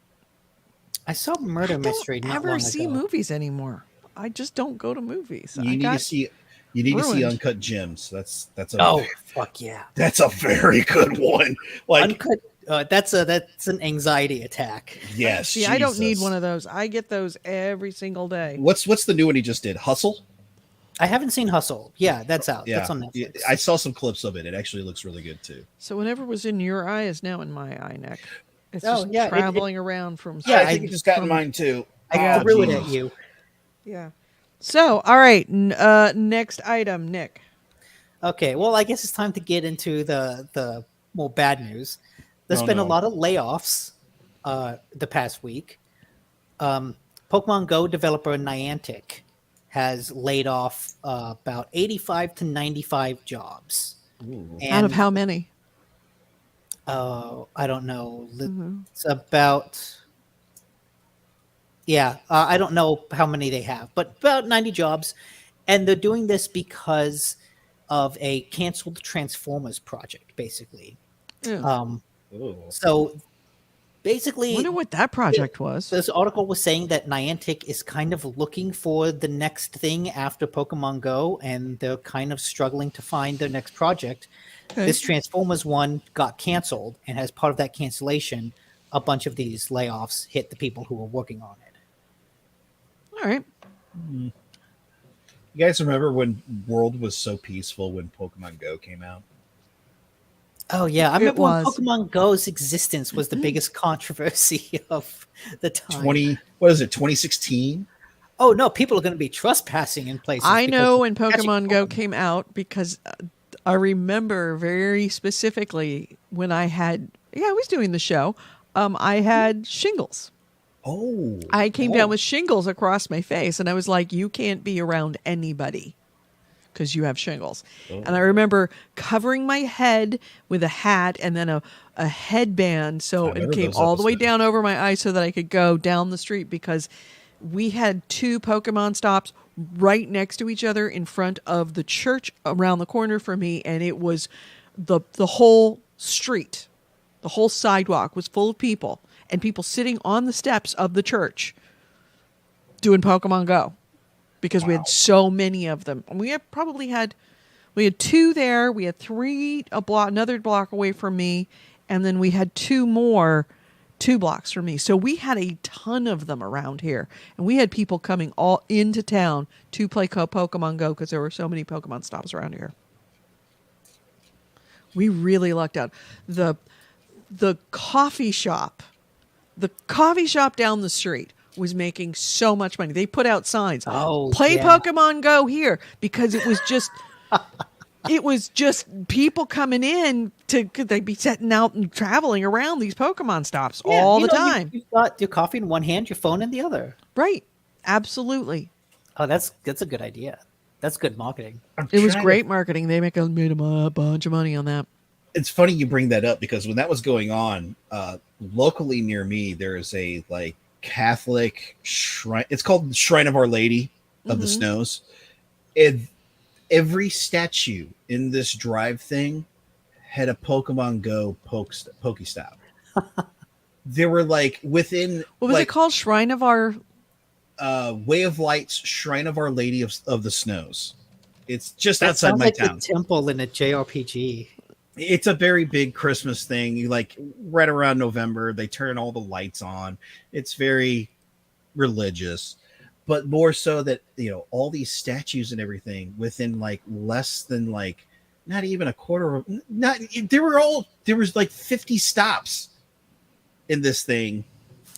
I saw Murder Mystery I not don't ever long see ago. movies anymore. I just don't go to movies. You need to see ruined. Uncut Gems. That's Oh, fuck yeah. that's a very good one. Like, Uncut, that's an anxiety attack. yes. See, I don't need Jesus. one of those. I get those every single day. What's the new one he just did? Hustle? I haven't seen Hustle. Yeah, that's out. Yeah. That's on Netflix. I saw some clips of it. It actually looks really good too. So whatever was in your eye is now in my eye, Nick. It's Oh, just yeah, traveling around from. Yeah, I think it just got in mine too. I Oh, threw it Jesus. at you. Yeah. So, all right. Next item, Nick. Okay, well, I guess it's time to get into the more bad news. There's Oh, been a no. lot of layoffs the past week. Pokemon Go developer Niantic has laid off about 85 to 95 jobs. Ooh. Out of how many? I don't know. It's about... Yeah, I don't know how many they have, but about 90 jobs. And they're doing this because of a canceled Transformers project, basically. Yeah. Ooh. So basically, Wonder what that project was. this article was saying that Niantic is kind of looking for the next thing after Pokemon Go, and they're kind of struggling to find their next project. Okay. This Transformers one got canceled, and as part of that cancellation, a bunch of these layoffs hit the people who were working on it. All right. You guys remember when World was so peaceful when Pokemon Go came out? Oh yeah, I remember when was. Pokemon Go's existence was the biggest controversy of the time. 2016? Oh no, people are going to be trespassing in places. I because know of when catching Pokemon Go came out because I remember very specifically when I was doing the show. I had shingles. Oh. I came down with shingles across my face, and I was like, you can't be around anybody because you have shingles. Oh. And I remember covering my head with a hat and then a headband so I it remember came those all the way episodes. down over my eyes so that I could go down the street because we had 2 Pokemon stops right next to each other in front of the church around the corner from me, and it was the whole street, the whole sidewalk was full of people, and people sitting on the steps of the church doing Pokemon Go because we had so many of them. And we probably had, We had 2 there. We had 3 another block away from me, and then we had 2 more 2 blocks from me. So we had a ton of them around here, and we had people coming all into town to play Pokemon Go because there were so many Pokemon stops around here. We really lucked out. The coffee shop down the street was making so much money. They put out signs. Play Pokemon Go here, because it was just people coming in they'd be setting out and traveling around these Pokemon stops all the time. You've got your coffee in one hand, your phone in the other. Right. Absolutely. Oh, that's a good idea. That's good marketing. It was great marketing. They made a bunch of money on that. It's funny you bring that up, because when that was going on, locally near me, there's a like Catholic shrine. It's called Shrine of Our Lady of the Snows. Every statue in this drive thing had a Pokemon Go Pokestop. There were like within what was it called? Shrine of Our Way of Light's Shrine of Our Lady of the Snows. It's just that outside my like town. The temple in a JRPG. It's a very big Christmas thing. You like right around November, they turn all the lights on. It's very religious, but more so that, all these statues and everything within like less than like not even a quarter of there was like 50 stops in this thing.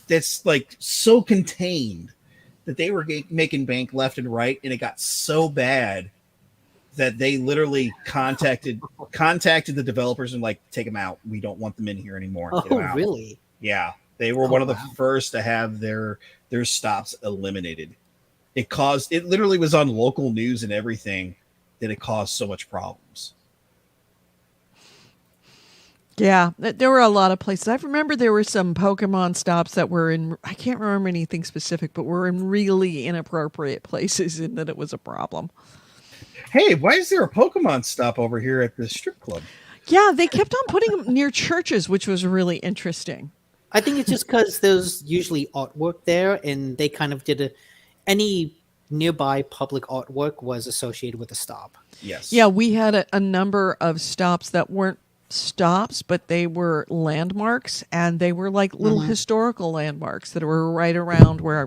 That's like so contained that they were making bank left and right, and it got so bad that they literally contacted the developers and like, take them out. We don't want them in here anymore. Oh, really? Yeah, they were one of the first to have their stops eliminated. It literally was on local news and everything that it caused so much problems. Yeah, there were a lot of places. I remember there were some Pokemon stops that were in, I can't remember anything specific, but were in really inappropriate places, and that it was a problem. Hey, why is there a Pokemon stop over here at the strip club? Yeah, they kept on putting them near churches, which was really interesting. I think it's just because there's usually artwork there, and they kind of did any nearby public artwork was associated with a stop. Yes. Yeah, we had a number of stops that weren't stops, but they were landmarks, and they were like little historical landmarks that were right around where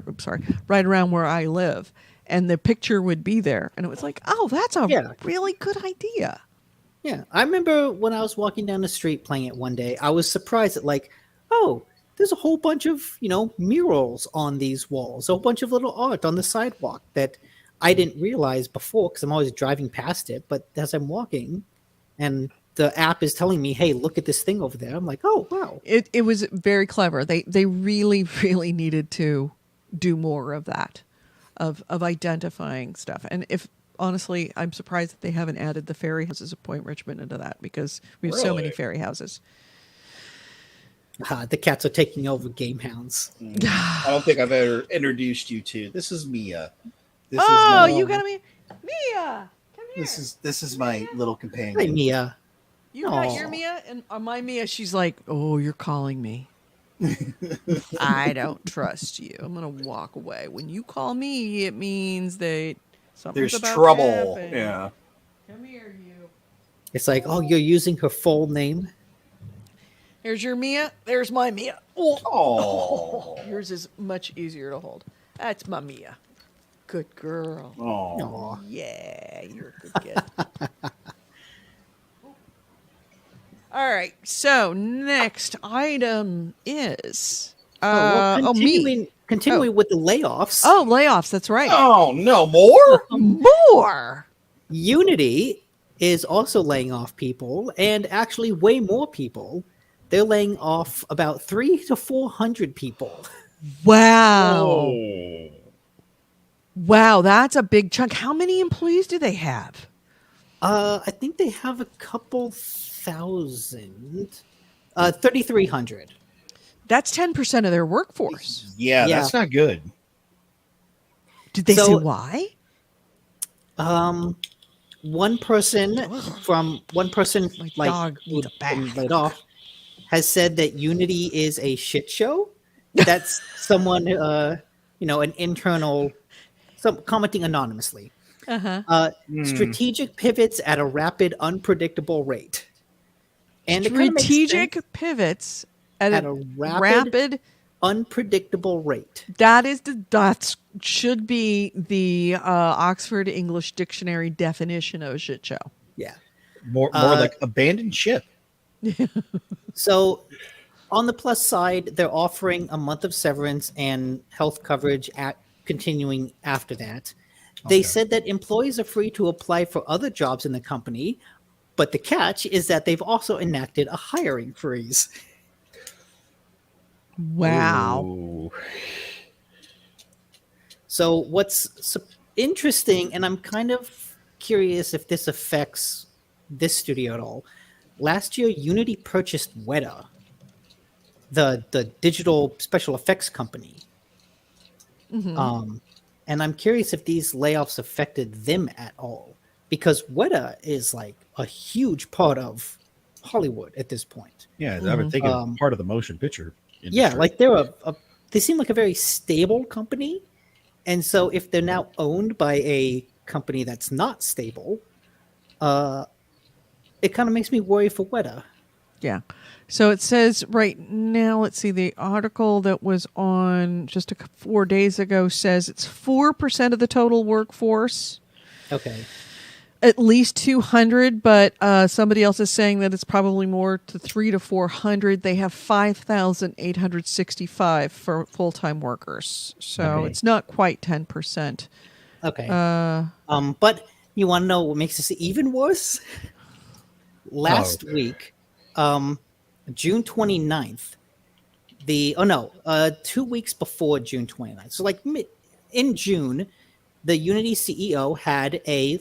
I live. And the picture would be there. And it was like, oh, that's a really good idea. Yeah. I remember when I was walking down the street playing it one day, I was surprised at like, oh, there's a whole bunch of, murals on these walls, a whole bunch of little art on the sidewalk that I didn't realize before because I'm always driving past it. But as I'm walking and the app is telling me, hey, look at this thing over there, I'm like, oh, wow. It was very clever. They really, really needed to do more of that. Of identifying stuff. And honestly, I'm surprised that they haven't added the fairy houses of Point Richmond into that, because we have so many fairy houses. The cats are taking over GameHounds. I don't think I've ever introduced you to. This is Mia. You got me, Mia. Come here. This is my little companion. Hi, Mia. You got your Mia, and on my Mia, she's like, "Oh, you're calling me." I don't trust you. I'm gonna walk away. When you call me, it means that something's there's about trouble. to happen. Yeah. Come here, you. It's like, oh, you're using her full name. Here's your Mia. There's my Mia. Oh. Yours is much easier to hold. That's my Mia. Good girl. Oh. Yeah, you're a good kid. All right. So next item is continuing with the layoffs. Oh, layoffs. That's right. Oh, no more? More. Unity is also laying off people, and actually way more people. They're laying off about 300 to 400 people. Wow. Oh. Wow, that's a big chunk. How many employees do they have? I think they have a couple thousand. 3,300. That's 10% of their workforce. Yeah, that's not good. Did they say why? One person My dog needs a bath. laid off has said that Unity is a shit show. That's someone, an internal, commenting anonymously. Strategic pivots at a rapid, unpredictable rate. And it kind of makes Strategic sense pivots at at a a rapid. unpredictable rate. That should be the Oxford English Dictionary definition of a shit show. Yeah. More like abandoned ship. So on the plus side, they're offering a month of severance and health coverage continuing after that. They said that employees are free to apply for other jobs in the company, but the catch is that they've also enacted a hiring freeze. Wow. Ooh. So what's interesting, and I'm kind of curious if this affects this studio at all. Last year, Unity purchased Weta, the digital special effects company. And I'm curious if these layoffs affected them at all, because Weta is like a huge part of Hollywood at this point. Yeah, I would think it's part of the motion picture industry. Yeah, like they seem like a very stable company. And so if they're now owned by a company that's not stable, it kind of makes me worry for Weta. Yeah. So it says right now, let's see, the article that was on just 4 days ago says it's 4% of the total workforce. Okay. At least 200, but somebody else is saying that it's probably more to 300 to 400. They have 5,865 for full-time workers. So it's not quite 10%. Okay. But you want to know what makes this even worse? Last week, June 29th, 2 weeks before June 29th. So like in June, the Unity CEO had a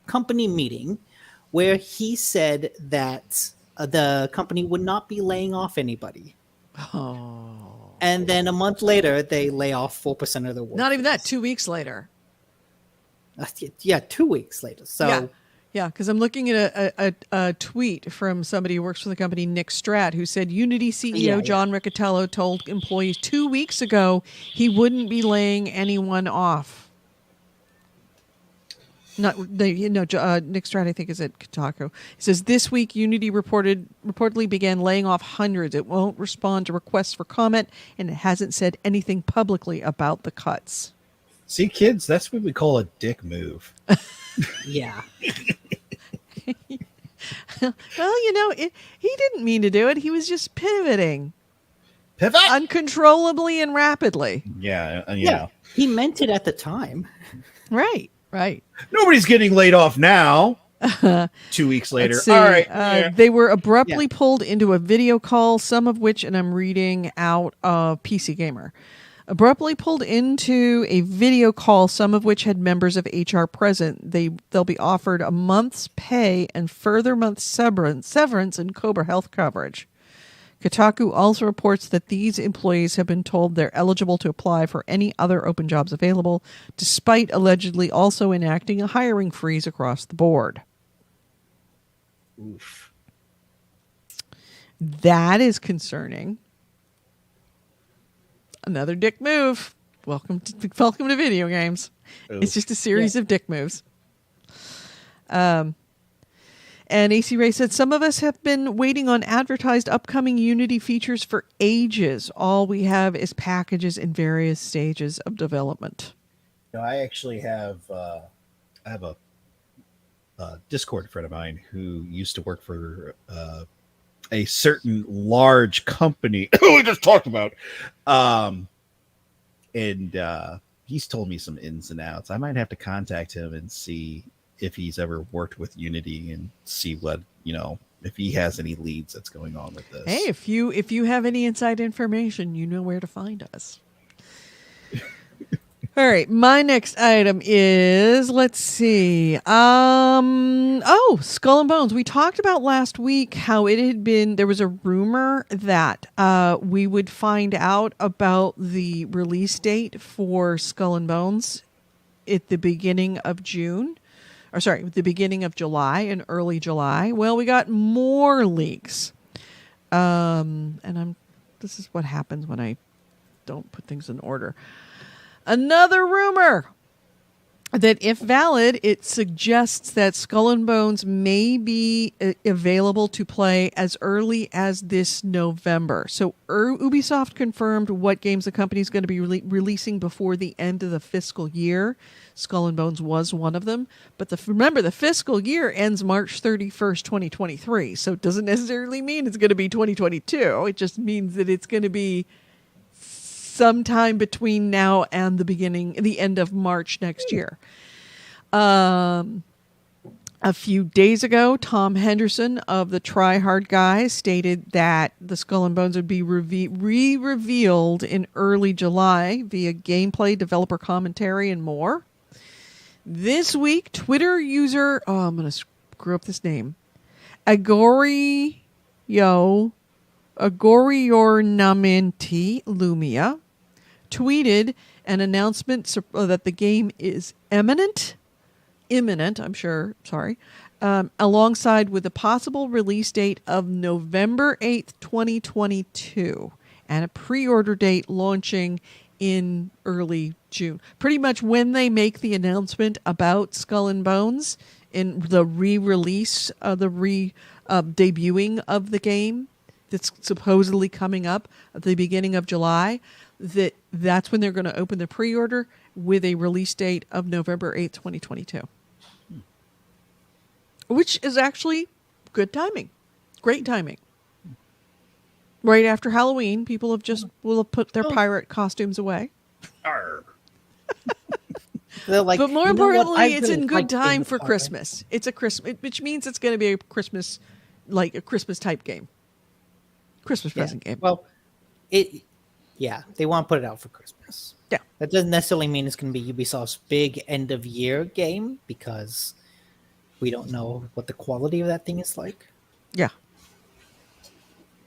company meeting where he said that the company would not be laying off anybody. Oh. And then a month later, they lay off 4% of their workforce. Not even that, 2 weeks later. Yeah, 2 weeks later. So yeah, because I'm looking at a tweet from somebody who works for the company, Nick Stratt, who said Unity CEO John Riccatello told employees 2 weeks ago he wouldn't be laying anyone off. Nick Stratt, I think, is at Kotaku. He says this week Unity reportedly began laying off hundreds. It won't respond to requests for comment, and it hasn't said anything publicly about the cuts. See, kids, that's what we call a dick move. Yeah. Well, he didn't mean to do it. He was just pivoting. Pivot? Uncontrollably and rapidly. Yeah. He meant it at the time. Right. Nobody's getting laid off now. 2 weeks later. All right. They were abruptly pulled into a video call, some of which, and I'm reading out of PC Gamer, abruptly pulled into a video call, some of which had members of HR present. They'll be offered a month's pay and further month's severance and Cobra health coverage. Kotaku also reports that these employees have been told they're eligible to apply for any other open jobs available, despite allegedly also enacting a hiring freeze across the board. Oof. That is concerning. Another dick move. Welcome to video games. Oof. It's just a series of dick moves. And AC Ray said, some of us have been waiting on advertised upcoming Unity features for ages. All we have is packages in various stages of development. I actually have a Discord friend of mine who used to work for a certain large company we just talked about. And he's told me some ins and outs. I might have to contact him and see if he's ever worked with Unity and see what, if he has any leads that's going on with this. Hey, if you have any inside information, you know where to find us. All right, my next item is, let's see. Skull and Bones. We talked about last week how there was a rumor that we would find out about the release date for Skull and Bones at the beginning of June. The beginning of July and early July. Well, we got more leaks. This is what happens when I don't put things in order. Another rumor. that if valid, it suggests that Skull and Bones may be available to play as early as this November. So Ubisoft confirmed what games the company is going to be releasing before the end of the fiscal year. Skull and Bones was one of them. But remember, the fiscal year ends March 31st, 2023. So it doesn't necessarily mean it's going to be 2022. It just means that it's going to be sometime between now and the end of March next year. A few days ago, Tom Henderson of the Try Hard Guys stated that the Skull and Bones would be re-revealed in early July via gameplay, developer commentary, and more. This week, Twitter user, I'm going to screw up this name, Agoriornamenti Lumia, tweeted an announcement that the game is imminent, I'm sure, alongside with a possible release date of November 8th, 2022, and a pre-order date launching in early June. Pretty much when they make the announcement about Skull and Bones in the re-release, debuting of the game that's supposedly coming up at the beginning of July, that's when they're going to open the pre-order with a release date of November 8th, 2022. Which is actually good timing. Great timing. Right after Halloween, people will have put their pirate costumes away. But more importantly, it's in good time for Christmas. It's a Christmas, which means it's going to be a Christmas type game. Christmas present game. Well, they want to put it out for Christmas. Yeah. That doesn't necessarily mean it's going to be Ubisoft's big end of year game because we don't know what the quality of that thing is like. Yeah.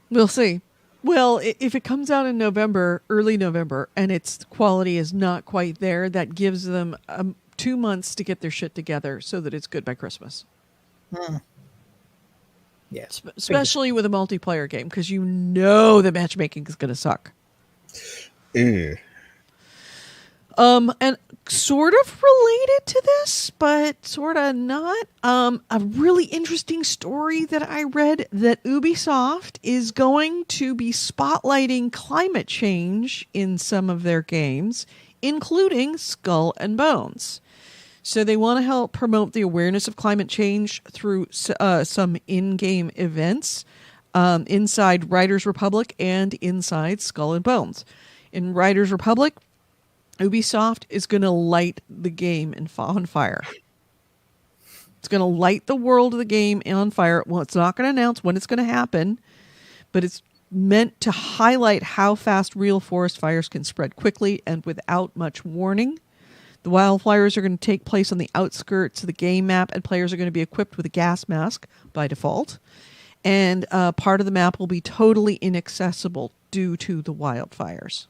We'll see. Well, if it comes out in November, early November, and its quality is not quite there, that gives them 2 months to get their shit together so that it's good by Christmas. Yeah. Especially with a multiplayer game, because you know the matchmaking is going to suck. And sort of related to this, but sort of not. A really interesting story that I read that Ubisoft is going to be spotlighting climate change in some of their games, including Skull and Bones. So they want to help promote the awareness of climate change through some in-game events inside Riders Republic and inside Skull and Bones. In Riders Republic, Ubisoft is going to light the game on fire. It's going to light the world of the game on fire. Well, it's not going to announce when it's going to happen, but it's meant to highlight how fast real forest fires can spread quickly and without much warning. The wildfires are going to take place on the outskirts of the game map, and players are going to be equipped with a gas mask by default. And part of the map will be totally inaccessible due to the wildfires.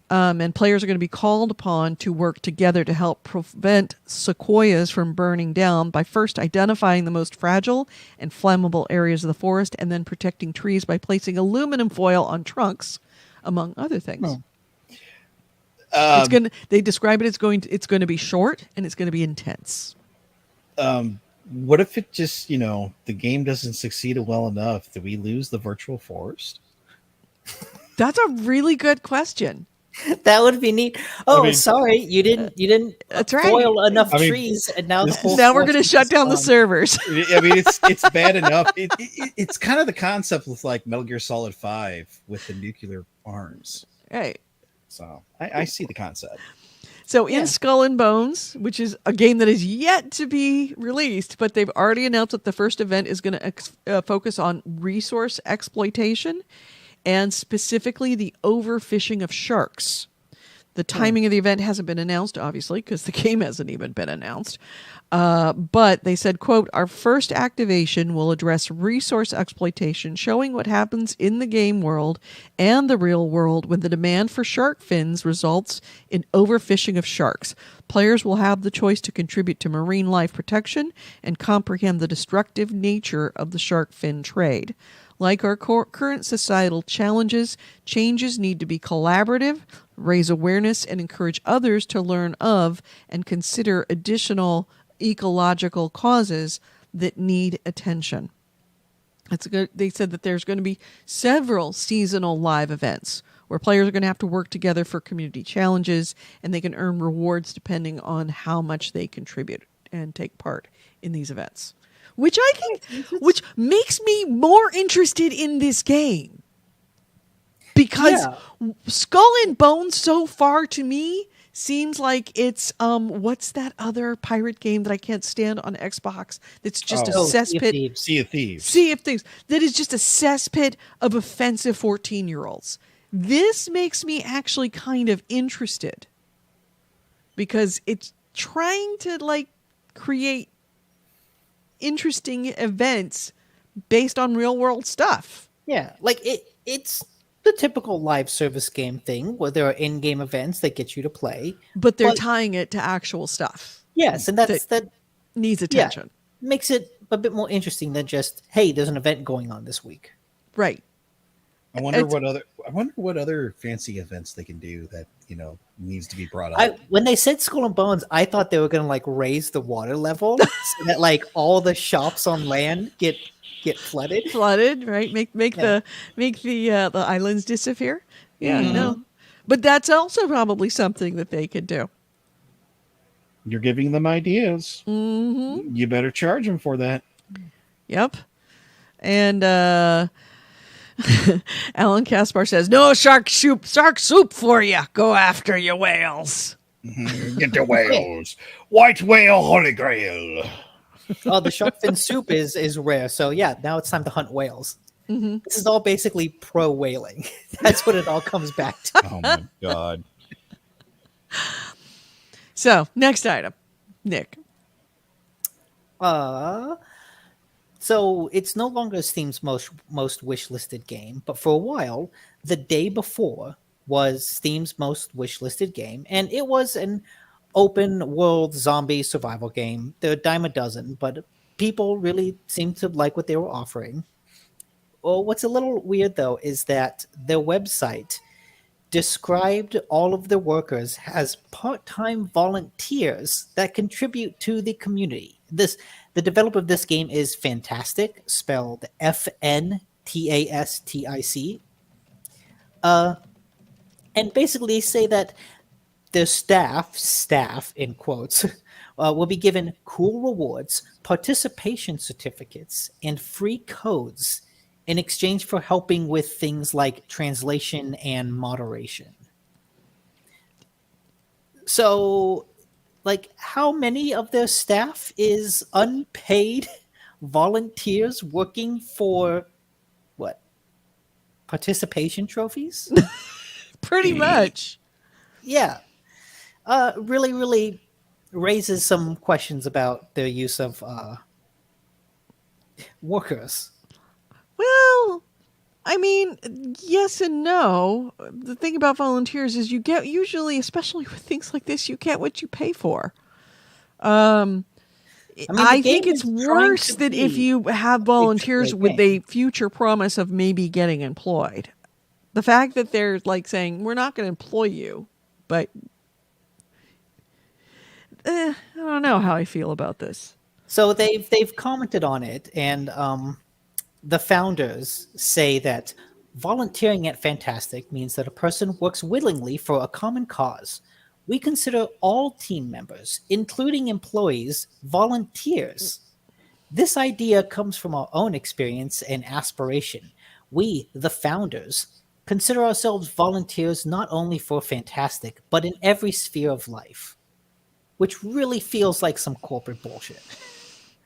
And players are going to be called upon to work together to help prevent sequoias from burning down by first identifying the most fragile and flammable areas of the forest and then protecting trees by placing aluminum foil on trunks, among other things. They describe it as it's going to be short and it's going to be intense. What if it just, the game doesn't succeed well enough? Do we lose the virtual forest? That's a really good question. That would be neat. Oh, sorry, you didn't foil enough trees, and now we're going to shut down the servers. I mean, it's bad enough. It's kind of the concept with like Metal Gear Solid 5 with the nuclear arms, right? So I see the concept. So in Skull and Bones, which is a game that is yet to be released, but they've already announced that the first event is going to focus on resource exploitation. And specifically the overfishing of sharks. The timing of the event hasn't been announced, obviously, because the game hasn't even been announced. But they said, quote, our first activation will address resource exploitation, showing what happens in the game world and the real world when the demand for shark fins results in overfishing of sharks. Players will have the choice to contribute to marine life protection and comprehend the destructive nature of the shark fin trade. Like our current societal challenges, changes need to be collaborative, raise awareness, and encourage others to learn of and consider additional ecological causes that need attention. It's good. They said that there's going to be several seasonal live events where players are going to have to work together for community challenges, and they can earn rewards depending on how much they contribute and take part in these events. Which I think, which makes me more interested in this game. Because Skull and Bones so far to me seems like it's what's that other pirate game that I can't stand on Xbox that's just a cesspit? Sea of Thieves. Sea of Thieves. That is just a cesspit of offensive 14-year-olds. This makes me actually kind of interested because it's trying to like create interesting events based on real world stuff. Yeah, like it's the typical live service game thing where there are in-game events that get you to play, but they're tying it to actual stuff. Yes, and that needs attention. Yeah, makes it a bit more interesting than just, hey, there's an event going on this week. Right. I wonder what other fancy events they can do that, needs to be brought up. When they said Skull and Bones, I thought they were going to like raise the water level so that like all the shops on land get flooded. Flooded, right? Make the islands disappear. Yeah, no. But that's also probably something that they could do. You're giving them ideas. Mm-hmm. You better charge them for that. Yep. And Alan Kaspar says, "No shark soup for you. Go after your whales. Get the whales. White whale, holy grail." Oh, the shark fin soup is rare. So yeah, now it's time to hunt whales. Mm-hmm. This is all basically pro whaling. That's what it all comes back to. Oh my god. So next item, Nick. So it's no longer Steam's most wish-listed game, but for a while, the day before was Steam's most wish-listed game, and it was an open-world zombie survival game. They're a dime a dozen, but people really seemed to like what they were offering. Well, what's a little weird, though, is that their website described all of the workers as part-time volunteers that contribute to the community. The developer of this game is Fantastic, spelled Fntastic. And basically say that the staff in quotes, will be given cool rewards, participation certificates, and free codes in exchange for helping with things like translation and moderation. So, like, how many of their staff is unpaid volunteers working for what? Participation trophies? Pretty much. Yeah. Really, really raises some questions about their use of workers. Well, I mean, yes and no. The thing about volunteers is you get usually, especially with things like this, you get what you pay for. I think it's worse that if you have volunteers with a future promise of maybe getting employed. The fact that they're like saying, we're not going to employ you, but I don't know how I feel about this. So they've commented on it, and the founders say that volunteering at Fantastic means that a person works willingly for a common cause. We consider all team members, including employees, volunteers. This idea comes from our own experience and aspiration. We, the founders, consider ourselves volunteers not only for Fantastic, but in every sphere of life. Which really feels like some corporate bullshit.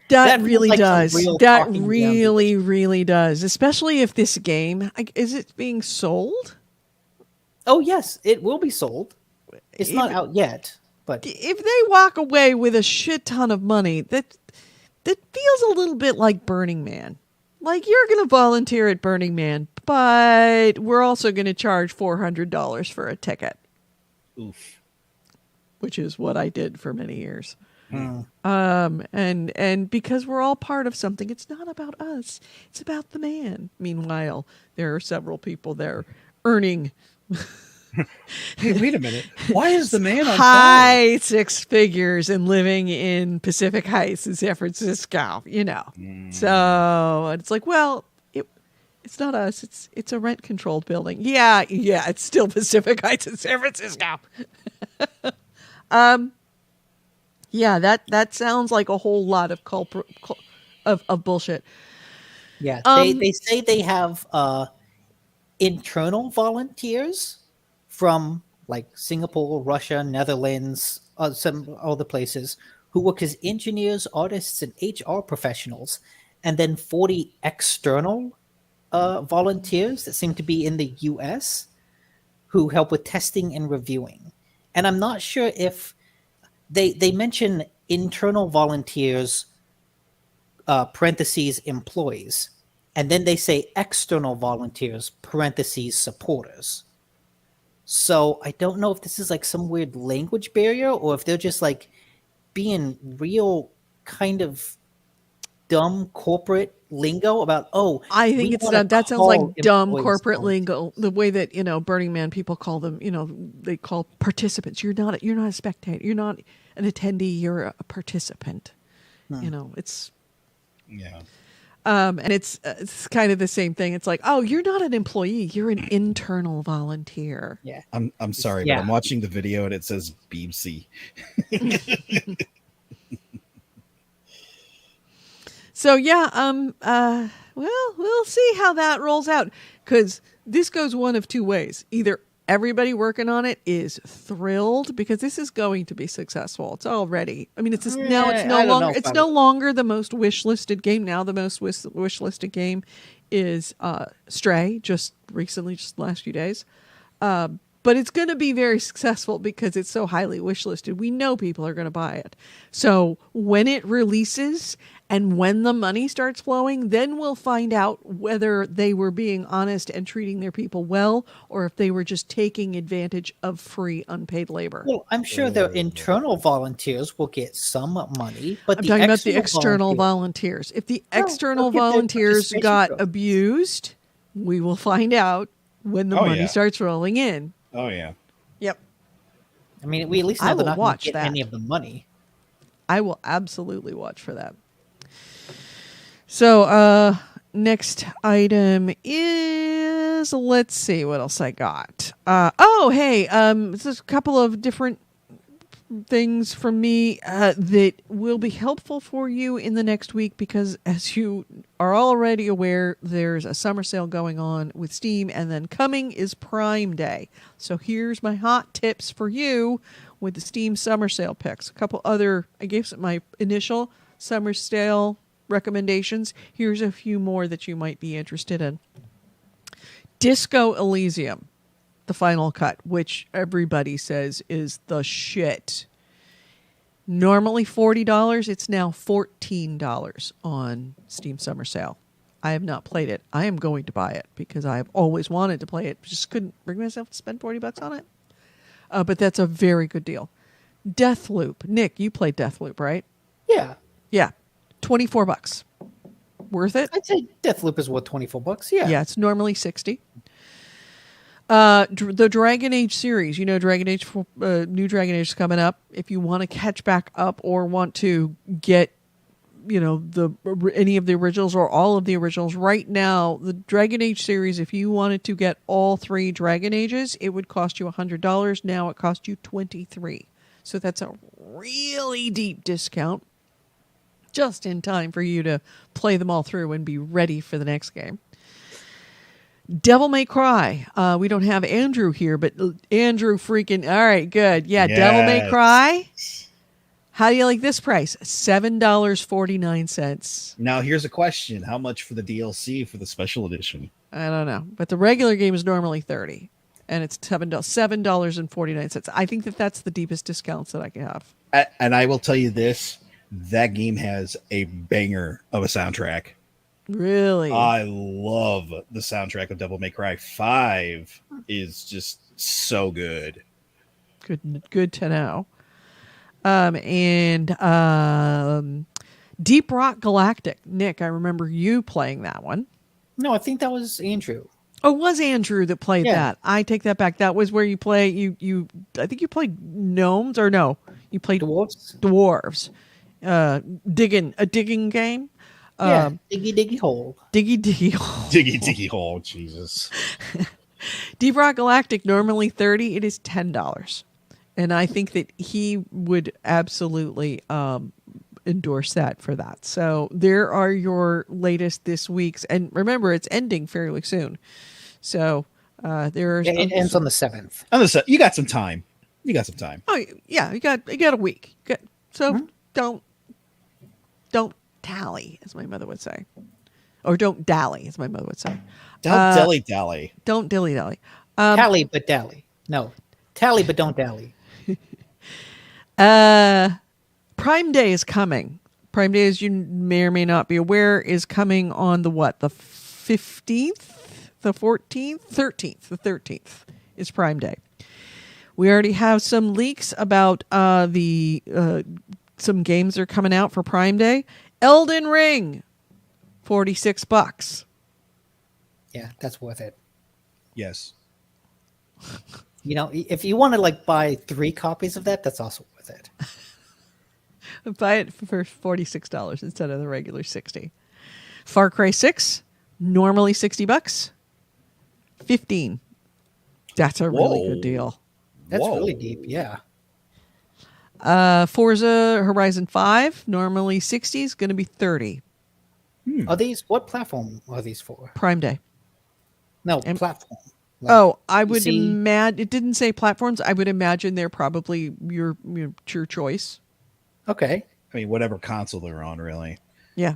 That really does. That really, really does. Especially if this game, is it being sold? Oh, yes, it will be sold. It's not out yet, but if they walk away with a shit ton of money, that feels a little bit like Burning Man. Like, you're going to volunteer at Burning Man, but we're also going to charge $400 for a ticket. Oof. Which is what I did for many years. And because we're all part of something, it's not about us. It's about the man. Meanwhile, there are several people there earning Hey, wait a minute. Why is the man on fire? high six figures and living in Pacific Heights in San Francisco, So it's like, well, it's not us. It's a rent controlled building. Yeah, it's still Pacific Heights in San Francisco. Yeah, that sounds like a whole lot of of bullshit. Yeah, they say they have internal volunteers from like Singapore, Russia, Netherlands, some other places who work as engineers, artists, and HR professionals, and then 40 external volunteers that seem to be in the US who help with testing and reviewing. And I'm not sure if they mention internal volunteers, parentheses, employees, and then they say external volunteers, parentheses, supporters. So I don't know if this is like some weird language barrier or if they're just like being real kind of dumb corporate lingo about, I think it's that sounds like dumb corporate lingo, the way that Burning Man people call them. They call participants. You're not a spectator, you're not an attendee, you're a participant. It's and it's kind of the same thing. It's like, you're not an employee, you're an internal volunteer. Yeah, I'm sorry, but I'm watching the video and it says BBC. So well, we'll see how that rolls out, because this goes one of two ways. Either everybody working on it is thrilled because this is going to be successful. It's already. I mean, it's no longer the most wish-listed game. Now the most wish-listed game is Stray, just last few days. But it's going to be very successful because it's so highly wish-listed. We know people are going to buy it. So when it releases and when the money starts flowing, then we'll find out whether they were being honest and treating their people well, or if they were just taking advantage of free unpaid labor. Well, I'm sure their internal volunteers will get some money, but I'm talking about the external volunteers. If the external volunteers got abused, we will find out when the money starts rolling in. Oh, yeah. Yep. I mean, we at least know they're not going to get any of the money. I will absolutely watch for that. So, next item is, let's see what else I got. There's a couple of different things from me that will be helpful for you in the next week, because as you are already aware, there's a summer sale going on with Steam, and then coming is Prime Day. So here's my hot tips for you with the Steam summer sale picks. A couple other, I gave some my initial summer sale recommendations. Here's a few more that you might be interested in. Disco Elysium, the final cut, which everybody says is the shit. Normally $40, it's now $14 on Steam Summer Sale. I have not played it. I am going to buy it because I have always wanted to play it. Just couldn't bring myself to spend $40 on it. But that's a very good deal. Deathloop. Nick, you played Deathloop, right? Yeah. Yeah. $24. Worth it? I'd say Deathloop is worth $24. Yeah. Yeah, it's normally $60. The Dragon Age series, Dragon Age, new Dragon Age is coming up. If you want to catch back up or want to get, any of the originals or all of the originals, right now, the Dragon Age series, if you wanted to get all 3 Dragon Ages, it would cost you $100. Now it costs you $23. So that's a really deep discount, just in time for you to play them all through and be ready for the next game. Devil May Cry. We don't have Andrew here, but Andrew freaking... All right, good. Yeah, yes. Devil May Cry. How do you like this price? $7.49. Now, here's a question. How much for the DLC for the special edition? I don't know. But the regular game is normally $30. And it's $7.49. I think that's the deepest discounts that I can have. And I will tell you this. That game has a banger of a soundtrack. Really? I love the soundtrack of Devil May Cry 5. Is just so good. Good to know. And Deep Rock Galactic. Nick, I remember you playing that one. No, I think that was Andrew. Oh, it was Andrew that played Yeah. that. I take that back. That was where you play. I think you played gnomes, or no? You played dwarves. Digging game. Diggy hole. Diggy hole. Diggy hole. Jesus. Deep Rock Galactic, normally $30. It is $10, and I think that he would absolutely endorse that for that. So there are your latest this week's, and remember, it's ending fairly soon. So there's it ends on the 7th. You got some time. Oh yeah, you got a week. Don't tally, as my mother would say, or don't dally, as my mother would say. Don't dilly-dally. Don't dilly-dally. Tally but dally. No, tally but don't dally. Prime Day is coming. Prime Day, as you may or may not be aware, is coming on the 15th, the 14th, 13th. The 13th is Prime Day. We already have some leaks about some games are coming out for Prime Day. Elden Ring, $46. Yeah, that's worth it. Yes. If you want to buy 3 copies of that, that's also worth it. Buy it for $46 instead of the regular $60. Far Cry 6, normally $60, $15. That's a really good deal. That's really deep, yeah. Forza Horizon 5, normally $60, is going to be $30. What platform are these for? Prime Day. No, platform. I would imagine, it didn't say platforms. I would imagine they're probably your choice. Okay. I mean, whatever console they're on, really. Yeah.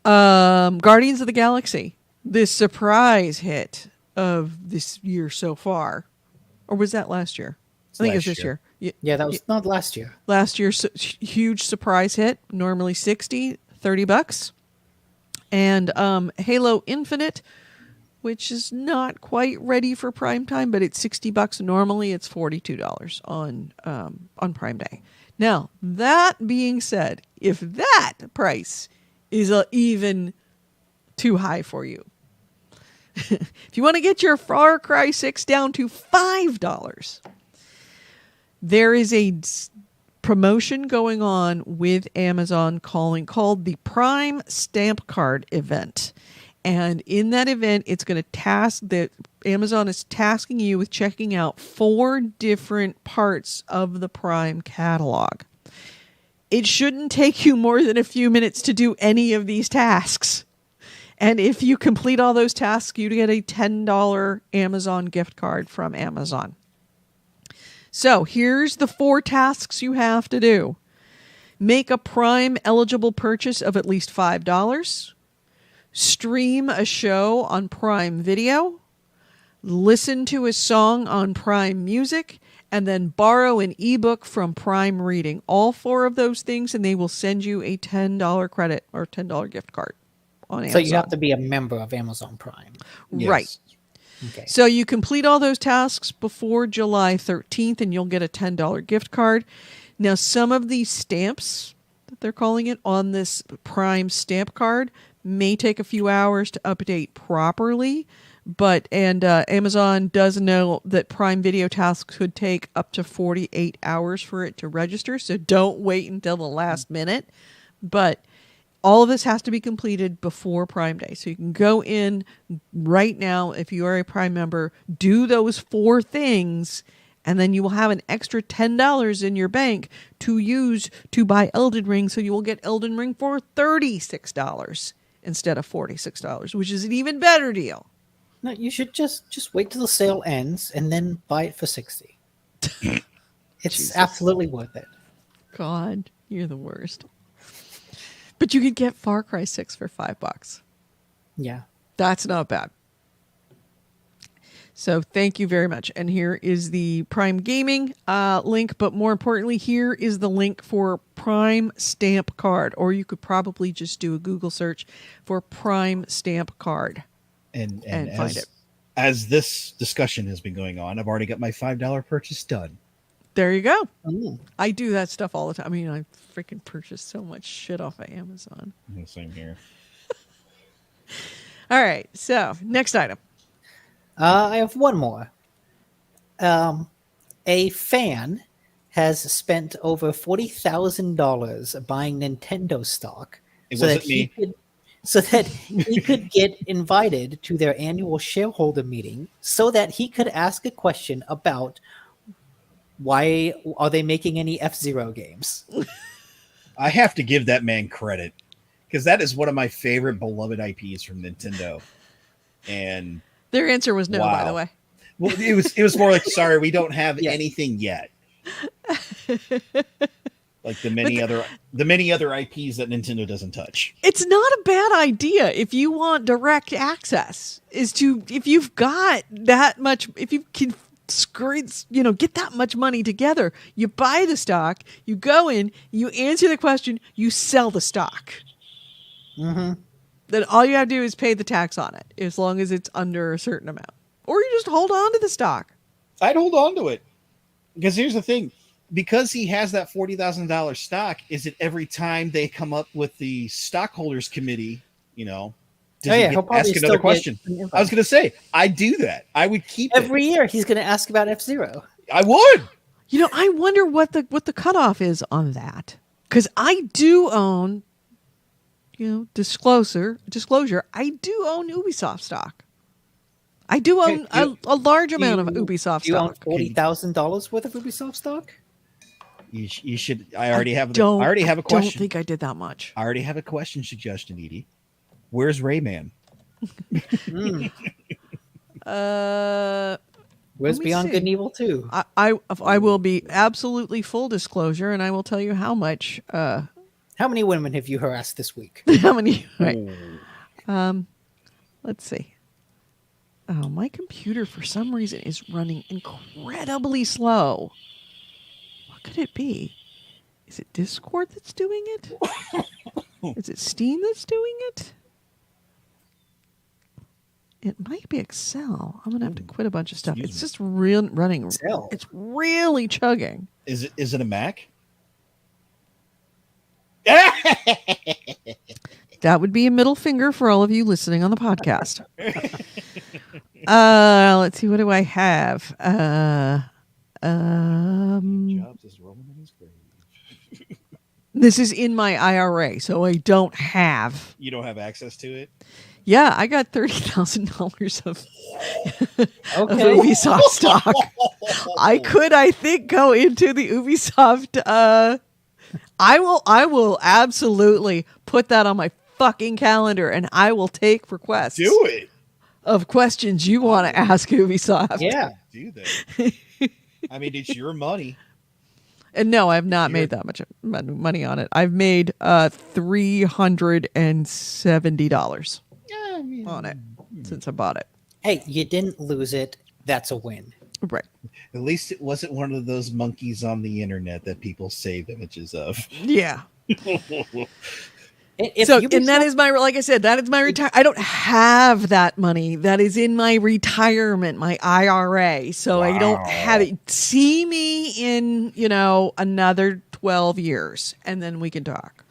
Guardians of the Galaxy, the surprise hit of this year so far. Or was that last year? I think it was this year. Yeah, that was not last year. Last year's huge surprise hit, normally $60, $30. And Halo Infinite, which is not quite ready for Prime Time, but it's $60. Normally it's $42 on Prime Day. Now, that being said, if that price is even too high for you, if you want to get your Far Cry 6 down to $5, there is a promotion going on with Amazon called the Prime Stamp Card event. And in that event, it's going to Amazon is tasking you with checking out 4 different parts of the Prime catalog. It shouldn't take you more than a few minutes to do any of these tasks. And if you complete all those tasks, you get a $10 Amazon gift card from Amazon. So here's the 4 tasks you have to do. Make a Prime eligible purchase of at least $5. Stream a show on Prime Video, listen to a song on Prime Music, and then borrow an ebook from Prime Reading. All 4 of those things, and they will send you a $10 credit or $10 gift card on Amazon. So you have to be a member of Amazon Prime. Yes. Right. Okay. So you complete all those tasks before July 13th, and you'll get a $10 gift card. Now, some of these stamps that they're calling it on this Prime stamp card may take a few hours to update properly, but Amazon does know that Prime Video tasks could take up to 48 hours for it to register, so don't wait until the last minute. But all of this has to be completed before Prime Day, so you can go in right now if you are a Prime member, do those 4 things, and then you will have an extra $10 in your bank to use to buy Elden Ring, so you will get Elden Ring for $36 instead of $46, which is an even better deal. No, you should just wait till the sale ends and then buy it for $60. It's Jesus. absolutely worth it. God, you're the worst. But you could get Far Cry 6 for $5. Yeah. That's not bad. So thank you very much. And here is the Prime Gaming link. But more importantly, here is the link for Prime Stamp Card. Or you could probably just do a Google search for Prime Stamp Card and find it. As this discussion has been going on, I've already got my $5 purchase done. There you go. Ooh. I do that stuff all the time. I mean, I freaking purchase so much shit off of Amazon. Same here. All right. So, next item. I have one more. A fan has spent over $40,000 buying Nintendo stock It wasn't me. so that he could get invited to their annual shareholder meeting so that he could ask a question about why are they making any F-Zero games? I have to give that man credit because that is one of my favorite beloved IPs from Nintendo. And Their answer was no, by wow. the way. Well, it was more like, sorry, we don't have anything yet. Like the many other IPs that Nintendo doesn't touch. It's not a bad idea if you want direct access. If you've got that much, if you can get that much money together, you buy the stock, you go in, you answer the question, you sell the stock. Mm-hmm. Then all you have to do is pay the tax on it, as long as it's under a certain amount, or you just hold on to the stock. I'd hold on to it because here's the thing. Because he has that $40,000 stock, is it every time they come up with the stockholders committee, does he ask another question? I was going to say, I do that. I would keep every year. He's going to ask about F-Zero. I would. I wonder what the cutoff is on that, because I do own, disclosure. I do own Ubisoft stock. I do own a large amount of Ubisoft stock. Do you own $40,000 worth of Ubisoft stock? You should. I already have a question. I don't think I did that much. I already have a question suggestion, Edie. Where's Rayman? Where's Beyond Good and Evil 2? I will be absolutely full disclosure, and I will tell you how much. How many women have you harassed this week? How many? Right. Let's see. Oh, my computer for some reason is running incredibly slow. What could it be? Is it Discord that's doing it? Is it Steam that's doing it? It might be Excel. I'm gonna have to quit a bunch of stuff. It's just running. Excel. It's really chugging. Is it a Mac? That would be a middle finger for all of you listening on the podcast. Let's see. What do I have? Jobs is rolling in his grave. This is in my IRA, so I don't have. You don't have access to it? Yeah, I got $30,000 of Ubisoft stock. I think, go into the Ubisoft. I will absolutely put that on my fucking calendar, and I will take requests. Do it. Of questions you want to ask Ubisoft. Yeah. Do that. I mean, it's your money. And no, I have not made that much money on it. I've made $370 on it since I bought it. Hey, you didn't lose it. That's a win. Right. At least it wasn't one of those monkeys on the internet that people save images of. Yeah. That is my, like I said, that is my retire. I don't have that money. That is in my retirement, my IRA. So I don't have it. See me in, another 12 years, and then we can talk.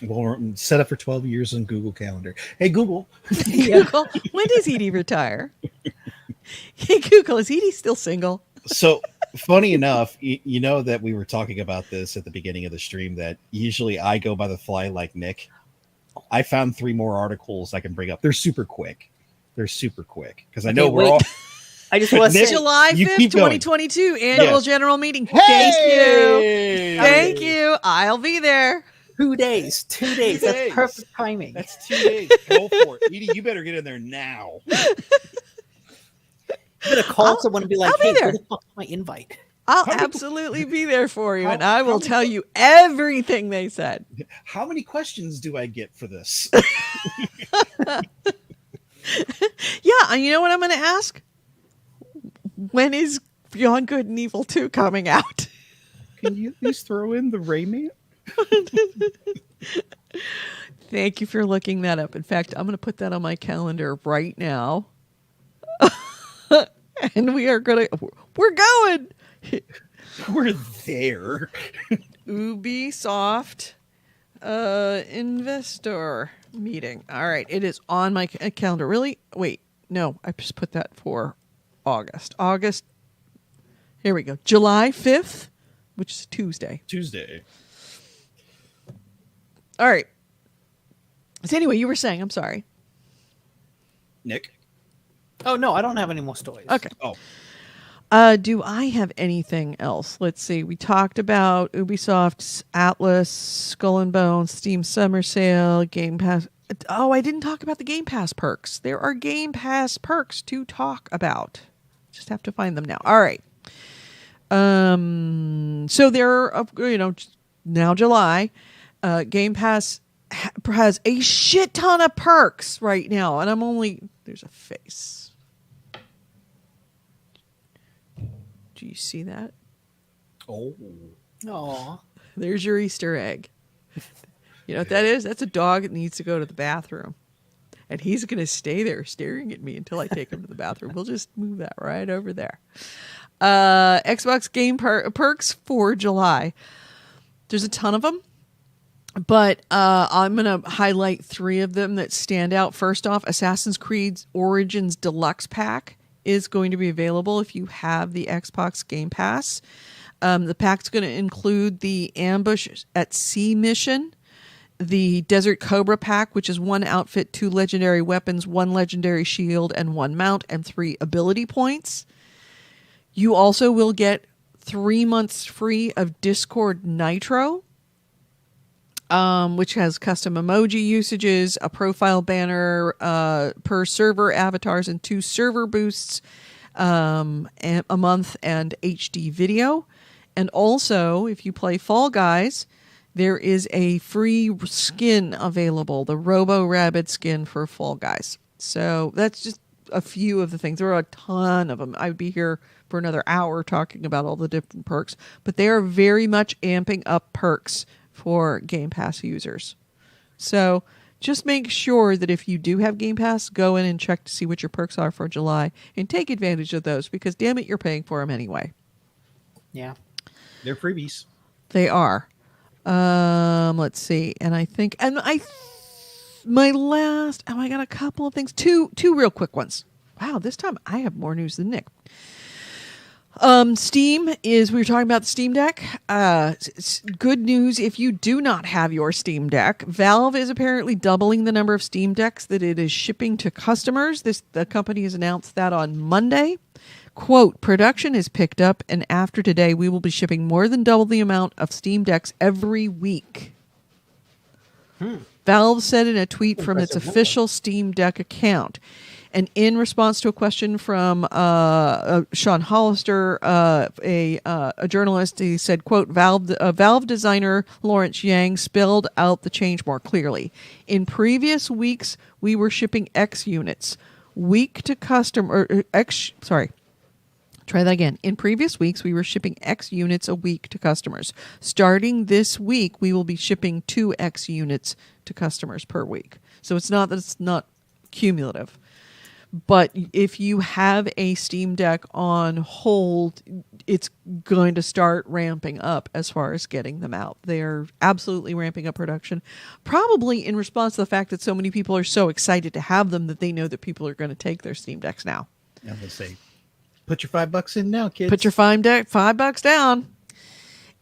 Well, we're set up for 12 years on Google Calendar. Hey, Google. Google, when does Edie retire? Hey, Google, is Edie still single? So, funny enough, you know that we were talking about this at the beginning of the stream, that usually I go by the fly like Nick. I found 3 more articles I can bring up. They're super quick. Because I know we're all... I just want to say, July 5th, 2022, annual general meeting. Hey! Thank you. I'll be there. 2 days. 2 days. That's perfect timing. That's 2 days. Go for it. Edie, you better get in there now. I'm going to call someone and be like, hey, where the fuck is my invite? I'll absolutely be there for you, and I will tell you everything they said. How many questions do I get for this? Yeah, and you know what I'm going to ask? When is Beyond Good and Evil 2 coming out? Can you at least throw in the Rayman? Thank you for looking that up. In fact, I'm going to put that on my calendar right now. And we're going. We're there. Ubisoft investor meeting. All right, it is on my calendar. Really? Wait, no, I just put that for August. Here we go. July 5th, which is Tuesday. All right. So anyway, you were saying, I'm sorry. Nick? Oh, no, I don't have any more stories. Okay. Oh. Do I have anything else? Let's see. We talked about Ubisoft's Atlas, Skull and Bones, Steam Summer Sale, Game Pass. Oh, I didn't talk about the Game Pass perks. There are Game Pass perks to talk about. Just have to find them now. All right. So there are, now July, Game Pass has a shit ton of perks right now, and there's a face. Do you see that? Oh. Aw. There's your Easter egg. You know what that is? That's a dog that needs to go to the bathroom. And he's going to stay there staring at me until I take him to the bathroom. We'll just move that right over there. Xbox Game perks for July. There's a ton of them. But I'm going to highlight 3 of them that stand out. First off, Assassin's Creed Origins Deluxe Pack is going to be available if you have the Xbox Game Pass. The pack's going to include the Ambush at Sea mission, the Desert Cobra pack, which is 1 outfit, 2 legendary weapons, 1 legendary shield, and 1 mount, and 3 ability points. You also will get 3 months free of Discord Nitro, which has custom emoji usages, a profile banner per server avatars, and 2 server boosts a month, and HD video. And also, if you play Fall Guys, there is a free skin available, the Robo Rabbit skin for Fall Guys. So that's just a few of the things. There are a ton of them. I would be here for another hour talking about all the different perks, but they are very much amping up perks for Game Pass users. So just make sure that if you do have Game Pass, go in and check to see what your perks are for July and take advantage of those, because damn it, you're paying for them anyway. Yeah. They're freebies. They are. Let's see. And I think, I got a couple of things. Two real quick ones. Wow, this time I have more news than Nick. Steam we were talking about the Steam Deck. Good news if you do not have your Steam Deck. Valve is apparently doubling the number of Steam Decks that it is shipping to customers. The company has announced that on Monday. Quote, production is picked up, and after today, we will be shipping more than double the amount of Steam Decks every week. Valve said in a tweet from its official Steam Deck account. And in response to a question from Sean Hollister, a journalist, he said, quote, Valve designer Lawrence Yang spelled out the change more clearly. In previous weeks, we were shipping X units. Try that again. In previous weeks, we were shipping X units a week to customers. Starting this week, we will be shipping 2 X units to customers per week. So it's not that it's not cumulative. But if you have a Steam Deck on hold, it's going to start ramping up as far as getting them out. They're absolutely ramping up production, probably in response to the fact that so many people are so excited to have them that they know that people are going to take their Steam Decks now. I'm going to say, put your $5 in now, kids. Put your $5 down.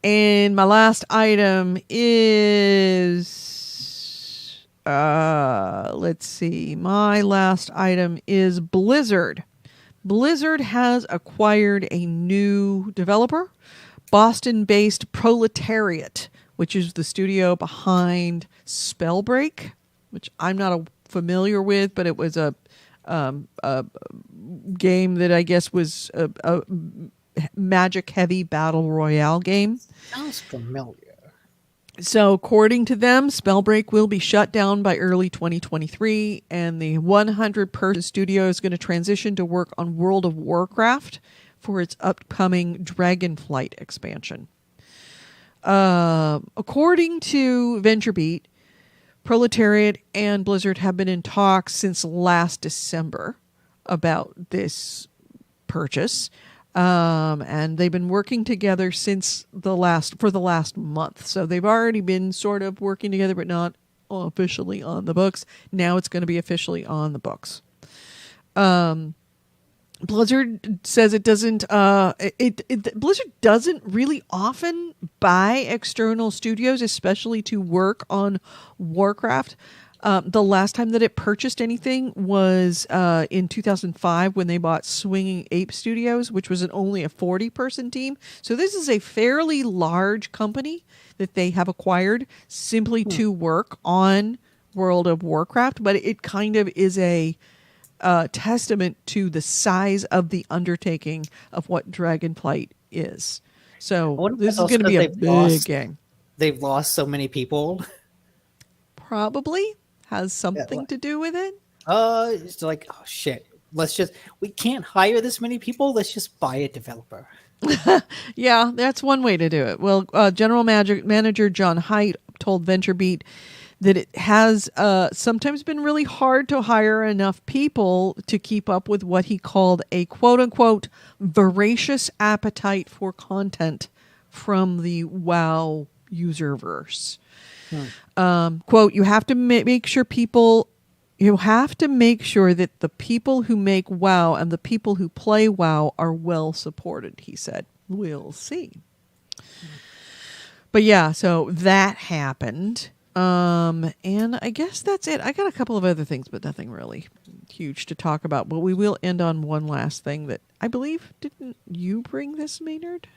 And my last item is... let's see. My last item is Blizzard. Blizzard has acquired a new developer, Boston-based Proletariat, which is the studio behind Spellbreak, which I'm not familiar with, but it was a game that I guess was a magic-heavy battle royale game. Sounds familiar. So according to them, Spellbreak will be shut down by early 2023, and the 100-person studio is going to transition to work on World of Warcraft for its upcoming Dragonflight expansion. According to VentureBeat, Proletariat and Blizzard have been in talks since last December about this purchase. And they've been working together for the last month. So they've already been sort of working together, but not officially on the books. Now it's going to be officially on the books. Blizzard says it doesn't. Blizzard doesn't really often buy external studios, especially to work on Warcraft. The last time that it purchased anything was in 2005 when they bought Swinging Ape Studios, which was only a 40-person team. So this is a fairly large company that they have acquired simply to work on World of Warcraft. But it kind of is a testament to the size of the undertaking of what Dragonflight is. So this is going to be a big game. They've lost so many people. Probably has something to do with it. It's like, oh shit, we can't hire this many people. Let's just buy a developer. Yeah, that's one way to do it. Well, General Manager John Haidt told VentureBeat that it has sometimes been really hard to hire enough people to keep up with what he called a quote-unquote voracious appetite for content from the WoW userverse. Quote, you have to make sure that the people who make WoW and the people who play WoW are well supported, he said. We'll see. But yeah, so that happened. And I guess that's it. I got a couple of other things, but nothing really huge to talk about. But we will end on one last thing that I believe, didn't you bring this, Maynard?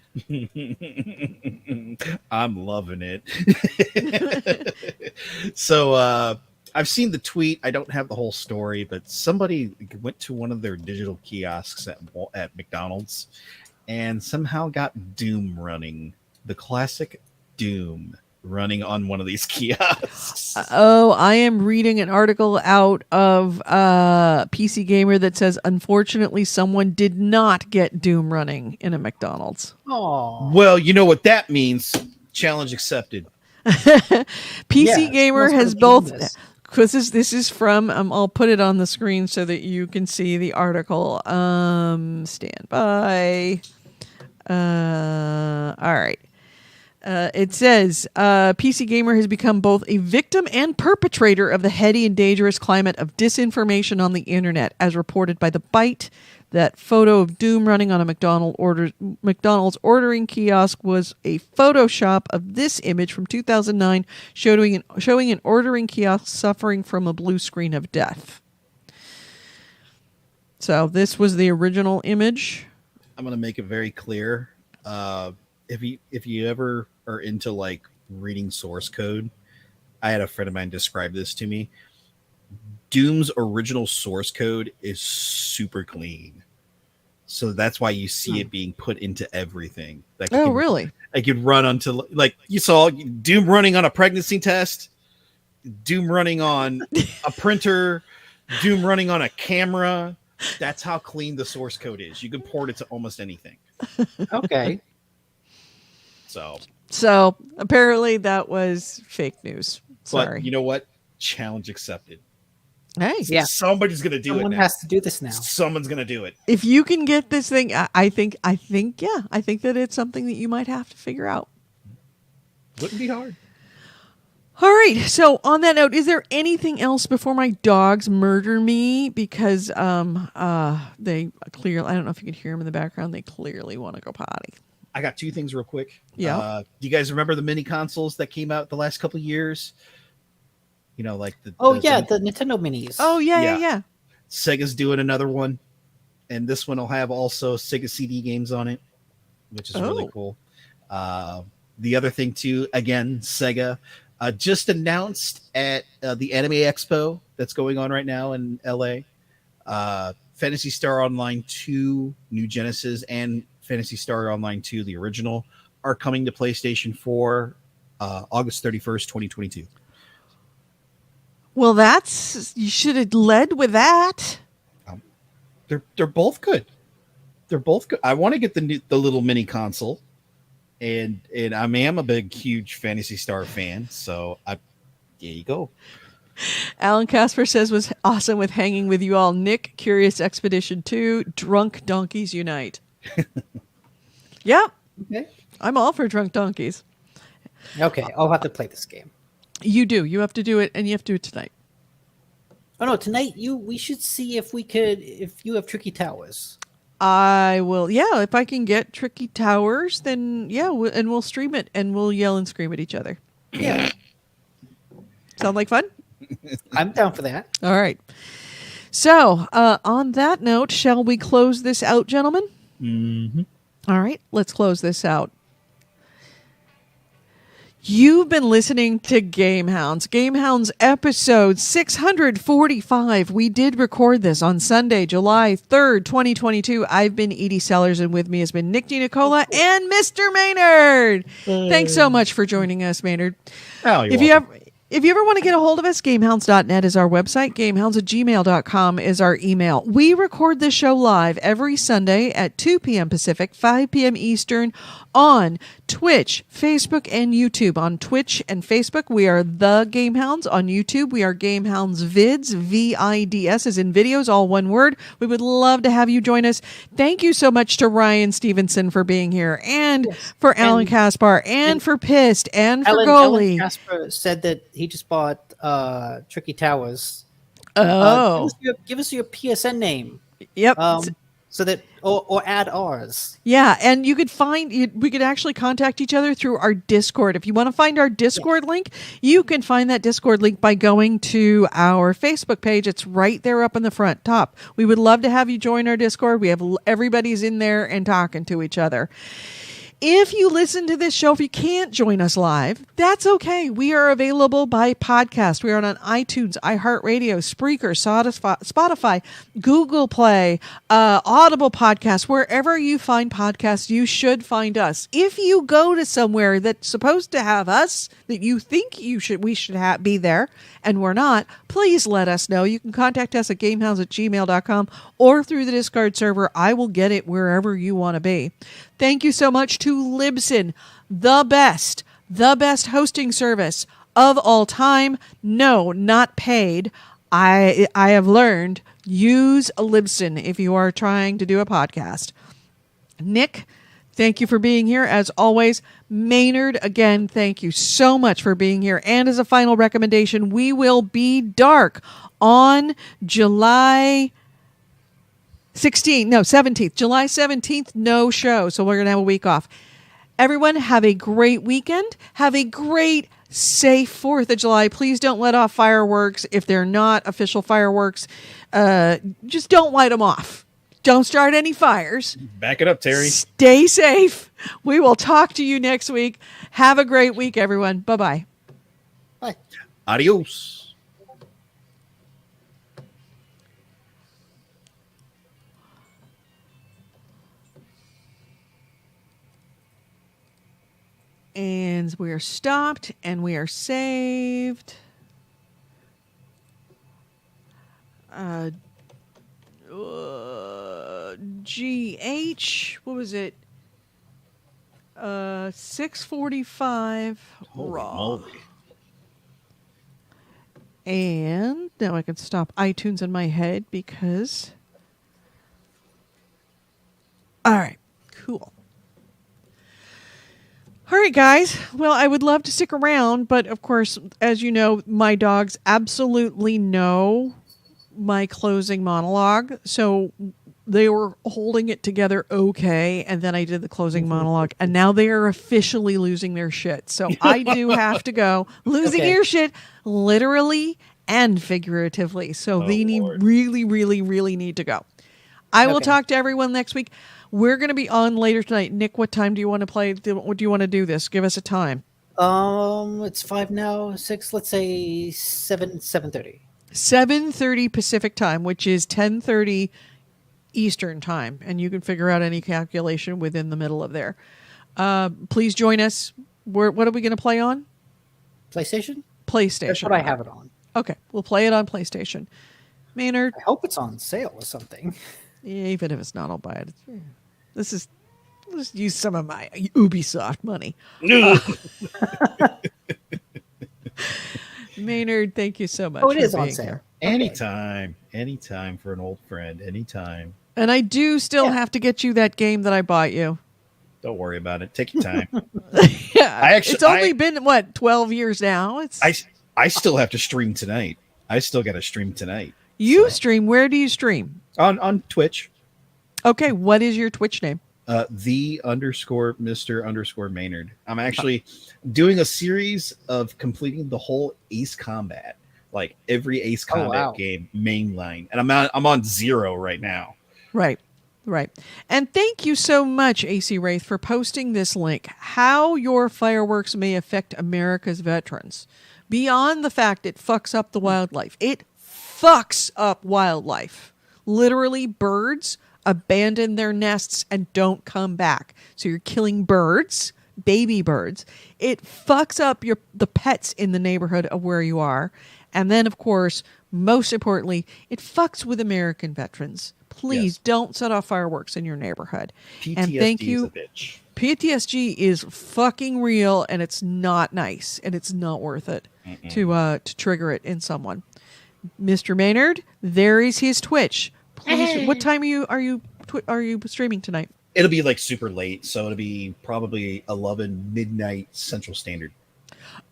I'm loving it. So I've seen the tweet. I don't have the whole story, but somebody went to one of their digital kiosks at McDonald's and somehow got Doom running, the classic Doom running on one of these kiosks. I am reading an article out of PC Gamer that says, unfortunately, someone did not get Doom running in a McDonald's. Oh, well, you know what that means. Challenge accepted. PC Gamer has both, because this is from, I'll put it on the screen so that you can see the article. Stand by. All right. It says, PC Gamer has become both a victim and perpetrator of the heady and dangerous climate of disinformation on the internet, as reported by The Byte. That photo of Doom running on a McDonald's ordering kiosk was a Photoshop of this image from 2009, showing an ordering kiosk suffering from a blue screen of death. So this was the original image. I'm going to make it very clear. If you ever are into like reading source code, I had a friend of mine describe this to me. Doom's original source code is super clean. So that's why you see it being put into everything. Like really? Like you'd run onto, like you saw Doom running on a pregnancy test, Doom running on a printer, Doom running on a camera. That's how clean the source code is. You can port it to almost anything. Okay. So apparently that was fake news. Sorry. But you know what? Challenge accepted. Hey, yeah. Somebody's going to do it now. Someone has to do this now. Someone's going to do it. If you can get this thing, I think that it's something that you might have to figure out. Wouldn't be hard. All right. So on that note, is there anything else before my dogs murder me? Because they clearly, I don't know if you can hear them in the background. They clearly want to go potty. I got two things real quick. Yeah. Do you guys remember the mini consoles that came out the last couple of years? You know, like the Nintendo Minis. Oh yeah. Sega's doing another one, and this one will have also Sega CD games on it, which is really cool. The other thing too, again, Sega just announced at the Anime Expo that's going on right now in LA. Phantasy Star Online 2, New Genesis, and Phantasy Star Online 2, the original, are coming to PlayStation 4 August 31st, 2022. Well, you should have led with that. They're both good. They're both good. I want to get the little mini console, and I am a big, huge Phantasy Star fan. So there you go. Alan Casper says was awesome with hanging with you all. Nick, Curious Expedition 2, Drunk Donkeys Unite. Yeah, Okay. I'm all for Drunk Donkeys. Okay, I'll have to play this game. You do. You have to do it, and you have to do it tonight. Oh no, tonight we should see if you have Tricky Towers. I will. Yeah, if I can get Tricky Towers, then yeah, and we'll stream it, and we'll yell and scream at each other. Yeah. Sound like fun? I'm down for that. All right. So, on that note, shall we close this out, gentlemen? Mm-hmm. All right, let's close this out. You've been listening to GameHounds. GameHounds episode 645. We did record this on Sunday, July 3rd, 2022. I've been Edie Sellers, and with me has been Nick Nicola and Mr. Maynard. Thanks so much for joining us, Maynard. Oh, you're welcome. If you ever want to get a hold of us, gamehounds.net is our website. Gamehounds@gmail.com is our email. We record this show live every Sunday at 2 p.m. Pacific, 5 p.m. Eastern on Twitch, Facebook, and YouTube. On Twitch and Facebook, we are The GameHounds. On YouTube, we are GameHounds Vids, VIDS, as in videos, all one word. We would love to have you join us. Thank you so much to Ryan Stevenson for being here, and for Alan Kaspar, and for Pissed, and for Goalie. Alan Casper said that he just bought Tricky Towers. Oh. Give us your PSN name. Yep. So that or add ours. Yeah, and you could we could actually contact each other through our Discord. If you want to find our Discord link, you can find that Discord link by going to our Facebook page. It's right there up in the front top. We would love to have you join our Discord. We have everybody's in there and talking to each other. If you listen to this show, if you can't join us live, that's okay. We are available by podcast. We are on iTunes, iHeartRadio, Spreaker, Spotify, Google Play, Audible Podcasts. Wherever you find podcasts, you should find us. If you go to somewhere that's supposed to have us, that you think we should be there, and we're not, please let us know. You can contact us at gamehounds@gmail.com or through the Discord server. I will get it wherever you want to be. Thank you so much to Libsyn, the best hosting service of all time. No, not paid. I have learned, use Libsyn if you are trying to do a podcast. Nick, thank you for being here as always. Maynard, again, thank you so much for being here. And as a final recommendation, we will be dark on July 17th. July 17th, no show. So we're going to have a week off. Everyone, have a great weekend. Have a great, safe 4th of July. Please don't let off fireworks if they're not official fireworks. Just don't light them off. Don't start any fires. Back it up, Terry. Stay safe. We will talk to you next week. Have a great week, everyone. Bye-bye. Bye. Adios. And we are stopped and we are saved. GH, what was it? 6:45 raw. Moly. And now I can stop iTunes in my head because. All right, cool. All right, guys. Well, I would love to stick around, but of course, as you know, my dogs absolutely know my closing monologue. So they were holding it together okay, and then I did the closing monologue, and now they are officially losing their shit. So I do have to go. Losing your shit, literally and figuratively. So they really need to go. I will talk to everyone next week. We're going to be on later tonight. Nick, what time do you want to play? What do you want to do this? Give us a time. It's 5 now, 6, let's say 7:30. 7:30 Pacific time, which is 10:30 Eastern time. And you can figure out any calculation within the middle of there. Please join us. What are we going to play on? PlayStation? PlayStation. That's what I have it on. Okay, we'll play it on PlayStation. Maynard? I hope it's on sale or something. Yeah, even if it's not, I'll buy it. Let's use some of my Ubisoft money. Maynard, thank you so much. Oh, it for is on being sale. here. Anytime for an old friend. Anytime. And I do still have to get you that game that I bought you. Don't worry about it. Take your time. Yeah, it's only been what 12 years now. I still have to stream tonight. I still got to stream tonight. You stream. Where do you stream? On Twitch. Okay, what is your Twitch name? Mr. Maynard. I'm actually doing a series of completing the whole Ace Combat, like every Ace Combat game mainline, and I'm on 0 right now. Right. And thank you so much, AC Wraith, for posting this link. How your fireworks may affect America's veterans. Beyond the fact it fucks up the wildlife. It fucks up wildlife. Literally, birds abandon their nests and don't come back. So you're killing birds, baby birds. It fucks up the pets in the neighborhood of where you are. And then, of course, most importantly, it fucks with American veterans. Please don't set off fireworks in your neighborhood. PTSD and thank you. is a bitch. PTSD is fucking real, and it's not nice, and it's not worth it to trigger it in someone. Mr. Maynard, there is his Twitch. Please, what time are you streaming tonight? It'll be like super late, so it'll be probably 11 midnight Central Standard.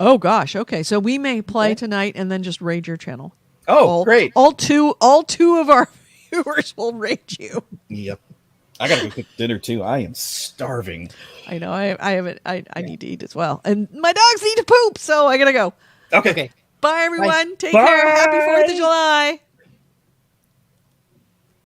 Oh gosh, okay. So we may play tonight and then just raid your channel. Oh, great! All two of our viewers will raid you. Yep. I gotta go cook dinner too. I am starving. I know. I haven't. I need to eat as well, and my dogs need to poop, so I gotta go. Okay. Bye, everyone. Take care. Happy 4th of July.